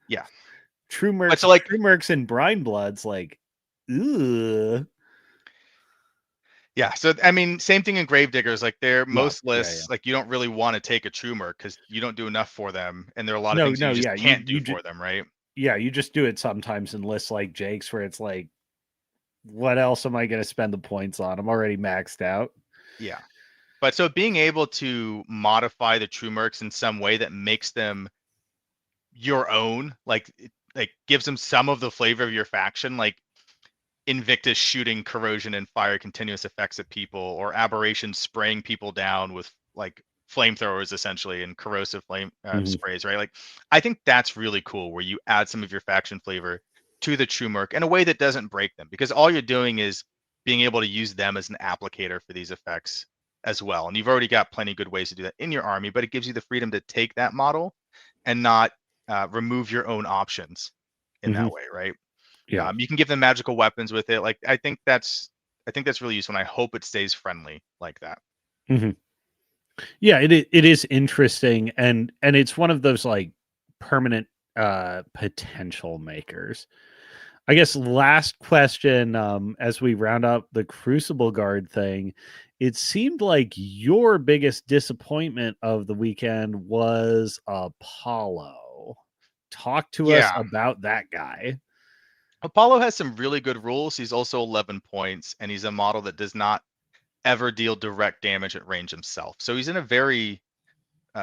Yeah. True But mercs so like, true mercs and brine bloods like, ugh. yeah, so I mean, same thing in Gravediggers. Like they're Yeah, most yeah, yeah. lists, like you don't really want to take a true merc because you don't do enough for them, and there are a lot of No, things that no, you just yeah, can't do for them, right? you just do it sometimes in lists like Jake's where it's like, what else am I gonna spend the points on? I'm already maxed out. Yeah. But so being able to modify the true mercs in some way that makes them your own, like gives them some of the flavor of your faction, like Invictus shooting corrosion and fire continuous effects at people, or Aberration spraying people down with like flamethrowers essentially and corrosive flame Mhm. sprays, right? Like, I think that's really cool where you add some of your faction flavor to the True Merc in a way that doesn't break them, because all you're doing is being able to use them as an applicator for these effects as well. And you've already got plenty of good ways to do that in your army, but it gives you the freedom to take that model and not remove your own options in that Mhm. way, right? Yeah. You can give them magical weapons with it. Like, I think that's really useful, and I hope it stays friendly like that. Mhm. Yeah, it is interesting, and it's one of those, like, permanent, potential makers. I guess last question, as we round up the Crucible Guard thing, it seemed like your biggest disappointment of the weekend was Apollo. Talk to us Yeah, about that guy. Apollo has some really good rules. He's also 11 points, and he's a model that does not ever deal direct damage at range himself. So he's in a very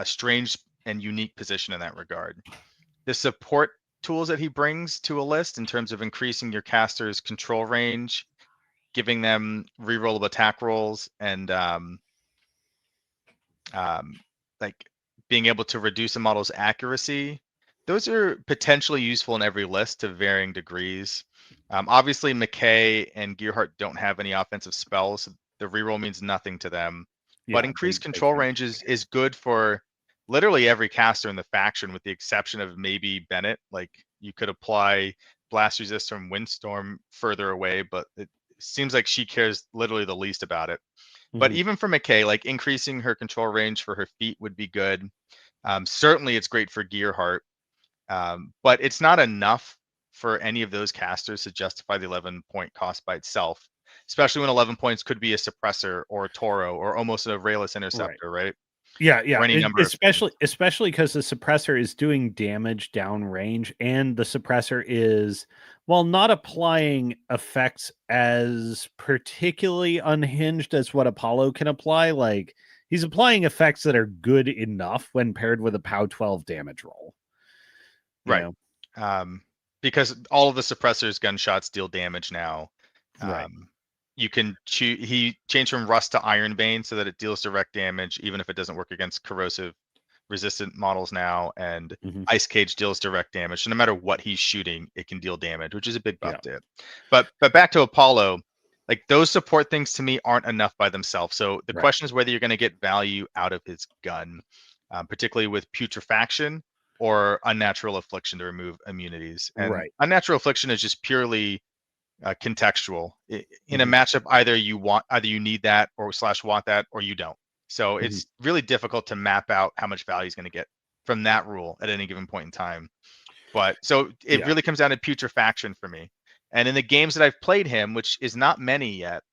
strange and unique position in that regard. The support tools that he brings to a list in terms of increasing your caster's control range, giving them rerollable attack rolls, and um, like being able to reduce a model's accuracy. Those are potentially useful in every list to varying degrees. Obviously, McKay and Gearhart don't have any offensive spells, so the reroll means nothing to them. But Yeah, increased they control can't range do is good for literally every caster in the faction, with the exception of maybe Bennett. Like, you could apply blast resist from Windstorm further away, but it seems like she cares literally the least about it. But Mhm. even for McKay, like, increasing her control range for her feet would be good. Certainly, it's great for Gearheart, but it's not enough for any of those casters to justify the 11-point cost by itself, especially when 11 points could be a suppressor or a Toro or almost a Rayless Right. interceptor, right? Yeah, Or yeah, any number of things. especially because the suppressor is doing damage downrange, and the suppressor is, while not applying effects as particularly unhinged as what Apollo can apply, like, he's applying effects that are good enough when paired with a POW 12 damage roll, you Right. know? Um, because all of the suppressors gunshots deal damage now. Right. Um, you can choose. He changed from Rust to Ironbane so that it deals direct damage, even if it doesn't work against corrosive resistant models now. And Mhm. Ice Cage deals direct damage. So no matter what he's shooting, it can deal damage, which is a big buff Yeah. to it. But back to Apollo, like, those support things to me aren't enough by themselves. So the Right. question is whether you're going to get value out of his gun, particularly with putrefaction or unnatural affliction to remove immunities. And Right. unnatural affliction is just purely contextual. In a Mhm. matchup, either you need that or slash want that, or you don't. So Mhm. it's really difficult to map out how much value he's going to get from that rule at any given point in time. But so it Yeah. really comes down to putrefaction for me. And in the games that I've played him, which is not many yet,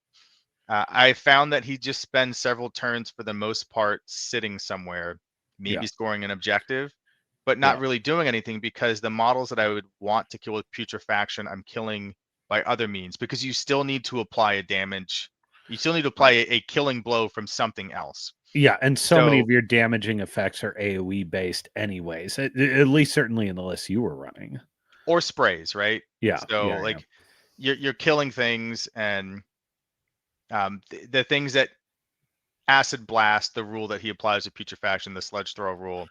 I found that he just spends several turns for the most part sitting somewhere, Yeah. maybe scoring an objective, but not Yeah. really doing anything, because the models that I would want to kill with putrefaction, I'm killing by other means, because you still need to apply a damage. You still need to apply Right. a killing blow from something else. Yeah, and so many So, of your damaging effects are AoE based anyways, at least certainly in the list you were running. or sprays, right? Yeah, So, yeah, yeah. like, you're killing things, and the things that Acid Blast, the rule that he applies to putrefaction, the sledge throw rule,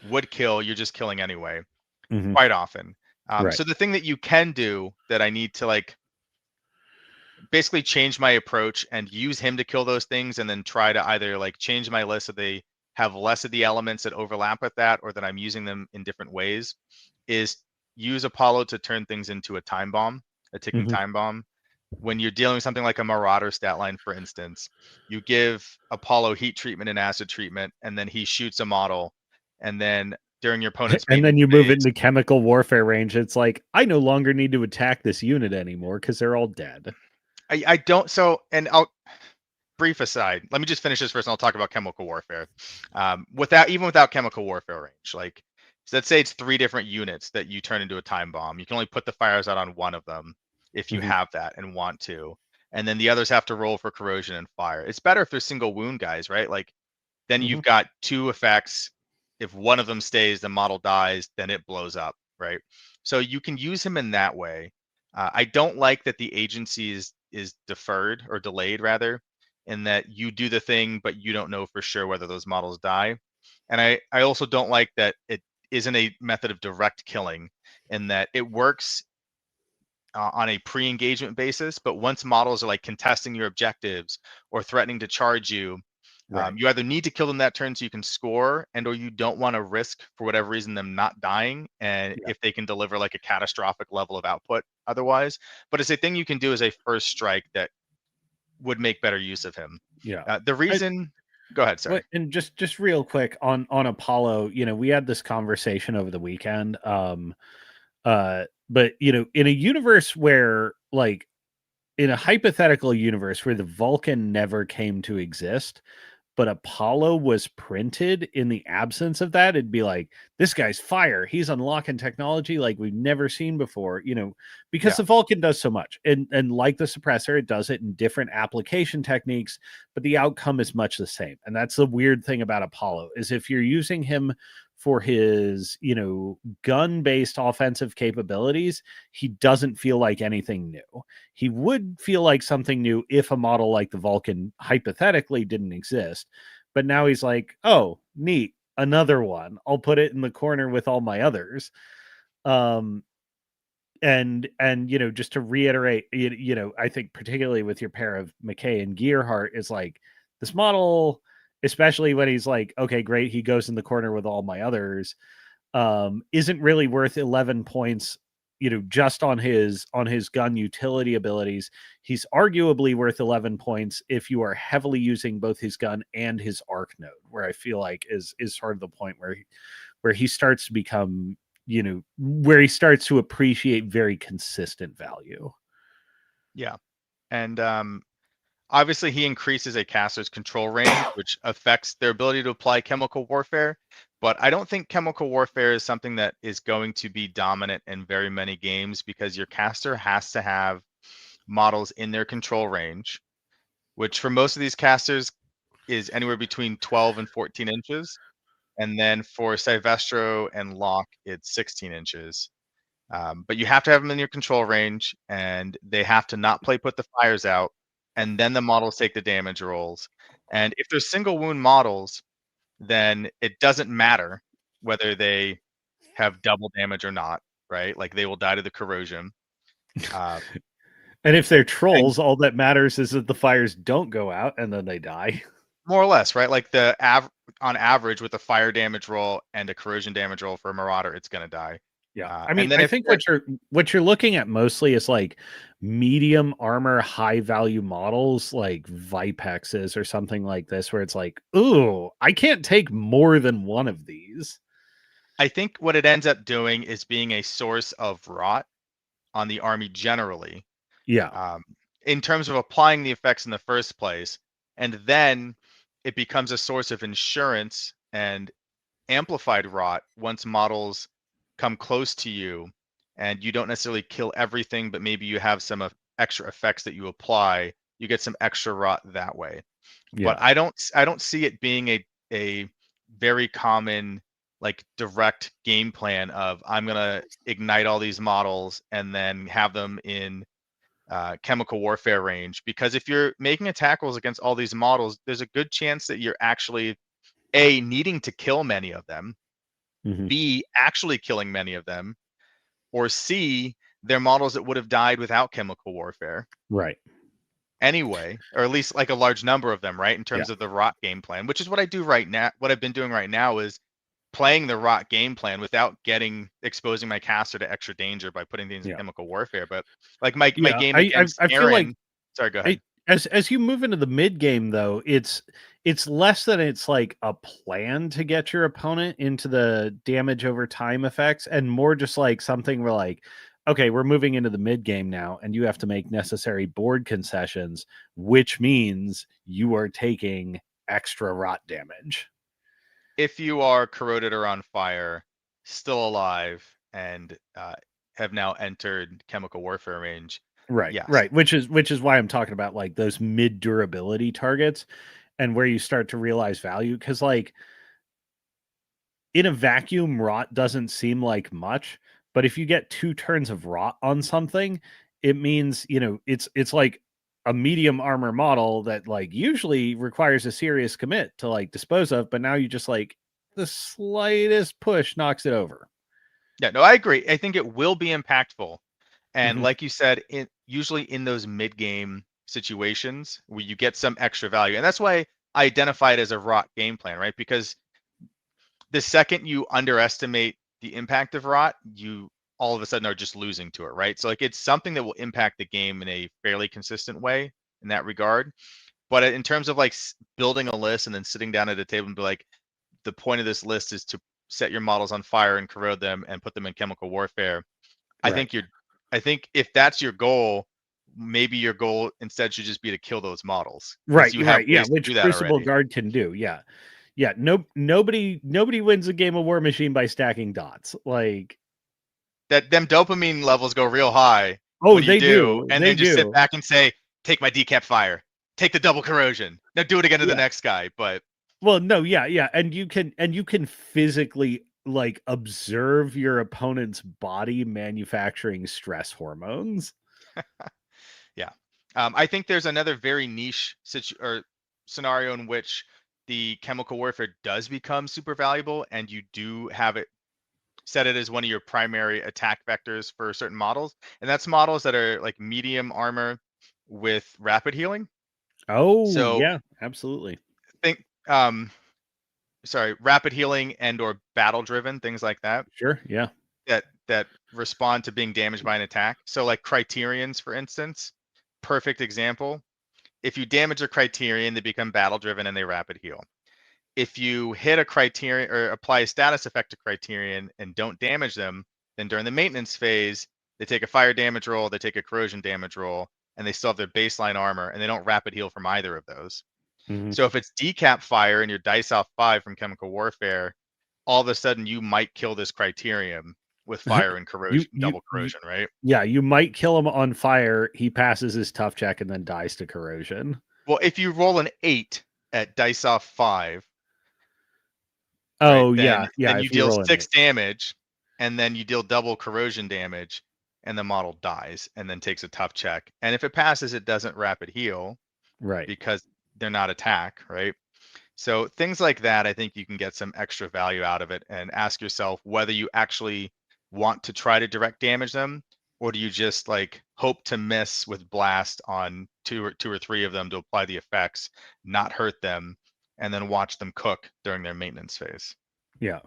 would kill. You're just killing anyway, Mhm. quite often. Right. So the thing that you can do that I need to, like, basically change my approach and use him to kill those things, and then try to either, like, change my list so they have less of the elements that overlap with that, or that I'm using them in different ways, is use Apollo to turn things into a time bomb, a ticking Mhm. time bomb. When you're dealing with something like a Marauder stat line, for instance, you give Apollo heat treatment and acid treatment, and then he shoots a model, and then during your opponent's And then maintenance you move it phase, into chemical warfare range, it's like, I no longer need to attack this unit anymore because 'cause they're all dead. I don't. So, and I'll brief aside. Let me just finish this first, and I'll talk about chemical warfare. Without chemical warfare range, like, so let's say it's 3 different units that you turn into a time bomb. You can only put the fires out on one of them if you Mhm. have that and want to, and then the others have to roll for corrosion and fire. It's better if they're single wound guys, right? Like, then Mhm. you've got 2 effects. If one of them stays, the model dies, then it blows up, right? So you can use him in that way. I don't like that the agency is deferred or delayed rather, in that you do the thing, but you don't know for sure whether those models die. And I also don't like that it isn't a method of direct killing, in that it works on a pre-engagement basis, but once models are like contesting your objectives or threatening to charge you, Right. you either need to kill them that turn so you can score, and or you don't want to risk for whatever reason them not dying, and Yeah. if they can deliver like a catastrophic level of output otherwise. But it's a thing you can do as a first strike that would make better use of him. Yeah. The I, reason, go ahead, But sorry. and just real quick on Apollo, we had this conversation over the weekend. But in a universe where like in a hypothetical universe where the Vulcan never came to exist, but Apollo was printed in the absence of that, it'd be like, this guy's fire. He's unlocking technology like we've never seen before, because Yeah, the Vulcan does so much. And like the suppressor, it does it in different application techniques, but the outcome is much the same. And that's the weird thing about Apollo is if you're using him for his, gun-based offensive capabilities, he doesn't feel like anything new. He would feel like something new if a model like the Vulcan hypothetically didn't exist. But now he's like, oh, neat, another one. I'll put it in the corner with all my others. Um, and just to reiterate, I think particularly with your pair of McKay and Gearhart is like this model, especially when he's like, okay, great, he goes in the corner with all my others, isn't really worth 11 points, just on his gun utility abilities. He's arguably worth 11 points if you are heavily using both his gun and his arc node, where I feel like is sort of the point where he starts to become, where he starts to appreciate very consistent value. yeah. And obviously, he increases a caster's control range, which affects their ability to apply chemical warfare. But I don't think chemical warfare is something that is going to be dominant in very many games, because your caster has to have models in their control range, which for most of these casters is anywhere between 12 and 14 inches. And then for Silvestro and Locke, it's 16 inches. But you have to have them in your control range, and they have to not put the fires out, and then the models take the damage rolls. And if they're single wound models, then it doesn't matter whether they have double damage or not, right? Like they will die to the corrosion. Uh, And if they're and trolls, all that matters is that the fires don't go out and then they die. more or less, right? Like on average, with a fire damage roll and a corrosion damage roll for a Marauder, it's going to die. Yeah. I And mean, then I if think what you're looking at mostly is like medium armor, high value models like Vipexes or something like this, where it's like, ooh, I can't take more than one of these. I think what it ends up doing is being a source of rot on the army generally, Yeah. um, in terms of applying the effects in the first place. And then it becomes a source of insurance and amplified rot once models come close to you, and you don't necessarily kill everything, but maybe you have some extra effects that you apply. You get some extra rot that way. But Yeah. I don't see it being a very common like direct game plan of I'm gonna ignite all these models and then have them in chemical warfare range, because if you're making attackals against all these models, there's a good chance that you're actually a needing to kill many of them, Mhm. b actually killing many of them, or c they're models that would have died without chemical warfare Right. anyway, or at least like a large number of them, right? In Yeah. terms of the rot game plan, which is what I do right now. What I've been doing right now is playing the rot game plan without exposing my caster to extra danger by putting things in Yeah. chemical warfare. But like my Yeah. game I against I feel like Aaron, sorry, go ahead. it, as you move into the mid game though, it's less than it's like a plan to get your opponent into the damage over time effects, and more just like something where like, okay, we're moving into the mid game now, and you have to make necessary board concessions, which means you are taking extra rot damage. If you are corroded or on fire, still alive, and have now entered chemical warfare range, Right, yes. right. Which is why I'm talking about like those mid durability targets and where you start to realize value. Cause like in a vacuum, rot doesn't seem like much, but if you get 2 turns of rot on something, it means, it's like a medium armor model that like usually requires a serious commit to like dispose of, but now you just like the slightest push knocks it over. Yeah, no, I agree. I think it will be impactful. And Mm-hmm. like you said, usually in those mid-game situations where you get some extra value. And that's why I identify it as a rot game plan, right? Because the second you underestimate the impact of rot, you all of a sudden are just losing to it, right? So like it's something that will impact the game in a fairly consistent way in that regard. But in terms of like building a list and then sitting down at a table and be like, the point of this list is to set your models on fire and corrode them and put them in chemical warfare. I Right. think you're I think if that's your goal, maybe your goal instead should just be to kill those models because Right. you have Right. Yeah. ways to Which do that Crucible already. Guard can do. Yeah. Yeah. Nobody wins a game of Warmachine by stacking dots. Like, That them dopamine levels go real high. What oh, do you they do? do. And They then just sit do. back and say, take my decap fire, take the double corrosion. Now do it again to the Yeah. next guy. But Well, no, yeah, yeah. And you can physically like observe your opponent's body manufacturing stress hormones. yeah, I think there's another very niche scenario in which the chemical warfare does become super valuable, and you do have it set it as one of your primary attack vectors for certain models, and that's models that are like medium armor with rapid healing. Oh, So yeah, absolutely. think, sorry, rapid healing and or battle driven things like that Sure, yeah. that respond to being damaged by an attack. So like Criterions, for instance, perfect example. If you damage a Criterion, they become battle driven and they rapid heal. If you hit a Criterion or apply a status effect to Criterion and don't damage them, then during the maintenance phase, they take a fire damage roll, they take a corrosion damage roll, and they still have their baseline armor, and they don't rapid heal from either of those. Mhm. So if it's decap fire and your dice off 5 from chemical warfare, all of a sudden you might kill this Criterion with fire and You corrosion, you double you corrosion, right? yeah, you might kill him on fire, he passes his tough check and then dies to corrosion. Well, if you roll an 8 at dice off 5, right? Oh, Then yeah, yeah, then you if you deal roll an 8. 6 damage, and then you deal double corrosion damage, and the model dies, and then takes a tough check. And if it passes, it doesn't rapid heal Right. because they're not attack, right? So things like that, I think you can get some extra value out of it, and ask yourself whether you actually want to try to direct damage them, or do you just like hope to miss with blast on two or three of them to apply the effects, not hurt them, and then watch them cook during their maintenance phase. Yeah.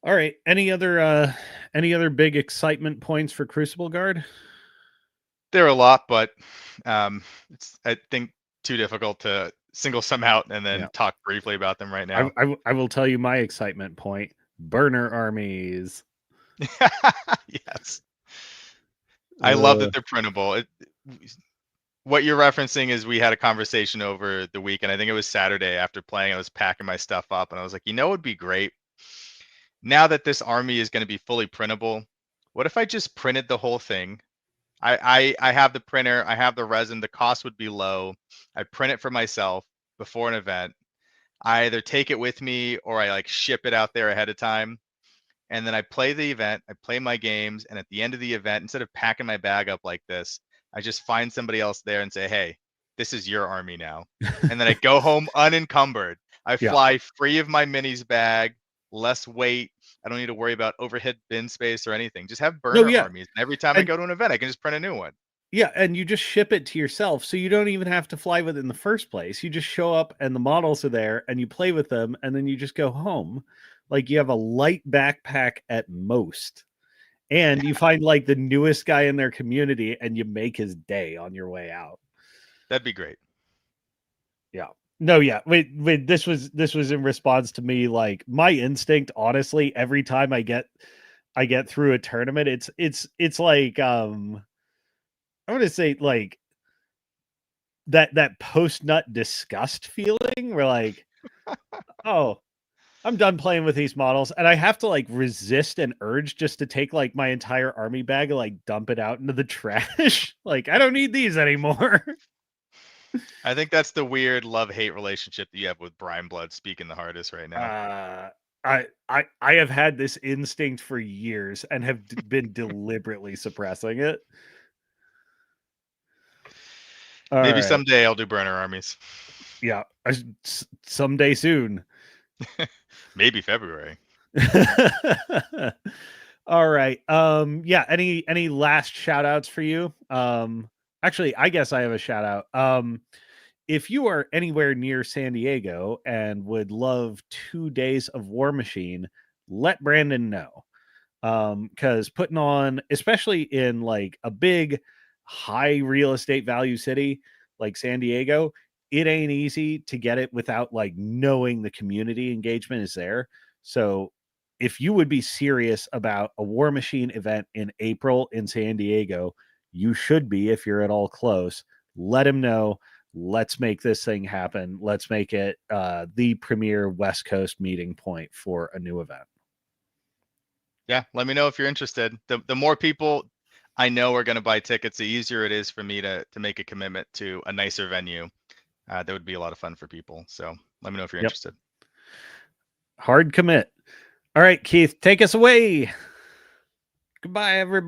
All right. Any other big excitement points for Crucible Guard? There are a lot, but it's I think too difficult to single some out and Yeah. then talk briefly about them right I now. I will tell you my excitement point. Burner armies. Yes, I love Uh, that they're printable. What you're referencing is we had a conversation over the week, and I think it was Saturday after playing. I was packing my stuff up, and I was like, it would be great now that this army is going to be fully printable. What if I just printed the whole thing? I have the printer, I have the resin, the cost would be low. I print it for myself before an event. I either take it with me or I like ship it out there ahead of time. And then I play the event, I play my games, and at the end of the event, instead of packing my bag up like this, I just find somebody else there and say, hey, this is your army now. And then I go home unencumbered. I yeah. fly free of my minis bag, less weight. I don't need to worry about overhead bin space or anything. Just have No, burner yeah. armies. And every time I And go to an event, I can just print a new one. yeah, and you just ship it to yourself. So you don't even have to fly with it in the first place. You just show up and the models are there and you play with them and then you just go home. Like you have a light backpack at most. And you find like the newest guy in their community and you make his day on your way out. That'd be great. Yeah. No, yeah. Wait, this was in response to me like my instinct honestly every time I get through a tournament it's like I want to say like that post nut disgust feeling where like, oh, I'm done playing with these models and I have to like resist an urge just to take like my entire army bag and like dump it out into the trash. Like I don't need these anymore. I think that's the weird love-hate relationship that you have with Brine Blood speaking the hardest right now. Uh I have had this instinct for years and have been deliberately suppressing it. All Maybe right. someday I'll do burner armies. Yeah. Someday soon. Maybe February. All right. Yeah, any last shout outs for you? Actually, I guess I have a shout out. If you are anywhere near San Diego and would love 2 days of War Machine, let Brandon know. Because putting on, especially in like a big high real estate value city like San Diego, it ain't easy to get it without like knowing the community engagement is there. So if you would be serious about a War Machine event in April in San Diego, you should be. If you're at all close, let him know. Let's make this thing happen. Let's make it the premier West Coast meeting point for a new event. Yeah, let me know if you're interested. The more people I know are going to buy tickets, the easier it is for me to make a commitment to a nicer venue. That would be a lot of fun for people. So let me know if you're Yep. interested. Hard commit. All right, Keith, take us away. Goodbye, everybody.